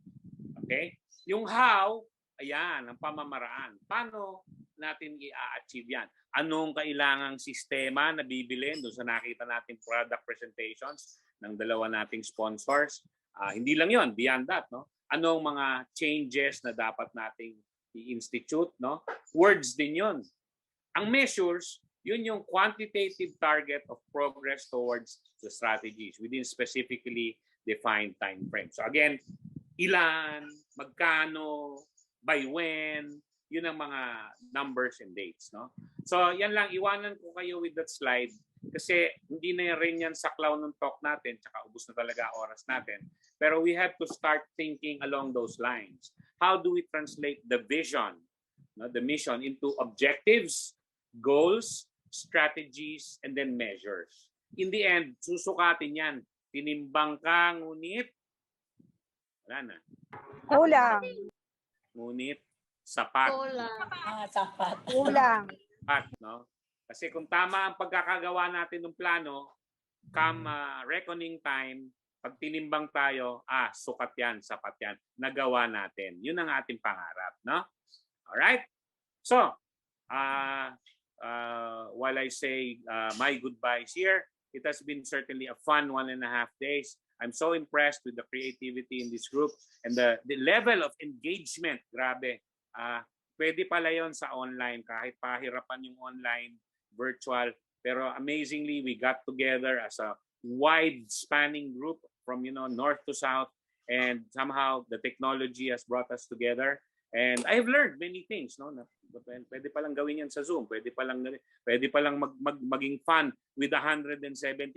Okay? Yung how, ayan, ang pamamaraan. Paano natin i-achieve yan? Anong kailangang sistema na bibilin doon sa nakita nating product presentations ng dalawa nating sponsors? Hindi lang yon, beyond that, no? Anong mga changes na dapat nating i-institute, no? Words din yon. Ang measures, yun yung quantitative target of progress towards the strategies within specifically defined time frame. So again, ilan, magkano, by when, yun ang mga numbers and dates, no? So yan lang, iwanan ko kayo with that slide kasi hindi na rin yan saklaw ng talk natin, tsaka ubos na talaga oras natin. Pero we have to start thinking along those lines. How do we translate the vision, no, the mission, into objectives, goals, strategies, and then measures? In the end, susukatin yan. Tinimbang ka, ngunit wala na. Kulang. Ngunit sapat. Kulang. Sapat. Kulang. Sapat, no? Kasi kung tama ang pagkakagawa natin ng plano, come reckoning time, pag tinimbang tayo, sukat yan, sapat yan, nagawa natin. Yun ang ating pangarap, no? Alright? So, while I say my goodbyes here, it has been certainly a fun 1.5 days. I'm so impressed with the creativity in this group and the level of engagement. Grabe. Pwede pala yon sa online, kahit pahirapan yung online, virtual. Pero amazingly, we got together as a wide-spanning group from north to south, and somehow the technology has brought us together. And I've learned many things, no? Pwede palang gawin yan sa Zoom, pwede palang maging fun with 170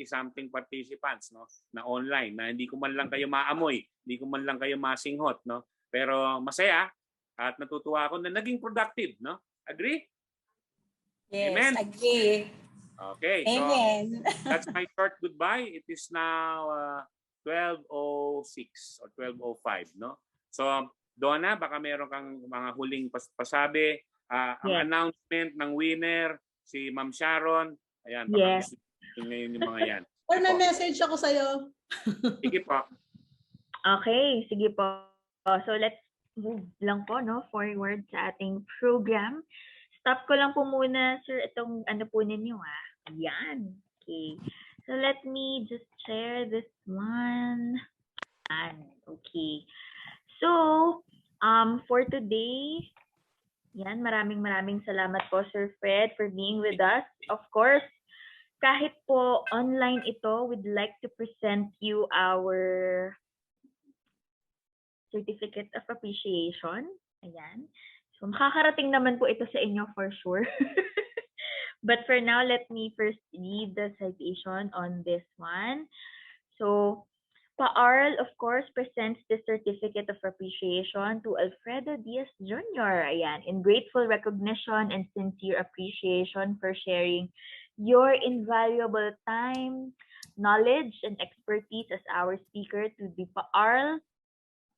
something participants, no? Na online, na hindi ko man lang kayo maamoy, hindi ko man lang kayo masinghot, no? Pero masaya at natutuwa ako na naging productive, no? Agree? Yes, Amen? agree. Okay, Amen. so that's my short goodbye. It is now 12:06 or 12:05, no? So, Donna, baka meron kang mga huling pasabi. Ang announcement ng winner, si Ma'am Sharon. Ayan, baka ngayon yung mga yan. Or may message ako sa'yo. Sige po. Okay, sige po. So let's move lang po, no, forward sa ating program. Stop ko lang po muna, sir, itong ano po ninyo, Ayan. Okay. So let me just share this one. Okay. So, for today, yan, maraming salamat po, Sir Fred, for being with us. Of course, kahit po online ito, we'd like to present you our Certificate of Appreciation. Ayan. So, makakarating naman po ito sa inyo for sure. But for now, let me first read the citation on this one. So, PAARL, of course, presents the Certificate of Appreciation to Alfredo Diaz Jr. Ayan, in grateful recognition and sincere appreciation for sharing your invaluable time, knowledge, and expertise as our speaker to the PAARL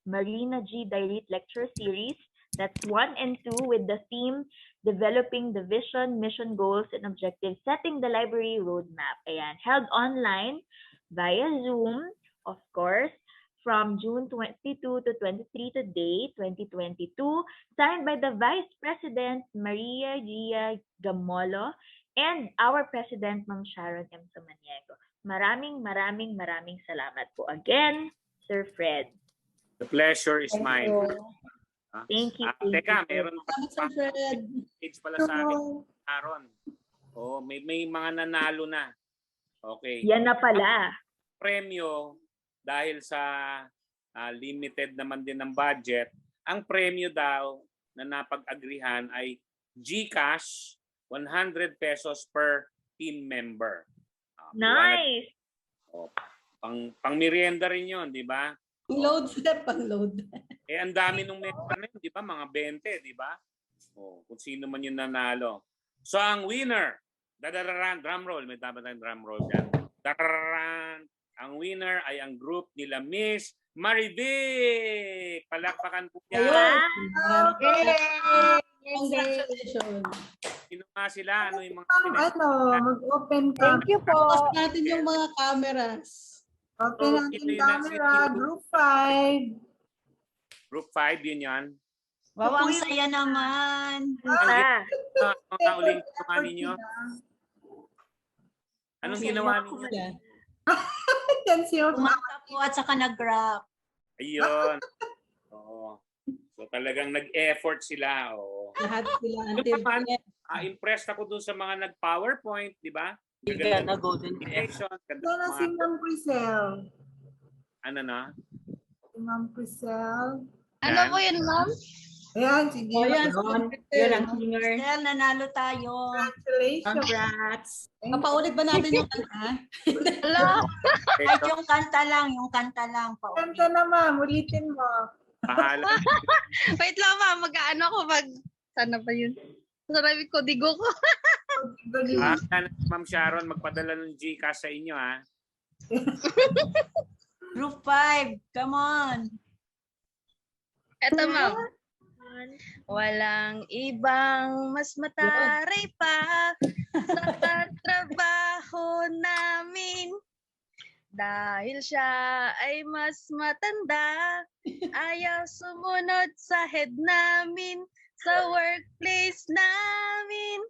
Marina G. Direct Lecture Series. That's 1 and 2 with the theme Developing the Vision, Mission, Goals, and Objectives, Setting the Library Roadmap. Ayan, held online via Zoom, of course, from June 22 to 23 today, 2022, signed by the Vice President Maria Gia Gamolo and our President, Ma'am Sharon M. Samaniego. Maraming salamat po again, Sir Fred. The pleasure is mine. Thank you. Teka, meron pa page pala sa akin, Aaron. Oh, may mga nanalo na. Okay. Yan na pala. Premyo dahil sa limited naman din ng budget, ang premyo daw na napag-agrihan ay GCash 100 pesos per team member. Nice! Pang merienda rin yun, di ba? Load sir, pang-load. Ang dami nung member na yun, di ba? Mga 20, di ba? Kung sino man yung nanalo. So ang winner, drum roll, may dapat tayong drum roll dyan. Ang winner ay ang group nila Miss Marivic. Palakpakan po yan. Congratulations. Sino nga sila? Ano yung mga mag-open ka. Thank you po. Tapos natin yung mga cameras. Open natin camera. Group 5. Group 5, yun yan. Wow, ang saya naman. Mga uling ginawa ninyo? Anong ginawa ninyo? Kumanta po at saka nag-rap. Ayun. Oo. So talagang nag-effort sila. Oo. Lahat sila. Impressed ako dun sa mga nag-PowerPoint, di ba? Ganda golden Ganda si Ma'am Crisel. Ano na? Si Ma'am Crisel. Ano po yun, ma'am? Ayan, sige. Yun ang singer. Crisel, nanalo tayo. Congratulations. Congrats. Papaulit ba natin yung kanta? Hello? Kahit yung kanta lang. Kanta na ma'am, ulitin mo. Pahala. Wait lang, ma'am. Mag-ano ako sana ba yun? Sarami ko, digo ko. Ma'am Sharon, magpadala ng GCash sa inyo, ha? Group 5, come on. Eto, ma'am. Walang ibang mas mataray pa sa trabaho namin. Dahil siya ay mas matanda, ayaw sumunod sa head namin. Sa workplace namin,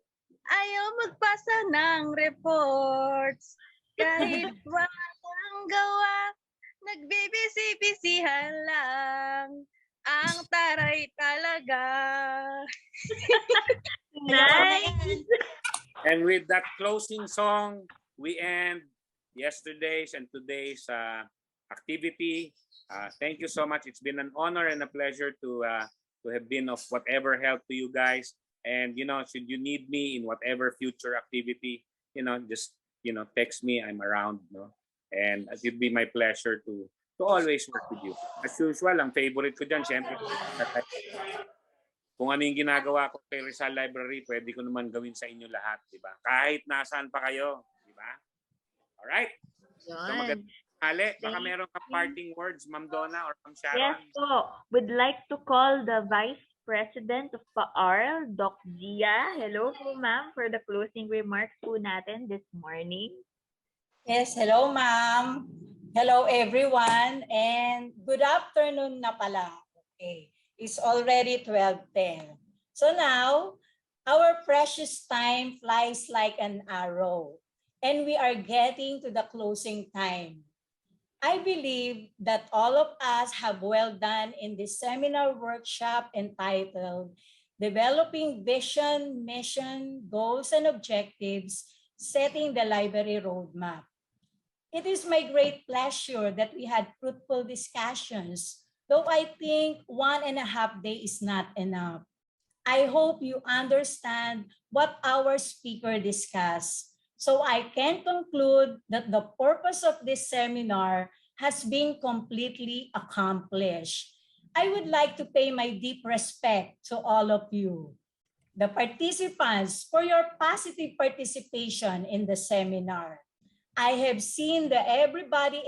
ayaw magpasa ng reports. Kahit walang gawa, nagbibisi-bisihan lang. Ang taray talaga. Nice! And with that closing song, we end yesterday's and today's activity. Thank you so much. It's been an honor and a pleasure to have been of whatever help to you guys. And, should you need me in whatever future activity, just, text me. I'm around, and it would be my pleasure to always work with you. As usual, ang favorite ko dyan, syempre, kung ano yung ginagawa ko kay Rizal Library, pwede ko naman gawin sa inyo lahat, di ba? Kahit nasaan pa kayo, di ba? Alright? So magandang baka meron ka parting words, Ma'am Donna or Ma'am Sharon? Yes po. Would like to call the Vice President of PAARL, Doc Gia. Hello po, ma'am, for the closing remarks po natin this morning. Yes, hello, ma'am. Hello, everyone. And good afternoon na pala. Okay. It's already 12:10. So now, our precious time flies like an arrow. And we are getting to the closing time. I believe that all of us have well done in this seminar workshop entitled Developing Vision, Mission, Goals, and Objectives, Setting the Library Roadmap. It is my great pleasure that we had fruitful discussions, though I think 1.5 days is not enough. I hope you understand what our speaker discussed. So I can conclude that the purpose of this seminar has been completely accomplished. I would like to pay my deep respect to all of you, the participants, for your positive participation in the seminar. I have seen that everybody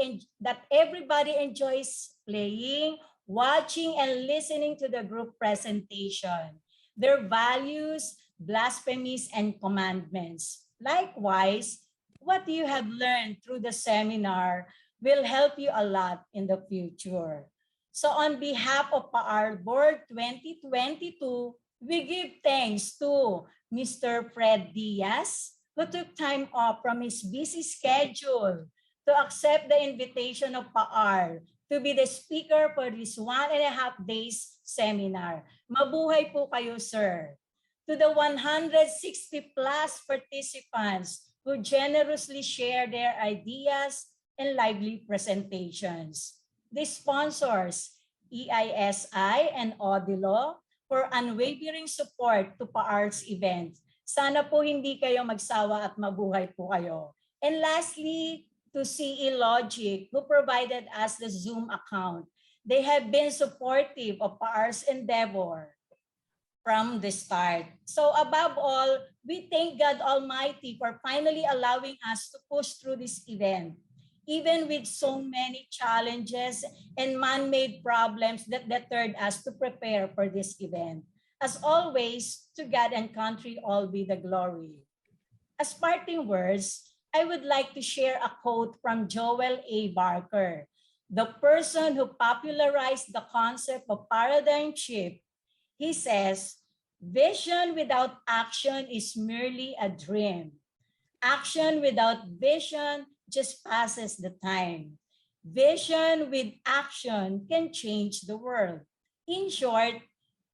enjoys playing, watching, and listening to the group presentation, their values, blasphemies, and commandments. Likewise, what you have learned through the seminar will help you a lot in the future. So on behalf of PAARL Board 2022, we give thanks to Mr. Fred Diaz, who took time off from his busy schedule to accept the invitation of PAARL to be the speaker for this 1.5 days seminar. Mabuhay po kayo, sir. To the 160 plus participants who generously share their ideas and lively presentations. the sponsors, EISI and Odilo, for unwavering support to PAARL's event. Sana po hindi kayo magsawa at mabuhay po kayo. And lastly, to CE Logic, who provided us the Zoom account. They have been supportive of PAARL's endeavor from the start. So above all, we thank God Almighty for finally allowing us to push through this event, even with so many challenges and man-made problems that deterred us to prepare for this event. As always, to God and country all be the glory. As parting words, I would like to share a quote from Joel A. Barker, the person who popularized the concept of paradigm shift. He says, vision without action is merely a dream. Action without vision just passes the time. Vision with action can change the world. In short,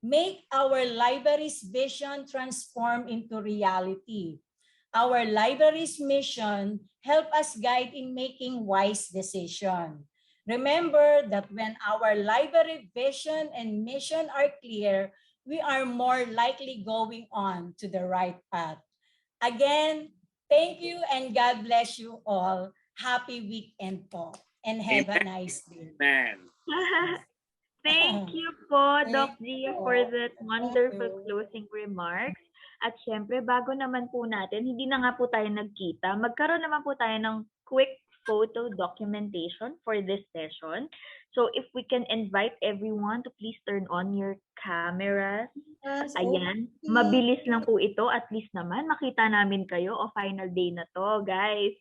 make our library's vision transform into reality. Our library's mission help us guide in making wise decisions. Remember that when our library vision and mission are clear, we are more likely going on to the right path. Again, thank you and God bless you all. Happy weekend po and have a nice day. Amen. Thank you po, Doc Gia, for that wonderful closing remarks. At syempre, bago naman po natin, hindi na nga po tayo nagkita, magkaroon naman po tayo ng quick photo documentation for this session. So if we can invite everyone to please turn on your cameras. Ayan, mabilis lang po ito. At least naman, makita namin kayo. O, final day na to, guys.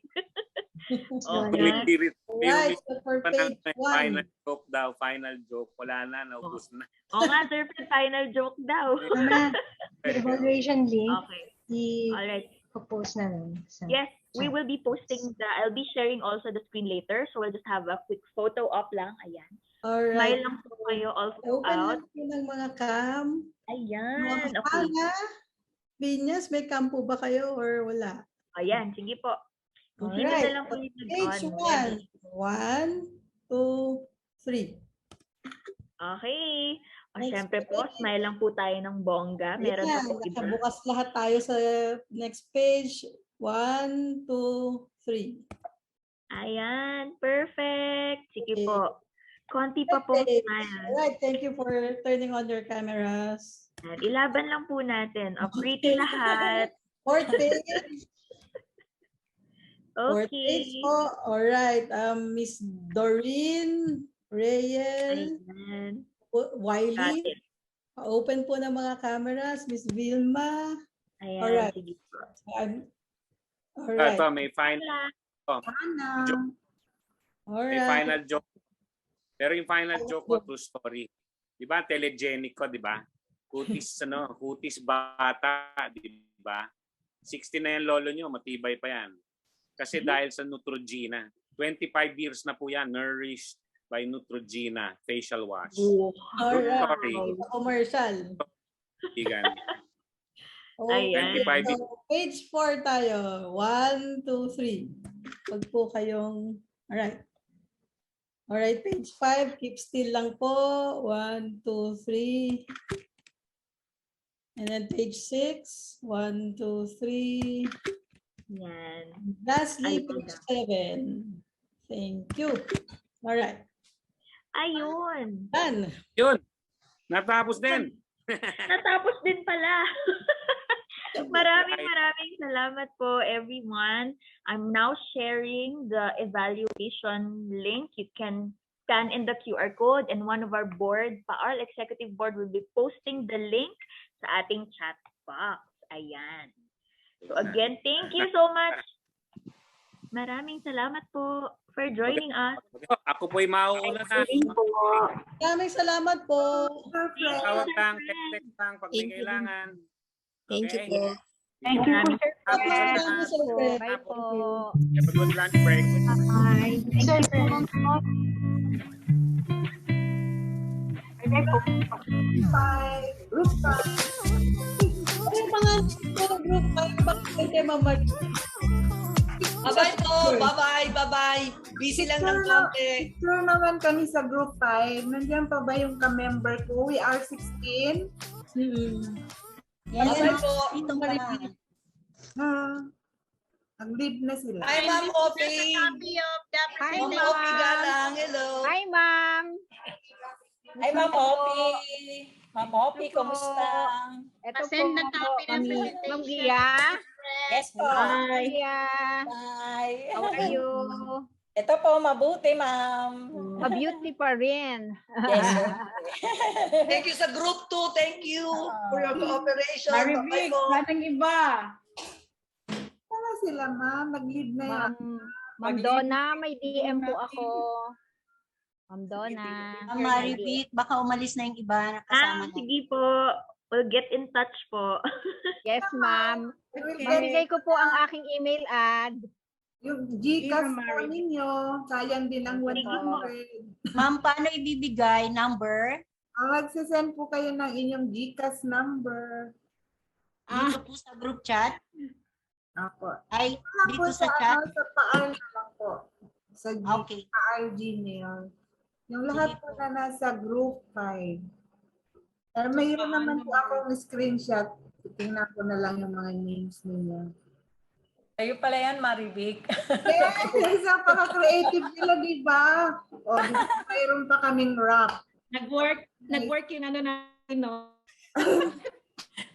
Okay. Right, so for page 1. Final joke daw, final joke. Wala na, naubos na. Oo nga, sir, final joke daw. Evaluation link. Okay. Alright. Propose na lang. Yes, we will be posting I'll be sharing also the screen later. So we'll just have a quick photo up lang. Ayan. Alright. Smile lang po kayo all throughout. Open lang po ng mga cam. Ayan. Mga Okay. Binyas, may cam po ba kayo or wala? Ayan, sige po. Kung sino Alright. na lang po yung Page 1. 1, 2, 3. Okay. O, Next syempre po, page. smile lang po tayo ng bongga. Meron Ayan, po iba. nakabukas lahat tayo sa next page. 1, 2, 3. Ayan, perfect. Sige po. Konti pa po Okay. smile. Alright, thank you for turning on your cameras. Ayan, ilaban lang po natin. O, pretty lahat. Fourth page. Fourth page Okay. po. Alright, Miss Doreen, Reyes, Ayan. Wiley. Got it. Open po ng mga cameras. Miss Vilma. Ayan, Alright. sige po. Alright. Ito, may final. May Alright. final joke. Pero yung final joke ko, true story. Di ba, telegenic ko, di ba? Kutis, kutis bata, di ba? 60 na yan lolo nyo, matibay pa yan. Kasi dahil sa Neutrogena. 25 years na po yan, nourished by Neutrogena facial wash. Alright. Sorry. Commercial. Igan. Ayan. 25 years. So, page 4 tayo. 1, 2, 3. Pag po kayong... Alright. Alright, page 5. Keep still lang po. 1, 2, 3. And then page 6. 1, 2, 3. Yan. Lastly, Ayun page na. 7. Thank you. Alright. Ayun. Done. Yun. Natapos din. Natapos din pala. Maraming salamat po, everyone. I'm now sharing the evaluation link. You can scan in the QR code, and one of our board, PAARL Executive Board, will be posting the link sa ating chat box. Ayan. So again, thank you so much. Maraming salamat po for joining us. Ako po'y mauuna na. Maraming salamat po. Tawag lang, text lang pag may kailangan. Thank you po. Thank you po, Sir Fred. Bye po. Have a good lunch break. Bye. Thank you po. Group 5. Ano yung mga group 5? Bakit kayo mamag? Bye-bye po. Bye-bye. Bye-bye. Busy lang ng konti. Sure naman kami sa group 5. Nandiyan pa ba yung ka-member ko? We are 16. Yes, Bye po. dito pa. Nag-leave na sila. Hi, Ma'am Opi. Hi, Ma'am Opi Galang. Hello. Hi, ma'am. Hi, Ma'am Opi. Ma'am Opi, kumusta? Ito Send po, na copy ng Ma'am Gia. Yes po. Hi. Bye. How are you? Ito po, mabuti, ma'am. Beauty pa rin. Yes. Thank you sa group 2. Thank you for your cooperation. Maribig, sanang iba. Wala sila, ma'am. Nag-leave na yan. Ma'am Donna, may DM po ako. Ma'am Donna. Ma'am Maribik, baka umalis na yung iba na kasama natin. Sige po. We'll get in touch po. Yes, ma'am. Mamigay ko po ang aking email ad. Yung Gcash po ninyo, sayang din ang 100. Ma'am, paano ibibigay? Number? Magsisend po kayo ng inyong Gcash number. Dito po sa group chat? Apo. Ay, dito po sa chat? Sa PAARL na lang po. Sa Okay. PAARL Gmail. Yung lahat po na nasa group 5. Pero mayroon naman po akong screenshot. Tingnan ko na lang yung mga names ninyo. Kayo pala yan, Maribik. Yes, napaka-creative nila, di ba? O, mayroon pa kaming rap. Nag-work yung ano natin, no?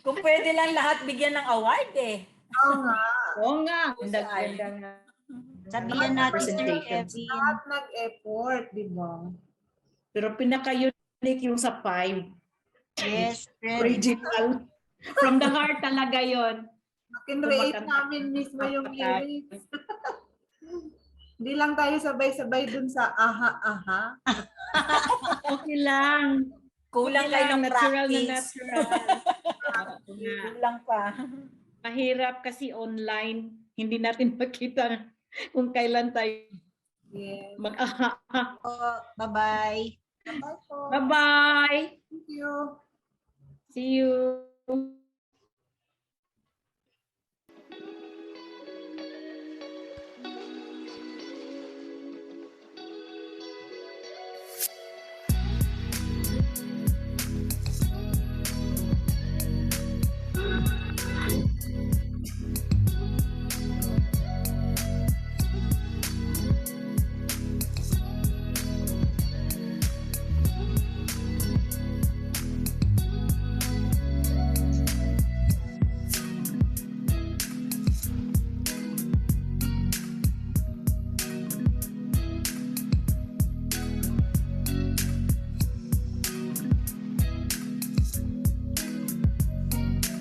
Kung pwede lang lahat bigyan ng award eh. Oo nga. Ang ganda nga. Sabihan natin, Sir Kevin. Lahat nag-effort, di ba? Pero pinaka-unique yung sa 5. Yes, original. From the heart talaga yon. Kinreate namin mismo yung lyrics. Hindi lang tayo sabay-sabay dun sa aha. Okay lang. Kulang kayo ng natural practice. Kulang pa. Mahirap kasi online. Hindi natin makita kung kailan tayo mag-aha. Bye-bye. Bye-bye po. Bye-bye. Thank you. See you.